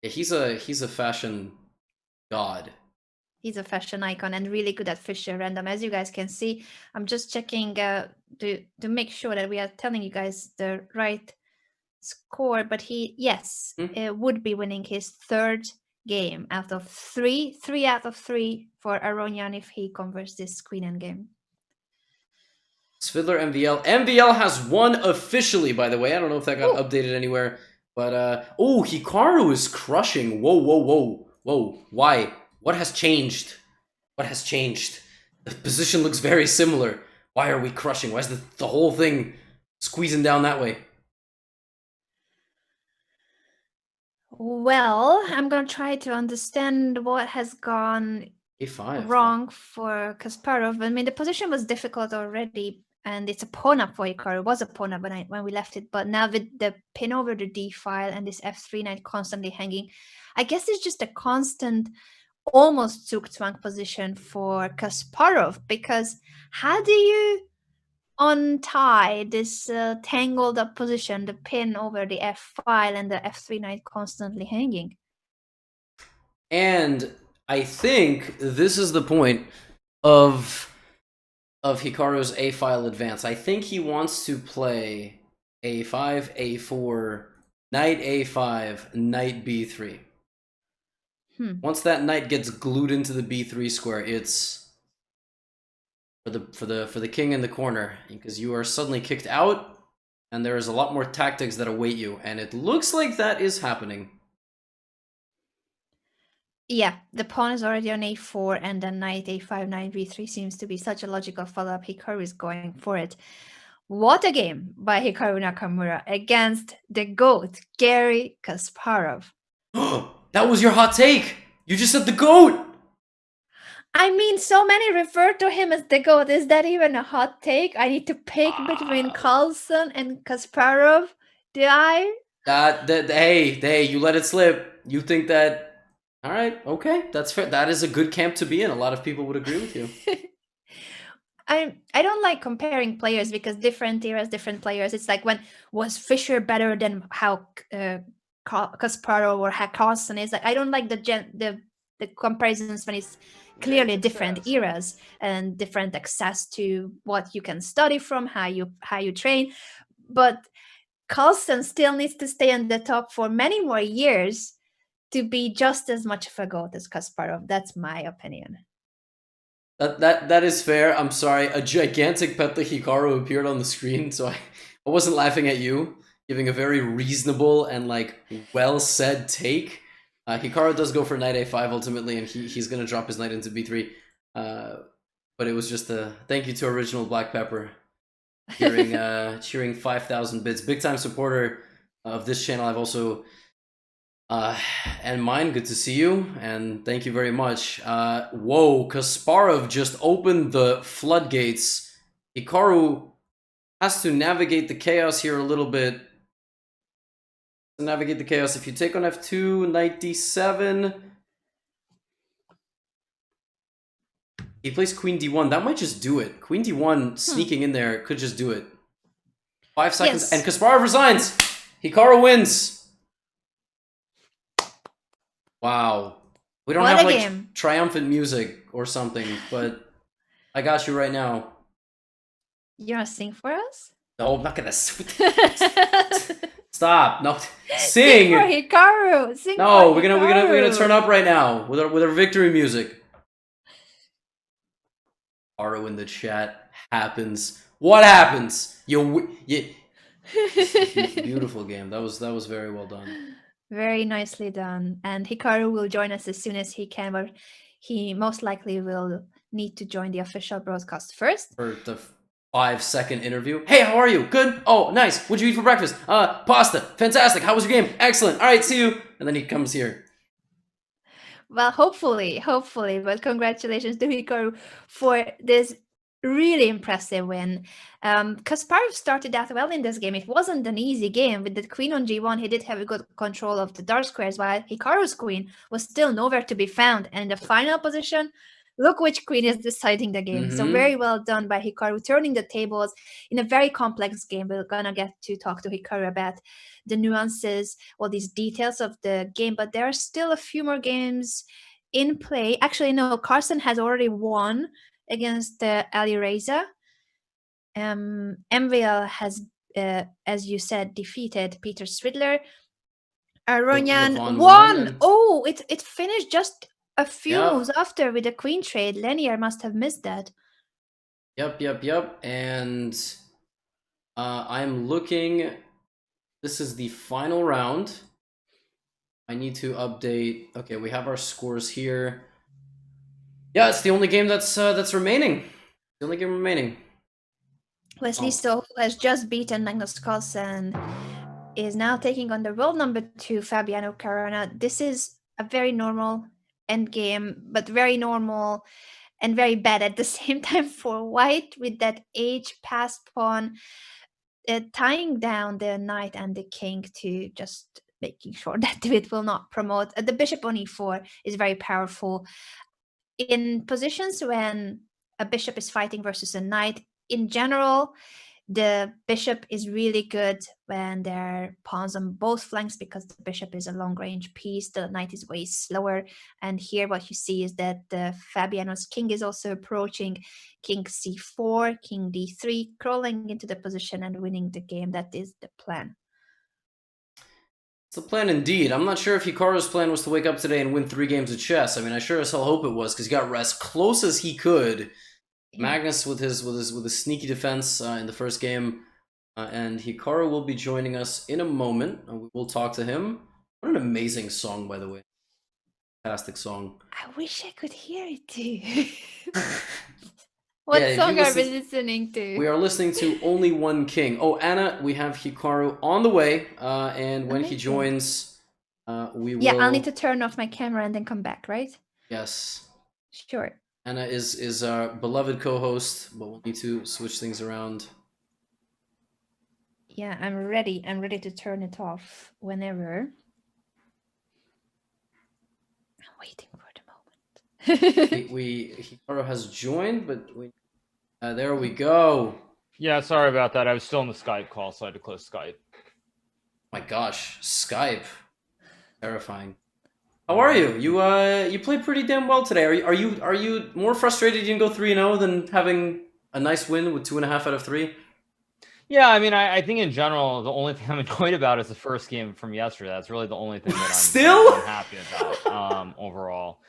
Yeah, he's a fashion god. He's a fashion icon and really good at Fischer Random. As you guys can see, I'm just checking to make sure that we are telling you guys the right score. But he, yes, would be winning his third game out of three. 3 out of 3 for Aronian if he converts this queen endgame. Svidler MVL. MVL has won officially, by the way. I don't know if that got updated anywhere. But, oh, Hikaru is crushing. Whoa. Why? What has changed? What has changed? The position looks very similar. Why are we crushing? Why is the whole thing squeezing down that way? Well, I'm gonna try to understand what has gone A5. wrong for Kasparov. I mean, the position was difficult already, and it's a pawn up for Hikaru. It was a pawn up when we left it, but now with the pin over the d file and this f3 knight constantly hanging, I guess it's just a constant, almost zugzwang position for Kasparov. Because how do you untie this tangled up position, the pin over the f file and the f3 knight constantly hanging? And I think this is the point of Hikaru's A file advance. I think he wants to play A5, A4, knight A5, knight B3. Once that knight gets glued into the B3 square, it's for the king in the corner, because you are suddenly kicked out, and there is a lot more tactics that await you, and it looks like that is happening. Yeah, the pawn is already on a4, and then knight a5, knight b3 seems to be such a logical follow-up. Hikaru is going for it. What a game by Hikaru Nakamura against the GOAT, Garry Kasparov. That was your hot take! You just said the GOAT! I mean, so many refer to him as the GOAT. Is that even a hot take? I need to pick between Carlsen and Kasparov. Do I? Hey, you let it slip. You think that... Alright, okay, that's fair. That is a good camp to be in. A lot of people would agree with you. I don't like comparing players because different eras, different players. It's like, when was Fischer better than how Kasparov or how Carlsen is? Like, I don't like the comparisons when it's clearly different eras and different access to what you can study from, how you train. But Carlsen still needs to stay on the top for many more years to be just as much of a GOAT as Kasparov. That's my opinion. That is fair. I'm sorry. A gigantic Petla Hikaru appeared on the screen, so I wasn't laughing at you, giving a very reasonable and like well said take. Hikaru does go for knight a5 ultimately, and he's gonna drop his knight into b3. But it was just a thank you to Original Black Pepper, cheering 5,000 bits. Big time supporter of this channel. I've also and mine, good to see you, and thank you very much. Whoa, Kasparov just opened the floodgates. Hikaru has to navigate the chaos here a little bit. To navigate the chaos, if you take on f2, knight d7, he plays queen d1. That might just do it. Queen d1 sneaking in there could just do it. 5 seconds, Yes. and Kasparov resigns. Hikaru wins. Wow. We don't What have a like game. triumphant music or something, but I got you right now. You want to sing for us? No, I'm not gonna. Stop. No, Sing sing. for Hikaru. Sing No, for we're gonna turn Hikaru. up right now with our victory music. Aro in the chat happens. What happens? You. Beautiful game. That was very well done. Very nicely done. And Hikaru will join us as soon as he can, but he most likely will need to join the official broadcast first. For the 5-second interview. Hey, how are you? Good? Oh, nice. What'd you eat for breakfast? Pasta. Fantastic. How was your game? Excellent. All right, see you. And then he comes here. Well, hopefully, but congratulations to Hikaru for this really impressive win. Kasparov started out well in this game. It wasn't an easy game. With the queen on g1, he did have a good control of the dark squares, while Hikaru's queen was still nowhere to be found. And in the final position, look which queen is deciding the game. So very well done by Hikaru, turning the tables in a very complex game. We're gonna get to talk to Hikaru about the nuances, all these details of the game, but there are still a few more games in play. Actually, no, Carlsen has already won against Alireza. MVL has, as you said, defeated Peter Swidler. Aronian Levon won! Aronian. Oh, it finished just a few moves after with the queen trade. Leinier must have missed that. Yep. And I'm looking. This is the final round. I need to update. Okay, we have our scores here. Yeah, it's the only game that's remaining. The only game remaining. Wesley So, who has just beaten Magnus Carlsen, is now taking on the world number 2, Fabiano Caruana. This is a very normal endgame, but very normal and very bad at the same time for white, with that age passed pawn tying down the knight and the king to just making sure that it will not promote. The bishop on e4 is very powerful. In positions when a bishop is fighting versus a knight, in general, the bishop is really good when there are pawns on both flanks because the bishop is a long-range piece. The knight is way slower. And here what you see is that Fabiano's king is also approaching king c4, king d3, crawling into the position and winning the game. That is the plan. It's the plan indeed. I'm not sure if Hikaru's plan was to wake up today and win 3 games of chess. I mean, I sure as hell hope it was, because he got as close as he could. Magnus with his sneaky defense in the first game, and Hikaru will be joining us in a moment. We will talk to him. What an amazing song, by the way! Fantastic song. I wish I could hear it too. What song are we listening to? We are listening to Only One King. Oh, Anna, we have Hikaru on the way, and when he joins, we will... Yeah, I'll need to turn off my camera and then come back, right? Yes. Sure. Anna is our beloved co-host, but we'll need to switch things around. Yeah, I'm ready. I'm ready to turn it off whenever. I'm waiting for the moment. Hikaru has joined, but there we go. Yeah, sorry about that. I was still on the Skype call, so I had to close Skype. My gosh, Skype, terrifying. How are you? You played pretty damn well today. Are you more frustrated you didn't go 3-0 than having a nice win with 2.5 out of 3? Yeah, I mean, I think in general, the only thing I'm annoyed about is the first game from yesterday. That's really the only thing that I'm still happy about overall.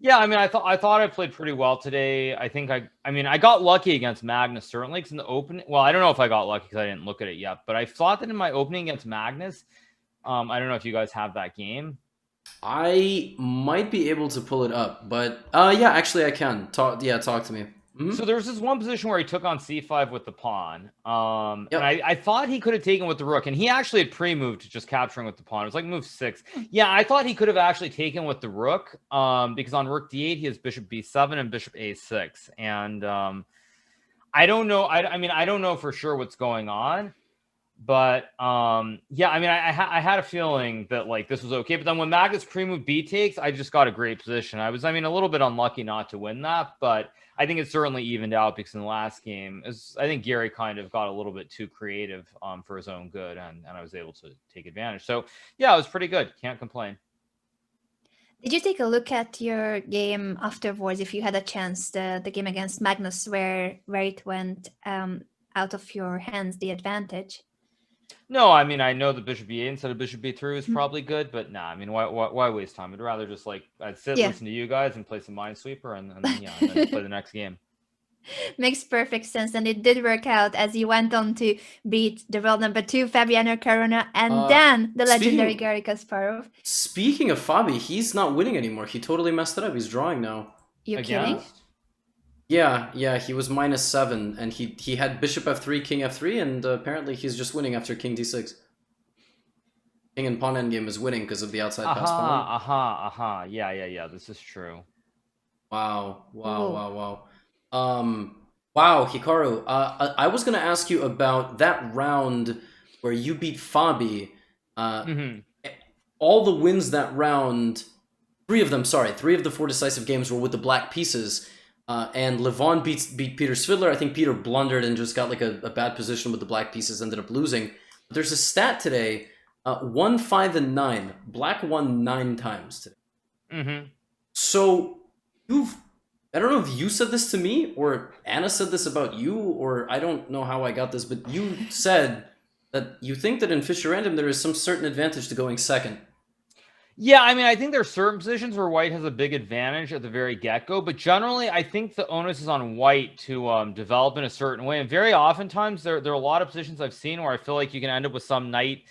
Yeah, I mean, I thought I played pretty well today. I think I got lucky against Magnus, certainly, because in the opening, well, I don't know if I got lucky because I didn't look at it yet, but I thought that in my opening against Magnus, I don't know if you guys have that game. I might be able to pull it up, but yeah, actually I can. Talk to me. Mm-hmm. So there was this one position where he took on c5 with the pawn. And I thought he could have taken with the rook, and he actually had pre-moved to just capturing with the pawn. It was like move 6. Yeah, I thought he could have actually taken with the rook, because on rook d8 he has bishop b7 and bishop a6. And I don't know. I mean, I don't know for sure what's going on. But yeah, I mean, I had a feeling that like this was okay. But then when Magnus pre-move b takes, I just got a great position. I mean, a little bit unlucky not to win that, but I think it certainly evened out because in the last game, I think Garry kind of got a little bit too creative for his own good, and I was able to take advantage. So yeah, it was pretty good. Can't complain. Did you take a look at your game afterwards, if you had a chance, the game against Magnus, where it went out of your hands, the advantage? No, I mean, I know the bishop b8 instead of bishop b3 is probably good, but nah, I mean, why waste time? I'd rather just I'd sit, listen to you guys and play some Minesweeper and then play the next game. Makes perfect sense, and it did work out as you went on to beat the world number 2, Fabiano Caruana, and then the legendary Garry Kasparov. Speaking of Fabi, he's not winning anymore. He totally messed it up. He's drawing now. You're kidding? Yeah, he was -7, and he had bishop f3, king f3, and apparently he's just winning after king d6. King and pawn endgame is winning because of the outside pass pawn. Yeah, this is true. Wow, Hikaru, I was gonna ask you about that round where you beat Fabi. All the wins that round, 3 of the 4 decisive games were with the black pieces. And Levon beat Peter Svidler. I think Peter blundered and just got like a bad position with the black pieces, ended up losing. But there's a stat today, 1, 5, and 9. Black won 9 times today. So I don't know if you said this to me or Anna said this about you, or I don't know how I got this, but you said that you think that in Fischer Random there is some certain advantage to going second. Yeah, I mean, I think there's certain positions where white has a big advantage at the very get-go, but generally, I think the onus is on white to develop in a certain way. And very oftentimes, there are a lot of positions I've seen where I feel like you can end up with some knight,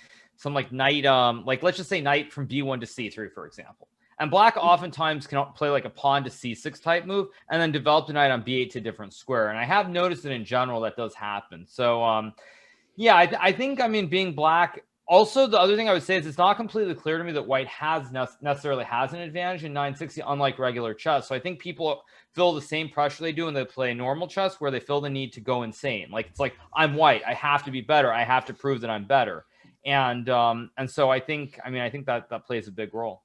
let's just say knight from b1 to c3, for example. And black oftentimes can play like a pawn to c6 type move and then develop the knight on b8 to a different square. And I have noticed that in general that does happen. So yeah, I think, I mean, being black. Also, the other thing I would say is it's not completely clear to me that white necessarily has an advantage in 960, unlike regular chess. So I think people feel the same pressure they do when they play normal chess, where they feel the need to go insane. Like, it's like, I'm white, I have to be better, I have to prove that I'm better. And so I think that plays a big role.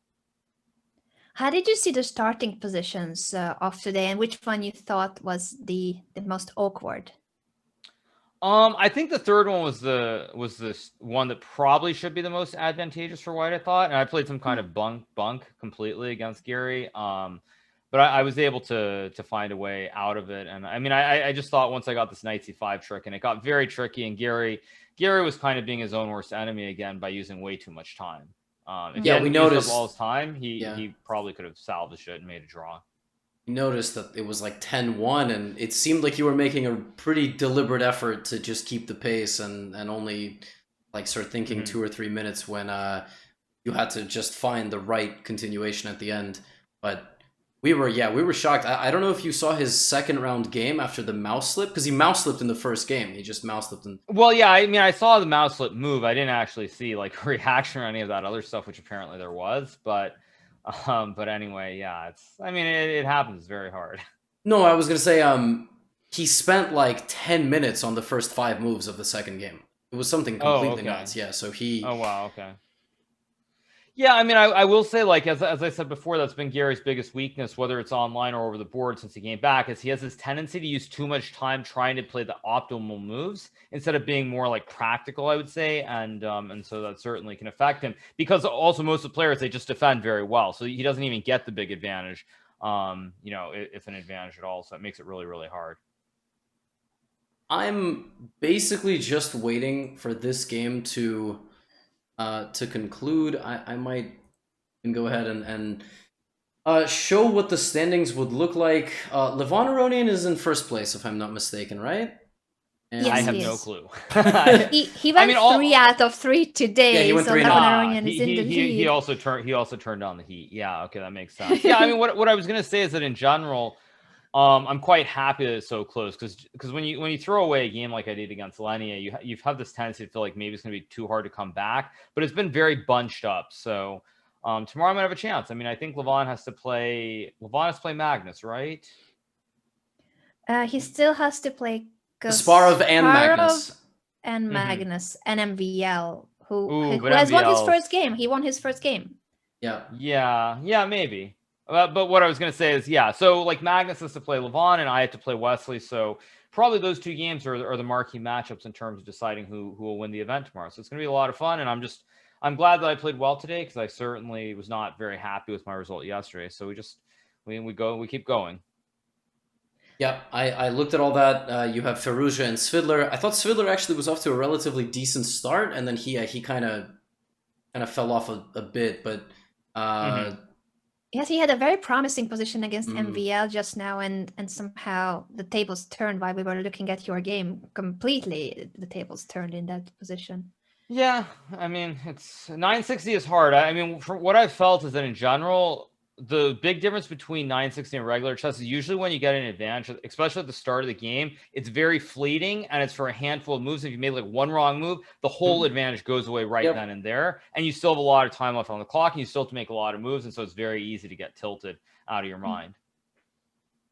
How did you see the starting positions of today, and which one you thought was the most awkward? I think the third one was the one that probably should be the most advantageous for white, I thought. And I played some kind of bunk completely against Garry. But I was able to find a way out of it. And I mean, I just thought once I got this knight c5 trick, and it got very tricky, and Garry was kind of being his own worst enemy again by using way too much time. If we noticed all his time, he probably could have salvaged it and made a draw. Noticed that it was like 10-1, and it seemed like you were making a pretty deliberate effort to just keep the pace and only like start thinking 2 or 3 minutes when you had to just find the right continuation at the end. But we were shocked. I don't know if you saw his second round game after the mouse slip, because he mouse slipped in the first game. He just mouse slipped. Well, yeah, I mean, I saw the mouse slip move. I didn't actually see like reaction or any of that other stuff, which apparently there was, but anyway, yeah, it happens. It's very hard. No, I was gonna say, he spent like 10 minutes on the first 5 moves of the second game. It was something completely nuts. Yeah, so he. Oh wow, okay. Yeah, I mean, I will say, like, as I said before, that's been Garry's biggest weakness, whether it's online or over the board since he came back, is he has this tendency to use too much time trying to play the optimal moves instead of being more like practical, I would say, and so that certainly can affect him, because also most of the players, they just defend very well, so he doesn't even get the big advantage, if an advantage at all, so it makes it really, really hard. I'm basically just waiting for this game to conclude. I might go ahead and show what the standings would look like. Levon Aronian is in first place, if I'm not mistaken, right? And yes, I have no clue. he went 3 out of 3 today. Yeah, he went 3 Levon Aronian is in the lead. He also turned on the heat. Yeah, okay, that makes sense. Yeah, I mean, what I was gonna say is that in general, I'm quite happy that it's so close, because when you throw away a game like I did against Leinier, you've had this tendency to feel like maybe it's going to be too hard to come back, but it's been very bunched up. So tomorrow I'm gonna have a chance. I mean, I think Levon has to play Magnus, right? He still has to play Kasparov and Magnus. And Magnus and MVL, who has won his first game. He won his first game. Yeah, maybe. But what I was going to say is, yeah, so like Magnus has to play Levon and I have to play Wesley. So probably those 2 games are the marquee matchups in terms of deciding who will win the event tomorrow. So it's going to be a lot of fun. And I'm glad that I played well today, because I certainly was not very happy with my result yesterday. So we keep going. Yeah, I looked at all that. You have Firouzja and Svidler. I thought Svidler actually was off to a relatively decent start, and then he kind of fell off a bit, but yes, he had a very promising position against MVL just now, and somehow the tables turned while we were looking at your game. Completely, the tables turned in that position. Yeah, I mean, it's 960 is hard. I mean, from what I've felt is that in general, the big difference between 960 and regular chess is usually when you get an advantage, especially at the start of the game, it's very fleeting and it's for a handful of moves. If you made like one wrong move, the whole advantage goes away then and there. And you still have a lot of time left on the clock, and you still have to make a lot of moves. And so it's very easy to get tilted out of your mind.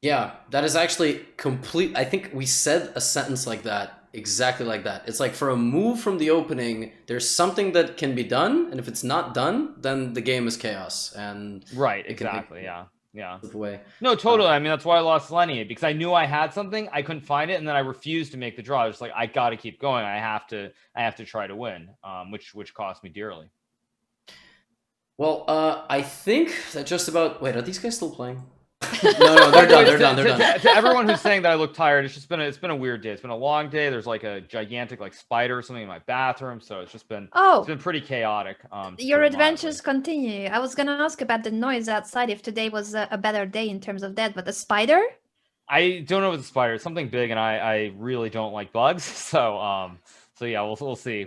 Yeah, that is actually complete. I think we said a sentence like that, exactly like that. It's like, for a move from the opening, there's something that can be done, and if it's not done, then the game is chaos. And right, exactly, yeah. Away. No, totally. I mean, that's why I lost Leinier, because I knew I had something, I couldn't find it, and then I refused to make the draw. I was like, I got to keep going. I have to try to win, which cost me dearly. Well, I think that just about. Wait, are these guys still playing? No, they're done. They're done. To everyone who's saying that I look tired, it's been a weird day. It's been a long day. There's like a gigantic like spider or something in my bathroom, so it's been pretty chaotic. Your adventures continue. I was gonna ask about the noise outside, if today was a better day in terms of that, but the spider? I don't know if it's a spider. It's something big, and I really don't like bugs. So So yeah, we'll see.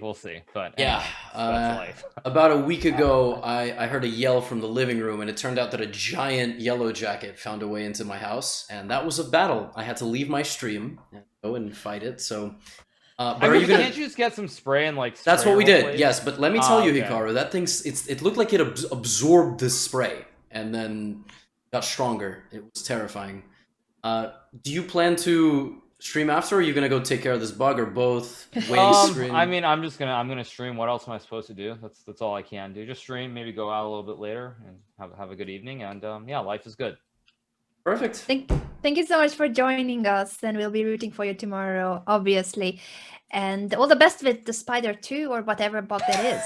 But Yeah, anyway, that's life. about a week ago, I heard a yell from the living room, and it turned out that a giant yellow jacket found a way into my house, and that was a battle. I had to leave my stream and go and fight it. So, but are you gonna? Can't you just get some spray and like? That's spray what we the whole did. place? Yes, but let me tell you, okay. Hikaru, that thing's it looked like it absorbed the spray and then got stronger. It was terrifying. Do you plan to stream after, or are you gonna go take care of this bug, or both? Stream? I mean, I'm gonna stream. What else am I supposed to do? That's all I can do. Just stream, maybe go out a little bit later and have a good evening. And yeah, life is good. Perfect. Thank you so much for joining us, and we'll be rooting for you tomorrow, obviously. And all the best with the Spider 2 or whatever bot that is.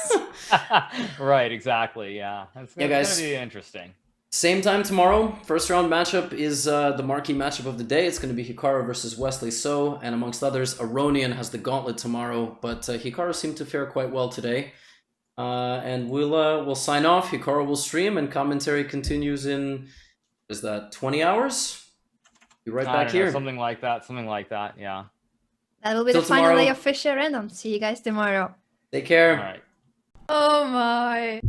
Right, exactly. Yeah, it's gonna be interesting. Same time tomorrow. First round matchup is the marquee matchup of the day. It's going to be Hikaru versus Wesley So, and amongst others, Aronian has the gauntlet tomorrow. But Hikaru seemed to fare quite well today. And we'll sign off. Hikaru will stream, and commentary continues in, is that 20 hours? Be right back here. Something like that. Yeah. That will be the final day of Fisher Random. See you guys tomorrow. Take care. All right. Oh my.